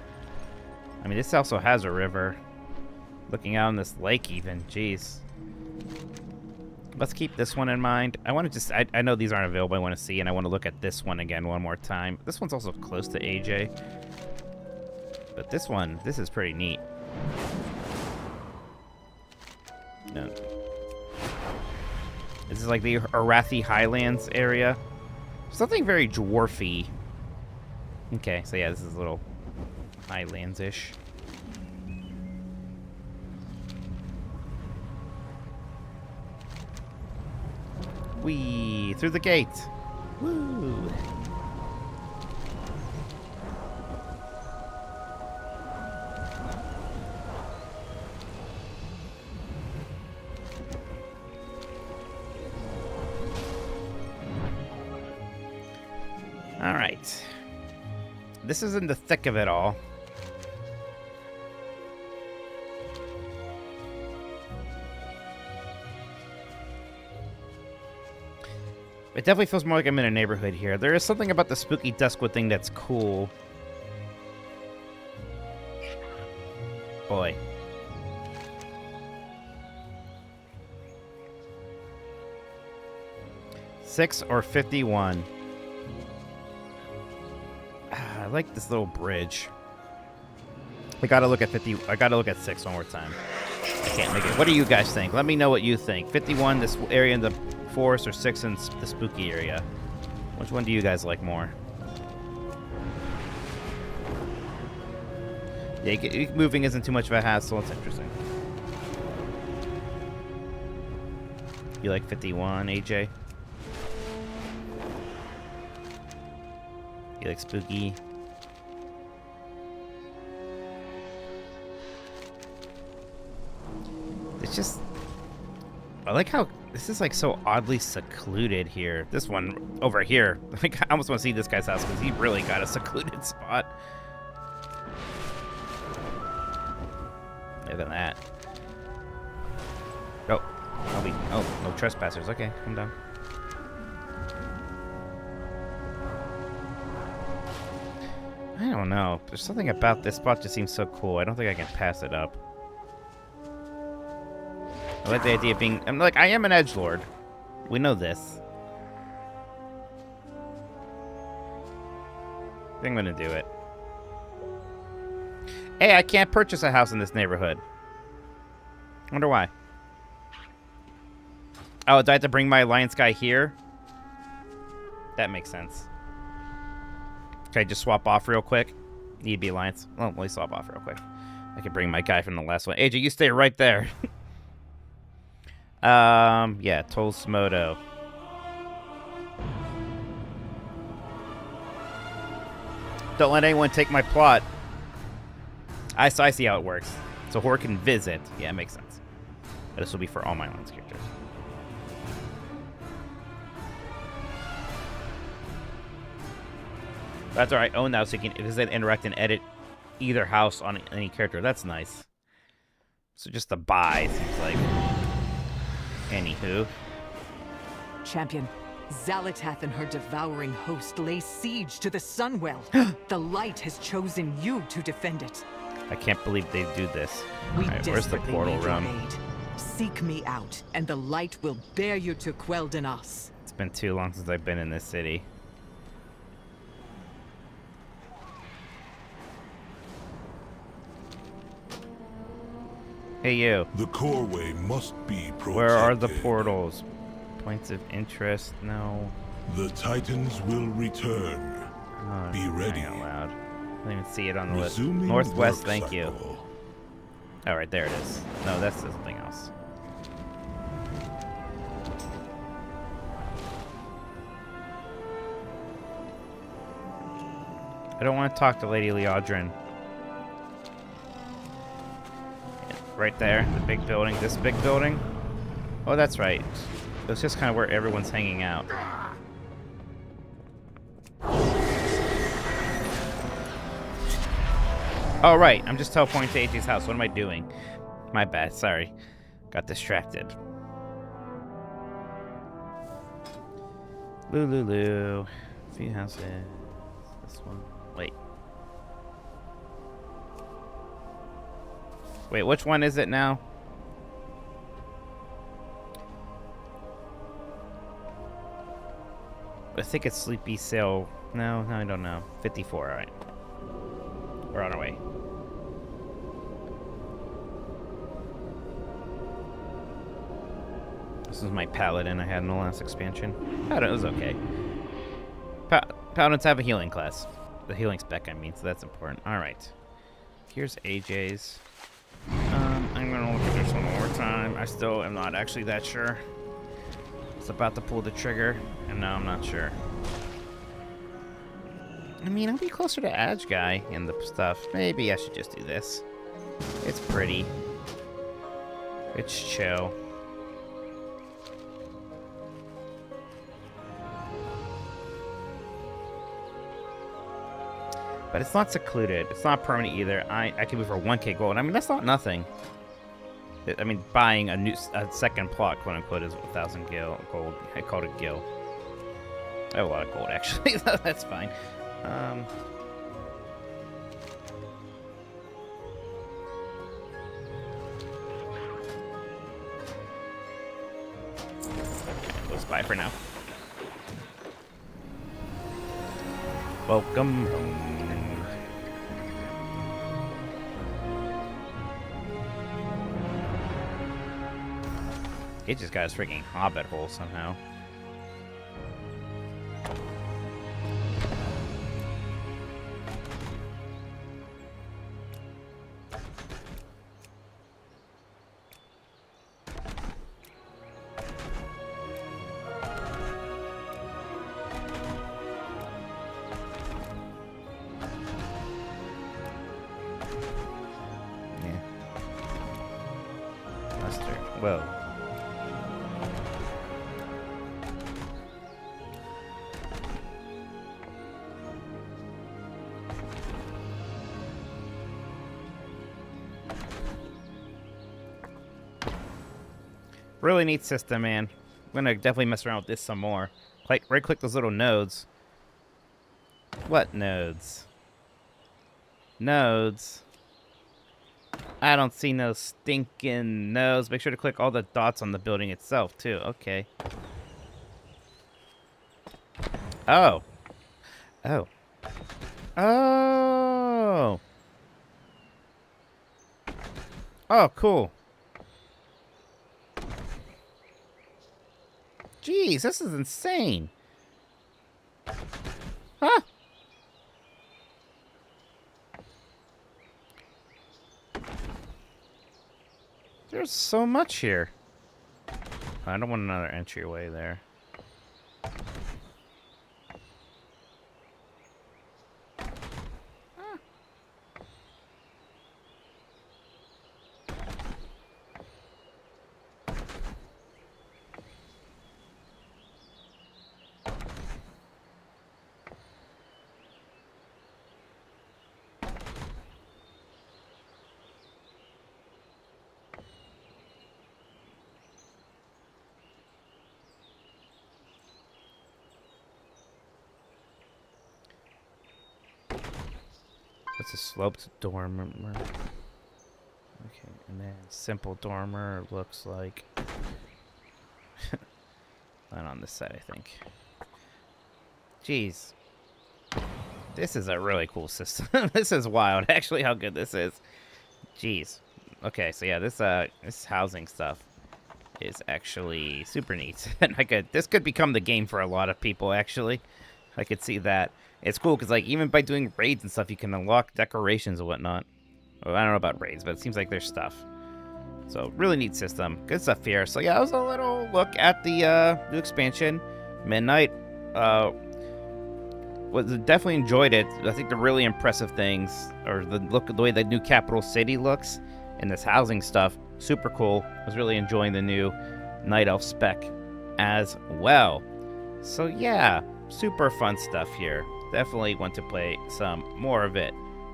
I mean, this also has a river. Looking out on this lake even. Jeez. Let's keep this one in mind. I want to just... I know these aren't available. I want to see, and I want to look at this one again one more time. This one's also close to AJ. But this one, this is pretty neat. No. This is like the Arathi Highlands area. Something very dwarfy. Okay, so yeah, this is a little Highlands-ish. Whee! Through the gate! Woo! Alright. This is in the thick of it all. It definitely feels more like I'm in a neighborhood here. There is something about the spooky Duskwood thing that's cool. Boy. $6 or $51. I like this little bridge. I gotta look at 50. I gotta look at 6 one more time. I can't make it. What do you guys think? Let me know what you think. 51, this area in the forest, or 6 in the spooky area. Which one do you guys like more? Yeah, moving isn't too much of a hassle. It's interesting. You like 51, AJ? You like spooky? It's just... I like how this is like so oddly secluded here. This one over here. I almost want to see this guy's house because he really got a secluded spot. Look at that. Oh, no trespassers. Okay, come down. I don't know. There's something about this spot just seems so cool. I don't think I can pass it up. I like the idea of being... I am an edgelord. We know this. I think I'm gonna do it. Hey, I can't purchase a house in this neighborhood. Wonder why. Oh, do I have to bring my alliance guy here? That makes sense. Can I just swap off real quick? Need to be alliance. Well, let me swap off real quick. I can bring my guy from the last one. AJ, you stay right there. Yeah, Tolsmodo. Don't let anyone take my plot. I see how it works. So Hor can visit. Yeah, it makes sense. This will be for all my alliance characters. That's alright. Own now, so you can visit, interact, and edit either house on any character. That's nice. So just a buy, seems like. Anywho. Champion, Xalatath and her devouring host lay siege to the Sunwell. The light has chosen you to defend it. I can't believe they do this. Alright, where's the portal room? Seek me out, and the light will bear you to Quel'Thalas. It's been too long since I've been in this city. Hey, you. The coreway must be protected. Where are the portals? Points of interest? No. The Titans will return. Oh, be ready. Out loud. I didn't even see it on the list. Resuming Northwest, work thank cycle. you. Alright, there it is. No, that's something else. I don't want to talk to Lady Leodrin. Right there, the big building. This big building? Oh, that's right. It's just kind of where everyone's hanging out. Oh, right. I'm just teleporting to AJ's house. What am I doing? My bad. Sorry. Got distracted. Lulu. Few houses. This one. Wait. Wait, which one is it now? I think it's Sleepy Sail. No, I don't know. 54, alright. We're on our way. This is my Paladin I had in the last expansion. Paladin was okay. Paladins have a healing class. The healing spec, I mean, so that's important. Alright. Here's AJ's. I'm gonna look at this one more time. I still am not actually that sure. It's about to pull the trigger, and now I'm not sure. I mean, I'll be closer to Edge Guy and the stuff. Maybe I should just do this. It's pretty. It's chill. But it's not secluded. It's not permanent either. I can move for 1k gold. I mean, that's not nothing. I mean, buying a second plot, quote unquote, is 1,000 gold. I called it gil. I have a lot of gold, actually. That's fine. Let's buy for now. Welcome home. He just got his freaking hobbit hole somehow. Whoa. Really neat system, man. I'm gonna definitely mess around with this some more. Right-click those little nodes. What nodes? Nodes. I don't see no stinking nodes. Make sure to click all the dots on the building itself, too. Okay. Oh. Oh. Oh. Oh, cool. Jeez, this is insane. Huh? There's so much here. I don't want another entryway there. What's a sloped dormer? Okay, and then simple dormer looks like... Not on this side, I think. Jeez. This is a really cool system. This is wild, actually, how good this is. Jeez. Okay, so yeah, this housing stuff is actually super neat. And this could become the game for a lot of people, actually. I could see that. It's cool because, like, even by doing raids and stuff, you can unlock decorations and whatnot. Well, I don't know about raids, but it seems like there's stuff. So, really neat system. Good stuff here. So, yeah, that was a little look at the new expansion, Midnight. Definitely enjoyed it. I think the really impressive things, or the way the new capital city looks, and this housing stuff, super cool. I was really enjoying the new Night Elf spec as well. So, yeah, super fun stuff here. Definitely want to play some more of it.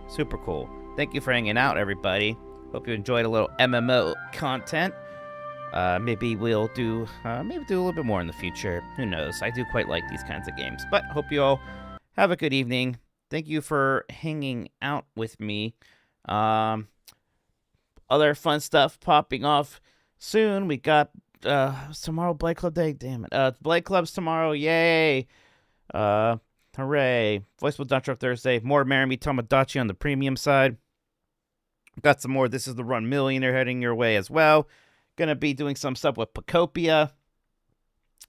Super cool. Thank you for hanging out, everybody. Hope you enjoyed a little MMO content. Maybe we'll do a little bit more in the future. Who knows? I do quite like these kinds of games. But hope you all have a good evening. Thank you for hanging out with me. Other fun stuff popping off soon. We got tomorrow Blade Club Day. Damn it. Blade Club's tomorrow. Yay. Hooray. Voice will Dutch Thursday. More Marry Me Tomodachi on the premium side. Got some more This Is the Run Millionaire heading your way as well. Gonna be doing some stuff with Pacopia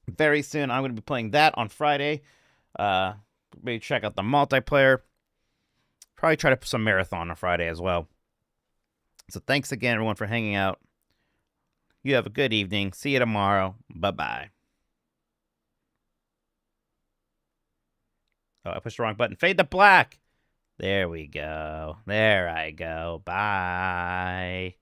very soon. I'm gonna be playing that on Friday. Maybe check out the multiplayer. Probably try to put some marathon on Friday as well. So thanks again, everyone, for hanging out. You have a good evening. See you tomorrow. Bye-bye. Oh, I pushed the wrong button. Fade to black. There we go. There I go. Bye.